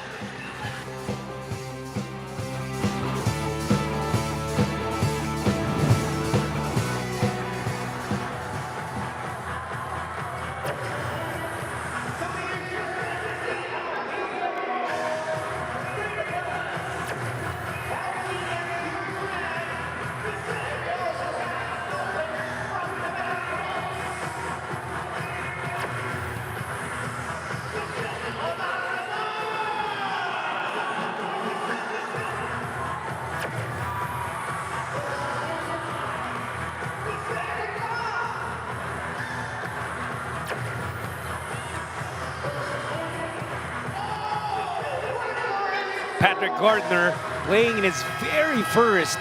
Speaker 4: Patrick Gardner playing in his very first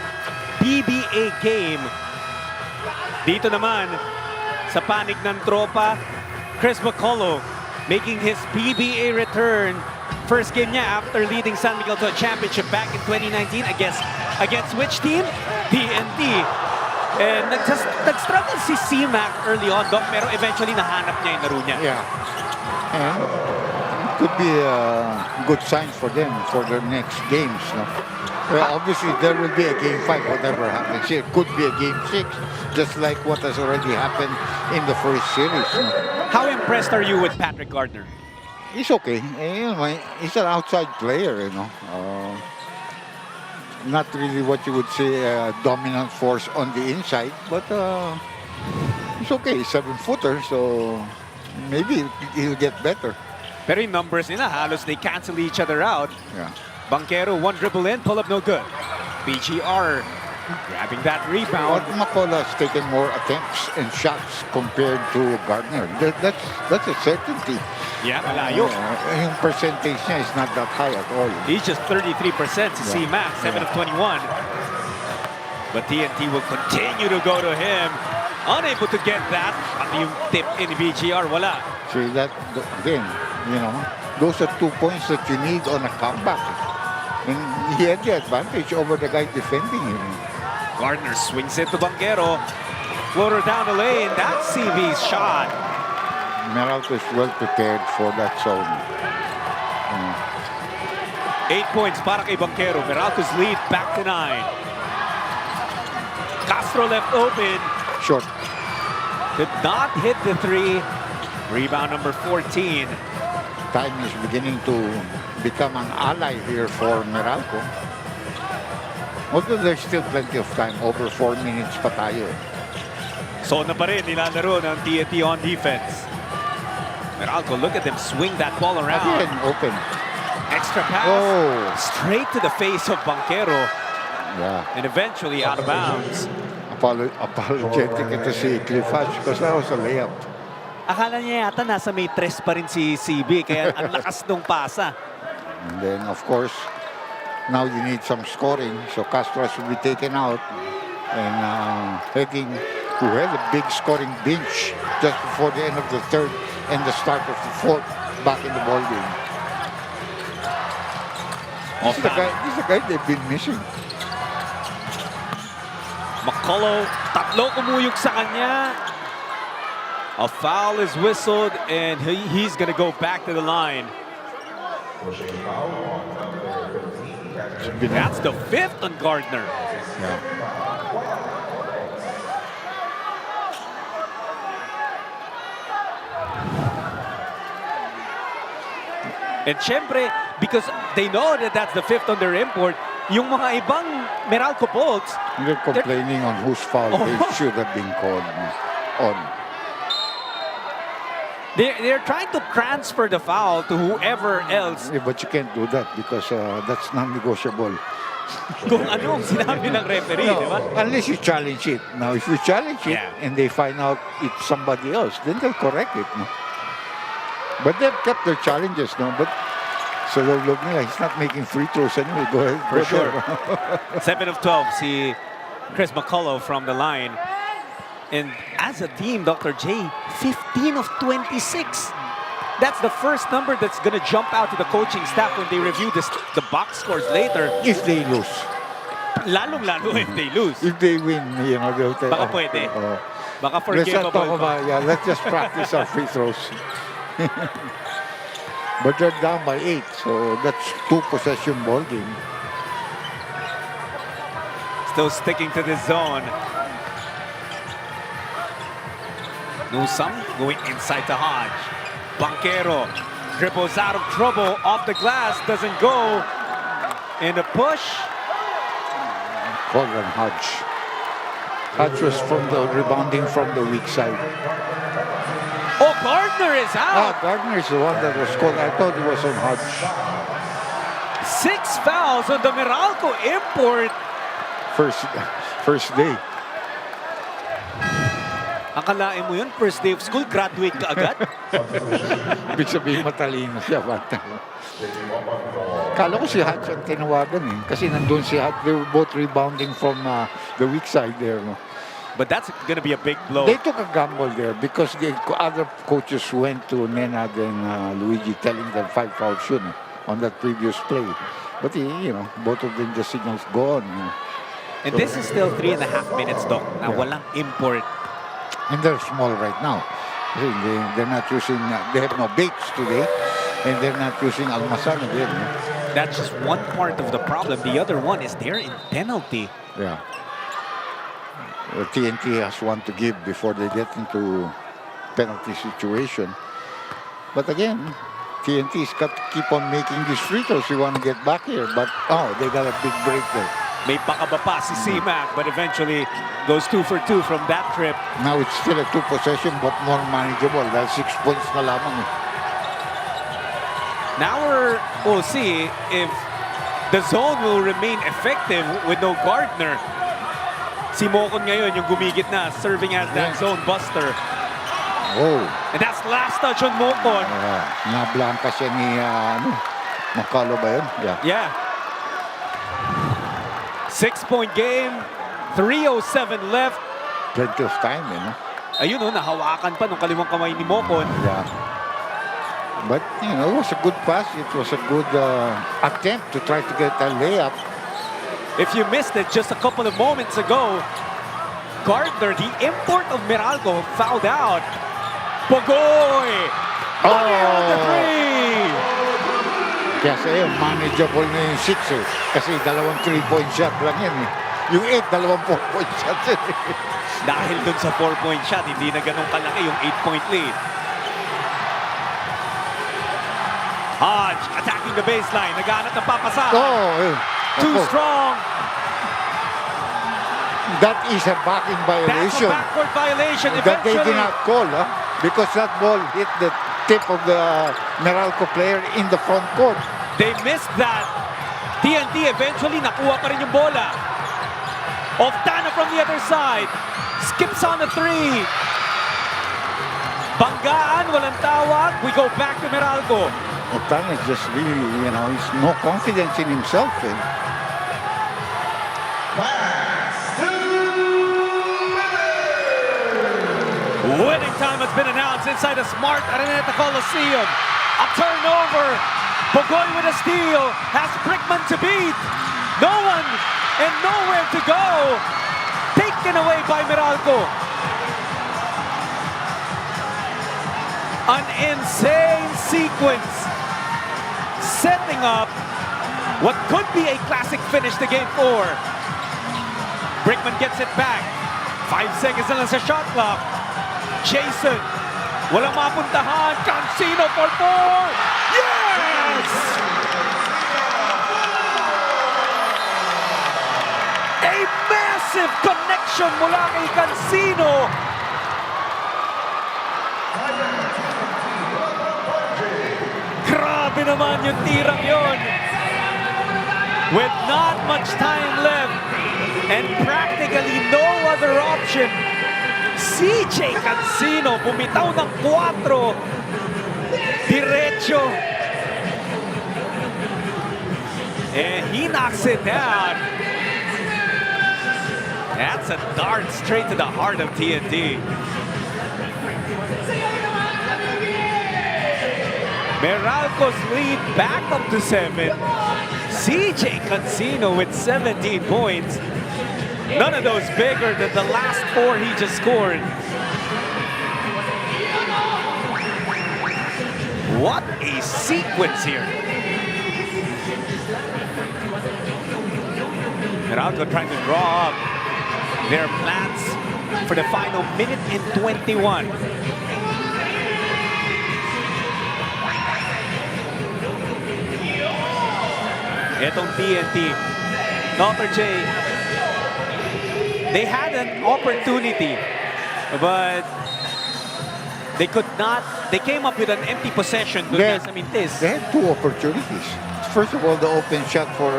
Speaker 4: PBA game. Dito naman, sa panig ng tropa, Chris McCullough making his PBA return. First game niya after leading San Miguel to a championship back in 2019 against which team? TNT. And nag-struggle si C-Mac early on, Doc, pero eventually nahanap niya yung laro niya.
Speaker 5: Yeah. And could be a good sign for them for their next games. No? Well, obviously, there will be a game 5, whatever happens here. Could be a game 6, just like what has already happened in the first series. No?
Speaker 4: How impressed are you with Patrick Gardner?
Speaker 5: He's okay. You know, he's an outside player, you know. Not really what you would say a dominant force on the inside, but he's okay. He's 7-footer, so maybe he'll get better.
Speaker 4: Pero yung numbers nila, halos they cancel each other out.
Speaker 5: Yeah.
Speaker 4: Banquero, one dribble in, pull up no good. BGR grabbing that rebound.
Speaker 5: But McCullough has taken more attempts and shots compared to Gardner. That's a certainty.
Speaker 4: Yeah, malayo.
Speaker 5: Yung percentage niya is not that high at all.
Speaker 4: He's just 33% to C-Mac, 7 of 21. But TNT will continue to go to him. Unable to get that. Pati yung tip in BGR, wala.
Speaker 5: See, that, again, you know, those are 2 points that you need on a comeback. And he had the advantage over the guy defending him.
Speaker 4: Gardner swings it to Banquero. Floater down the lane. That's CV's shot.
Speaker 5: Meralco is well prepared for that zone.
Speaker 4: 8 points para kay Banquero. Meralco's lead back to 9. Castro left open.
Speaker 5: Short.
Speaker 4: Did not hit the 3. Rebound number 14.
Speaker 5: Time is beginning to become an ally here for Meralco. Although there's still plenty of time, over 4 minutes pa tayo.
Speaker 4: So na pa rin nilalaro ng TNT on defense. Meralco, look at them swing that ball around.
Speaker 5: Again, open.
Speaker 4: Extra pass.
Speaker 5: Oh.
Speaker 4: Straight to the face of Banquero.
Speaker 5: Yeah.
Speaker 4: And eventually out of bounds.
Speaker 5: Apologetic ito si Clifford because that was a layup.
Speaker 4: Akala niya yata nasa may tres pa rin si CB, kaya ang lakas nung pasa.
Speaker 5: And then, of course, now you need some scoring. So Castro should be taken out. And heading to have a big scoring bench just before the end of the third and the start of the fourth back in the ball game. This is the guy they've been missing.
Speaker 4: McCullough, tatlo umuyog sa kanya. A foul is whistled, and he's going to go back to the line. That's the 5th on Gardner.
Speaker 5: Yeah.
Speaker 4: And syempre, because they know that that's the 5th on their import, yung mga ibang Meralco Bolts,
Speaker 5: They're complaining on whose foul they should have been called on.
Speaker 4: they're trying to transfer the foul to whoever else.
Speaker 5: Yeah, but you can't do that because that's non-negotiable.
Speaker 4: Kung ano ang sinabi ng referee,
Speaker 5: No,
Speaker 4: di ba?
Speaker 5: unless you challenge it. Now, if you challenge it and they find out it's somebody else, then they'll correct it. No? But they've kept their challenges, no? But so look nila, he's not making free throws anyway. Go ahead.
Speaker 4: For
Speaker 5: go
Speaker 4: sure.
Speaker 5: there.
Speaker 4: 7 of 12, see Chris McCullough from the line. And as a team, Dr. J, 15 of 26. That's the first number that's going to jump out to the coaching staff when they review the box scores later.
Speaker 5: If they lose.
Speaker 4: Lalong-lalo if they lose.
Speaker 5: If they win, you know, they'll take.
Speaker 4: Baka pwede. Baka
Speaker 5: Let's not talk
Speaker 4: forgivable.
Speaker 5: about, let's just practice our free throws. But they're down by 8, so that's 2-possession ball game.
Speaker 4: Still sticking to this zone. Newsome going inside to Hodge. Banquero dribbles out of trouble, off the glass, doesn't go. In a push.
Speaker 5: Call on Hodge. Hodge was from the rebounding from the weak side.
Speaker 4: Oh, Gardner is out.
Speaker 5: Gardner is the one that was called. I thought it was on Hodge.
Speaker 4: 6 fouls on the Meralco import.
Speaker 5: First day.
Speaker 4: Akalain mo yun, first day of school, graduate ka agad?
Speaker 5: Ibig sabihin matalino siya. Kala ko si Hodge ang tinawagan eh. Kasi nandun si Hodge. They were both rebounding from the weak side there. No?
Speaker 4: But that's going to be a big blow.
Speaker 5: They took a gamble there because the other coaches went to Nenad and Luigi telling them 5 fouls shoot on that previous play. But, you know, both of them just signals go on. You know.
Speaker 4: And this is still 3.5 minutes, Doc. Now, walang import.
Speaker 5: And they're small right now. They're not using, they have no Bates today. And they're not using Almasan again. No?
Speaker 4: That's just one part of the problem. The other one is they're in penalty.
Speaker 5: Yeah. TNT has one to give before they get into penalty situation. But again, TNT's got to keep on making these free throws. We want to get back here. But, they got a big break there.
Speaker 4: May pakaba pa si C-Mac, but eventually goes 2 for 2 from that trip.
Speaker 5: Now it's still a 2-possession, but more manageable. That's 6 points na lamang.
Speaker 4: Now we'll see if the zone will remain effective with no Gardner. Si Mocon ngayon yung gumigit na, serving as that zone buster.
Speaker 5: Oh.
Speaker 4: And that's last touch on Mocon.
Speaker 5: Na-blanca siya ni, Macalo ba yun?
Speaker 4: Yeah. 6-point game, 3:07 left.
Speaker 5: Plenty of time,
Speaker 4: Ayun, nahawakan pa nung kaliwang kamay ni Mocon.
Speaker 5: Yeah. But, it was a good pass. It was a good attempt to try to get a layup.
Speaker 4: If you missed it just a couple of moments ago, Gardner, the import of Meralco, fouled out. Bogoy! On the three!
Speaker 5: Kaya sa'yo, manageable na yung 6 eh. Kasi 2 3-point shot lang yan eh. Yung 8, 2 4-point shots eh.
Speaker 4: Dahil dun sa 4-point shot, hindi na ganun kalaki yung 8-point lead. Hodge attacking the baseline. Naghahanap ng papasa. Too strong.
Speaker 5: That is a backing violation.
Speaker 4: That's a backward violation.
Speaker 5: That they did not call, because that ball hit the tip of the Meralco player in the front court.
Speaker 4: They missed that. TNT eventually nakuha pa rin yung bola. Oftana from the other side. Skips on the three. Banggaan, walang tawag. We go back to Meralco.
Speaker 5: Oftana is just really, he's no confidence in himself.
Speaker 4: Winning time has been announced inside the Smart Araneta Coliseum. A turnover. Bogoy with a steal. Has Brickman to beat. No one and nowhere to go. Taken away by Meralco. An insane sequence. Setting up What could be a classic finish to game 4. Brickman gets it back. 5 seconds na lang sa shot clock. Jason, walang mapuntahan. Cancino for 4. Yes! A massive connection mula kay Cancino. Grabe naman yung tirang yon. With not much time left and practically no other option, CJ Cancino bumitaw ng 4. Diretso. And he knocks it down. That's a dart straight to the heart of TNT. Meralco's lead back up to 7. CJ Cancino with 17 points. None of those bigger than the last 4 he just scored. What a sequence here. Meralco trying to draw up their plans for the final minute and 21. Etong TNT, Dr. J, they had an opportunity, but they could not. They came up with an empty possession.
Speaker 5: They had 2 opportunities. First of all, the open shot for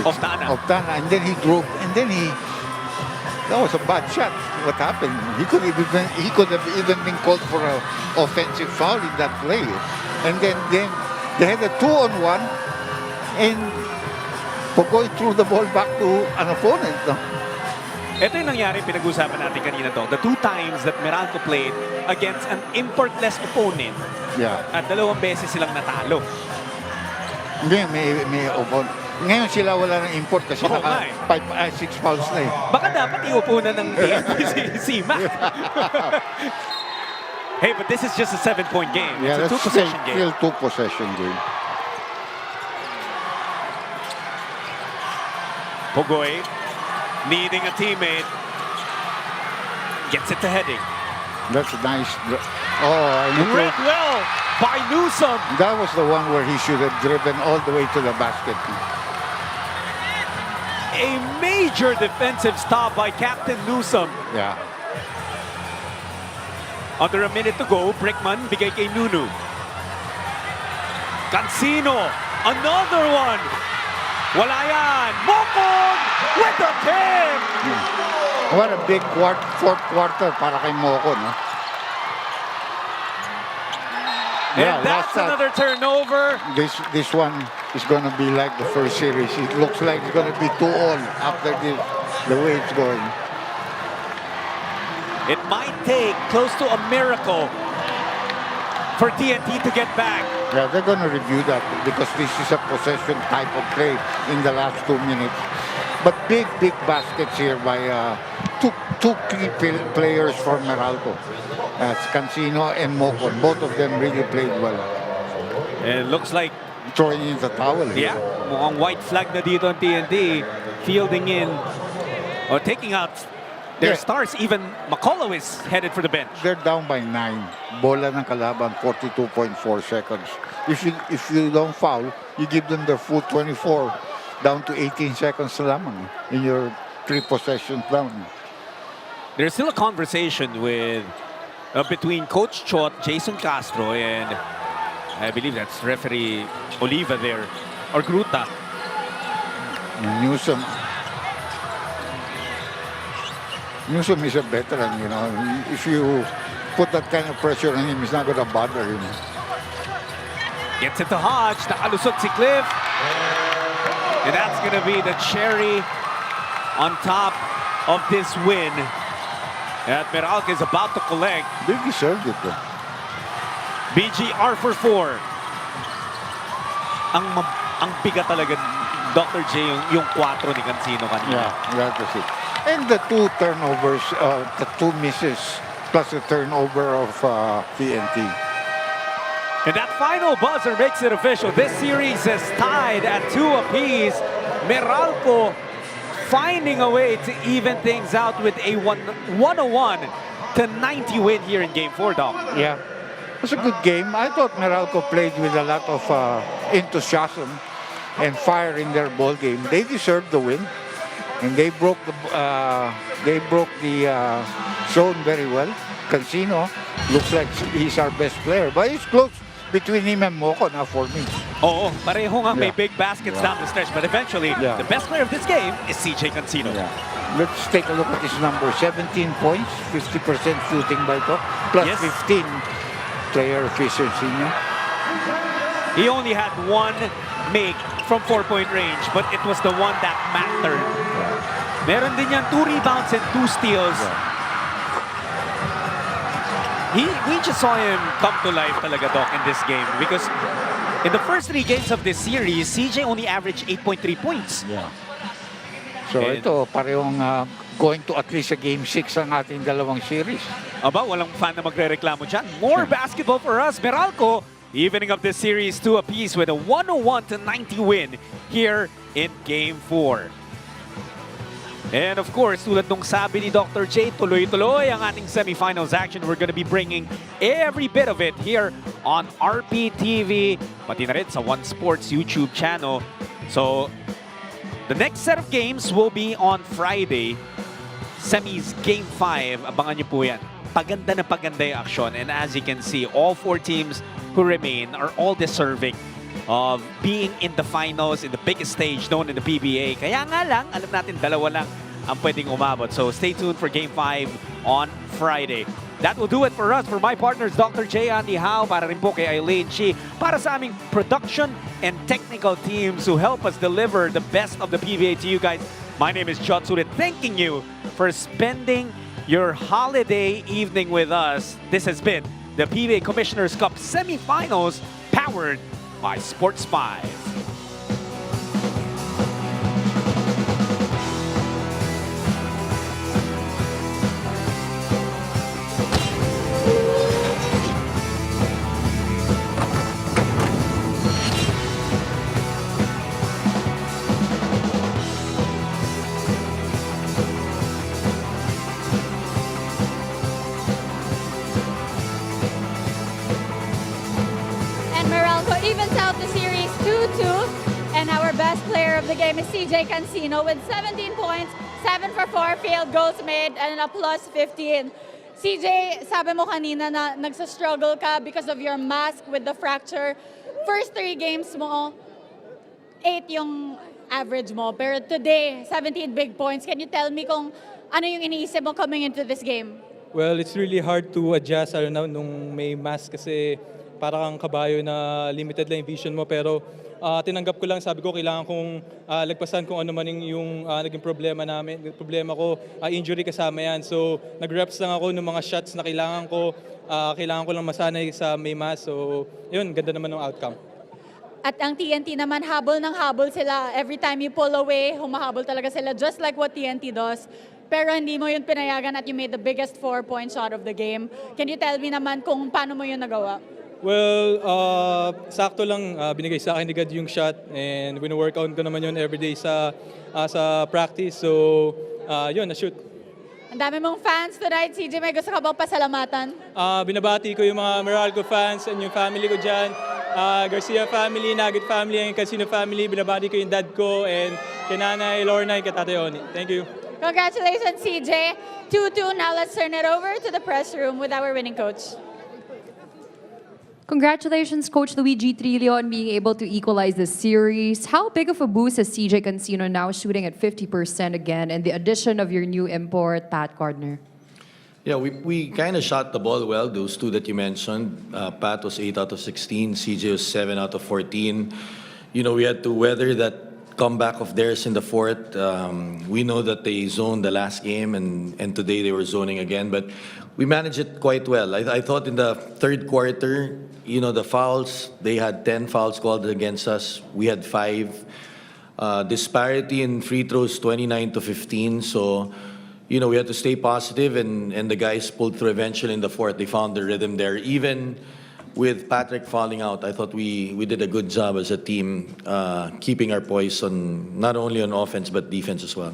Speaker 5: Oftana, and then he drove, and then that was a bad shot. What happened? He could have even been called for an offensive foul in that play, and then they had a 2-on-1, and Pogoy threw the ball back to an opponent. No?
Speaker 4: Ito yung nangyari, pinag-usapan natin kanina to. The 2 times that Meralco played against an importless opponent.
Speaker 5: Yeah.
Speaker 4: At 2 beses silang natalo.
Speaker 5: Hindi, may opponent. Ngayon sila wala ng import kasi 6 fouls na eh.
Speaker 4: Baka dapat iupunan ng si Mac. Hey, but this is just a 7-point game.
Speaker 5: Yeah,
Speaker 4: it's a 2-possession game.
Speaker 5: Still 2-possession game.
Speaker 4: Pogoy, needing a teammate, gets it to Heading.
Speaker 5: That's nice.
Speaker 4: Read well by Newsom.
Speaker 5: That was the one where he should have driven all the way to the basket.
Speaker 4: A major defensive stop by Captain Newsom.
Speaker 5: Yeah.
Speaker 4: Under a minute to go, Brickman bigay kay Nunu. Cancino, another one. Wala yan. Mokon with the kick.
Speaker 5: What a big fourth quarter para kay Mokon. No?
Speaker 4: And that's another turnover.
Speaker 5: This one is going to be like the first series. It looks like it's going to be 2-all after the way it's going.
Speaker 4: It might take close to a miracle for TNT to get back.
Speaker 5: Yeah, they're going to review that because this is a possession type of play in the last 2 minutes. But big baskets here by two key players for Meralco. Cancino and Mokon. Both of them really played well.
Speaker 4: It looks like
Speaker 5: throwing in the towel.
Speaker 4: Yeah, mukhang white flag na dito ang TNT. Fielding in or taking out their stars. Even McCullough is headed for the bench.
Speaker 5: They're down by 9. Bola ng kalaban, 42.4 seconds. If you don't foul, you give them their full 24. Down to 18 seconds lamang in your 3 possessions down.
Speaker 4: There's still a conversation with between Coach Chot, Jason Castro, and I believe that's referee Oliva there, or Gruta.
Speaker 5: Newsom is a veteran, you know. If you put that kind of pressure on him, he's not going to bother him.
Speaker 4: Gets it to Hodge. Nakalusot si Cliff. And that's going to be the cherry on top of this win that Meralco is about to collect.
Speaker 5: They deserved it, though.
Speaker 4: BGR for 4. Ang bigat talaga, Dr. J, yung 4 ni Cancino kanina.
Speaker 5: Yeah, that was it. And the 2 turnovers, the 2 misses, plus the turnover of TNT.
Speaker 4: And that final buzzer makes it official. This series is tied at 2 apiece. Meralco finding a way to even things out with a 101-90 win here in Game 4, Doc.
Speaker 5: Yeah, it was a good game. I thought Meralco played with a lot of enthusiasm and fire in their ball game. They deserved the win, and they broke the zone very well. Cancino looks like he's our best player, but it's close between him and Moco now for me.
Speaker 4: Oo, pareho nga may big baskets down the stretch, but eventually, the best player of this game is CJ Cancino.
Speaker 5: Let's take a look at his number. 17 points, 50% shooting by top, plus 15 player efficiency niya.
Speaker 4: He only had one make from 4-point range, but it was the one that mattered. Meron din yan 2 rebounds and 2 steals. We just saw him come to life talaga, Doc, in this game, because in the first 3 games of this series, CJ only averaged 8.3 points.
Speaker 5: So ito, parehong going to at least a game 6 ang ating dalawang series.
Speaker 4: Aba, walang fan na magre-reklamo dyan. More basketball for us. Meralco evening up this series 2 apiece with a 101-90 win here in Game 4. And of course, tulad nung sabi ni Dr. J, tuloy-tuloy ang ating semifinals action. We're gonna be bringing every bit of it here on RPTV, pati na rin sa One Sports YouTube channel. So, the next set of games will be on Friday. Semis Game 5, abangan niyo po yan. Paganda na paganda yung aksyon. And as you can see, all 4 teams who remain are all deserving of being in the finals, in the biggest stage known in the PBA. Kaya nga lang, alam natin, dalawa lang ang pwedeng umabot. So stay tuned for Game 5 on Friday. That will do it for us. For my partners, Dr. J. Andy Howe, para rin po kay Eileen Chi, para sa aming production and technical teams who help us deliver the best of the PBA to you guys. My name is John Surit, thanking you for spending your holiday evening with us. This has been the PBA Commissioner's Cup Semifinals, powered by Sports 5.
Speaker 16: Evens out the series 2-2, and our best player of the game is CJ Cancino with 17 points, 7 for 4 field goals made, and a plus 15. CJ, sabi mo kanina na nagsa-struggle ka because of your mask with the fracture. First 3 games mo, 8 yung average mo, pero today, 17 big points. Can you tell me kung ano yung iniisip mo coming into this game?
Speaker 15: Well, it's really hard to adjust nung may mask kasi parang kang kabayo na limited lang yung vision mo, pero tinanggap ko lang, sabi ko kailangan kong lagpasan kung ano man yung naging problema namin. Problema ko, injury kasama yan. So nag-reps lang ako ng mga shots na kailangan ko lang masanay sa may mask. So yun, ganda naman ng outcome.
Speaker 16: At ang TNT naman, habol ng habol sila. Every time you pull away, humahabol talaga sila, just like what TNT does. Pero hindi mo yun pinayagan at you made the biggest 4-point shot of the game. Can you tell me naman kung paano mo yun nagawa?
Speaker 15: Well, sakto lang binigay sa akin ni God yung shot, and wino-workout ko naman yun everyday sa practice. So, yun, na-shoot.
Speaker 16: Ang dami mong fans tonight. CJ, may gusto ka bang pasalamatan?
Speaker 15: Binabati ko yung mga Meralco fans and yung family ko dyan. Garcia family, Nugget family, and Casino family. Binabati ko yung dad ko, and kay Nanay Lorna, and kay Tatay Oni. Thank you.
Speaker 16: Congratulations, CJ. 2-2. Now let's turn it over to the press room with our winning coach.
Speaker 17: Congratulations, Coach Luigi Trillo, on being able to equalize this series. How big of a boost is CJ Cancino now shooting at 50% again, and the addition of your new import, Pat Gardner?
Speaker 18: Yeah, we kind of shot the ball well, those 2 that you mentioned. Pat was 8 out of 16, CJ was 7 out of 14. You know, we had to weather that comeback of theirs in the 4th. We know that they zoned the last game, and today they were zoning again, but we managed it quite well. I thought in the 3rd quarter, you know, the fouls, they had 10 fouls called against us. We had 5. Disparity in free throws, 29-15. So, you know, we had to stay positive, and the guys pulled through eventually in the 4th. They found the rhythm there. Even with Patrick falling out, I thought we did a good job as a team keeping our poise on not only on offense but defense as well.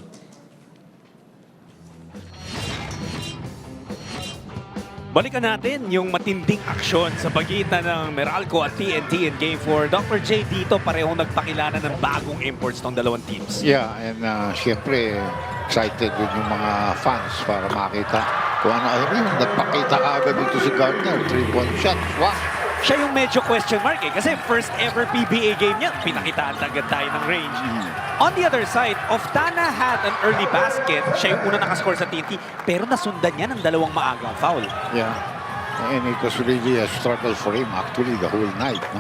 Speaker 4: Balikan natin yung matinding aksyon sa pagitan ng Meralco at TNT in Game 4. Dr. J, dito parehong nagpakilala ng bagong imports ng dalawang teams.
Speaker 5: Yeah, and siyempre, excited din yung mga fans para makita kung ano. Nagpakita ka agad dito si Gardner, 3-point shot. Wow!
Speaker 4: Siya yung medyo question mark kasi first ever PBA game niya, pinakitaan agad tayo ng range. On the other side, Oftana had an early basket. Siya yung una nakascore sa TNT, pero nasundan niya ng dalawang maagang foul.
Speaker 5: Yeah, and it was really a struggle for him actually the whole night. No?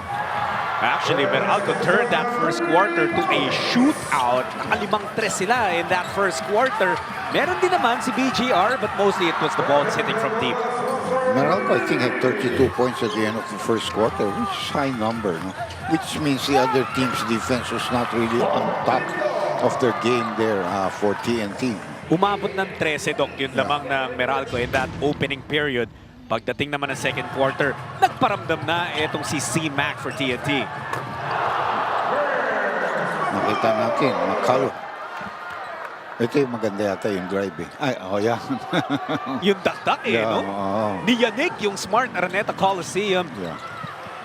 Speaker 4: Actually, Meralco turned that first quarter to a shootout. Nakalimang tres sila in that first quarter. Meron din naman si BGR, but mostly it was the balls hitting from deep.
Speaker 5: Meralco, I think, had 32 points at the end of the first quarter, which is a high number, no? Which means the other team's defense was not really on top of their game there for TNT.
Speaker 4: Umabot ng 13, Doc, yun lamang ng Meralco in that opening period. Pagdating naman ng second quarter, nagparamdam na itong si C-Mac for TNT.
Speaker 5: Nakita natin, Macalo. Ito yung maganda yata yung drive eh. Ay, oh yeah.
Speaker 4: Yung dakdak eh,
Speaker 5: yeah,
Speaker 4: no? Ni Yannick, yung Smart Araneta Coliseum.
Speaker 5: Yeah.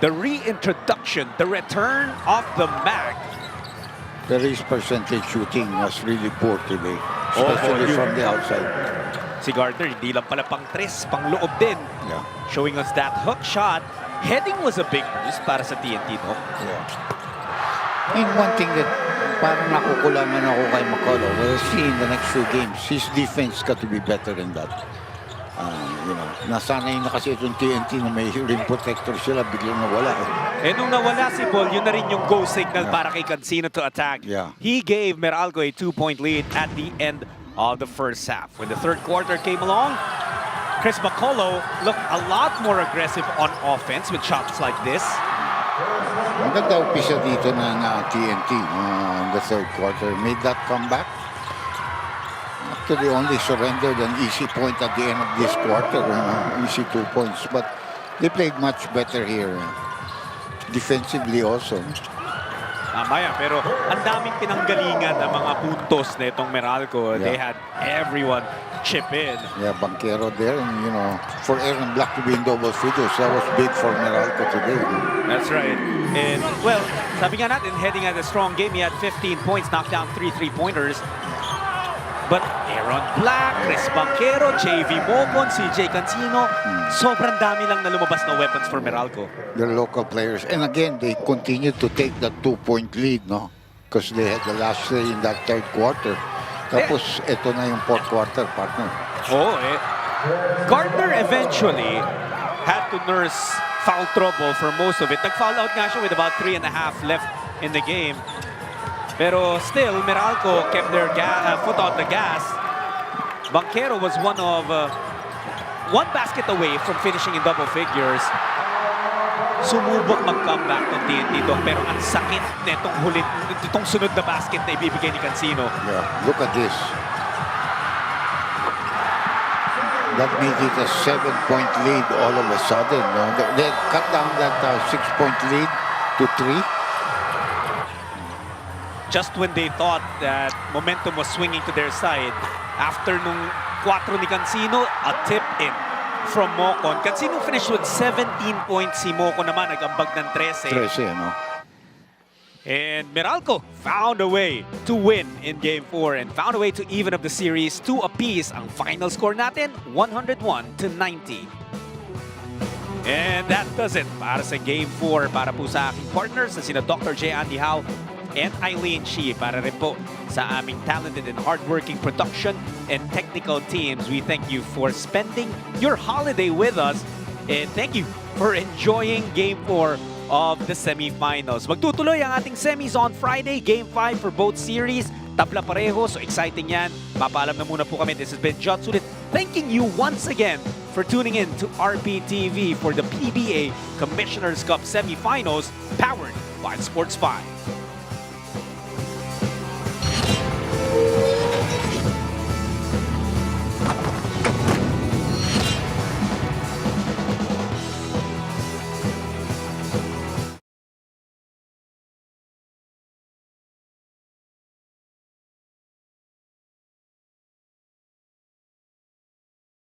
Speaker 4: The reintroduction, the return of the Mac.
Speaker 5: But his percentage shooting was really poor today, especially from the outside.
Speaker 4: Si Gardner, hindi lang pala pang tres, pang loob din.
Speaker 5: Yeah.
Speaker 4: Showing us that hook shot. Heading was a big boost para sa TNT, no?
Speaker 5: Yeah. And one thing that parang nakukulangan ako kay McCullough, we'll see in the next few games, his defense got to be better than that. You know, nasanay na kasi itong TNT na may rim protector sila, biglang nawala eh.
Speaker 4: Nung nawala si Paul, yun na rin yung go signal para kay Cancino to attack.
Speaker 5: Yeah.
Speaker 4: He gave Meralco a 2-point lead at the end of the first half. When the third quarter came along, Chris McCullough looked a lot more aggressive on offense with shots like this.
Speaker 5: Maganda umpisa dito ng TNT in the third quarter. Made that comeback. Actually, only surrendered an easy point at the end of this quarter. Easy 2 points. But they played much better here. Defensively also.
Speaker 4: Maya, pero ang daming pinanggalingan ng mga puntos na itong Meralco.
Speaker 5: Yeah.
Speaker 4: They had everyone chip in.
Speaker 5: Yeah, Banquero there. And, you know, for Aaron Black to be in double figures, that was big for Meralco today.
Speaker 4: That's right. And, well, sabi nga natin, heading at a strong game, he had 15 points, knocked down 3 3-pointers. But Aaron Black, Chris Banquero, JV Mocon, CJ Cancino, sobrang dami lang na lumabas na weapons for Meralco.
Speaker 5: They're local players. And again, they continued to take that 2-point lead, no? Because they had the last say in that third quarter. Tapos, ito na yung fourth quarter, partner.
Speaker 4: Oh, eh. Gardner eventually had to nurse foul trouble for most of it. Nag-foul out nga siya with about 3.5 left in the game. Pero still, Meralco kept their foot on the gas. Banquero was one basket away from finishing in double figures. Sumubok mag-comeback ng TNT doon, pero ang sakit nitong sunod na basket na ibibigay ni Cancino.
Speaker 5: Yeah, look at this. That made it a 7-point lead all of a sudden. No? They cut down that 6-point lead to 3.
Speaker 4: Just when they thought that momentum was swinging to their side, after nung 4 ni Cancino, a tip in from Mocon. Cancino finished with 17 points. Si Mocon naman nag-ambag ng 13.
Speaker 5: 13, no?
Speaker 4: And Meralco found a way to win in Game 4 and found a way to even up the series 2 apiece. Ang final score natin, 101-90. And that does it para sa Game 4 para po sa aking partners na sina Dr. J. Andy Howe and Eileen Shi, para rin po sa aming talented and hardworking production and technical teams. We thank you for spending your holiday with us and thank you for enjoying Game 4 of the semifinals. Magtutuloy ang ating semis on Friday, Game 5 for both series. Tabla pareho, so exciting yan. Papaalam na muna po kami. This has been John Sulit, thanking you once again for tuning in to RPTV for the PBA Commissioner's Cup semifinals, powered by Sports 5.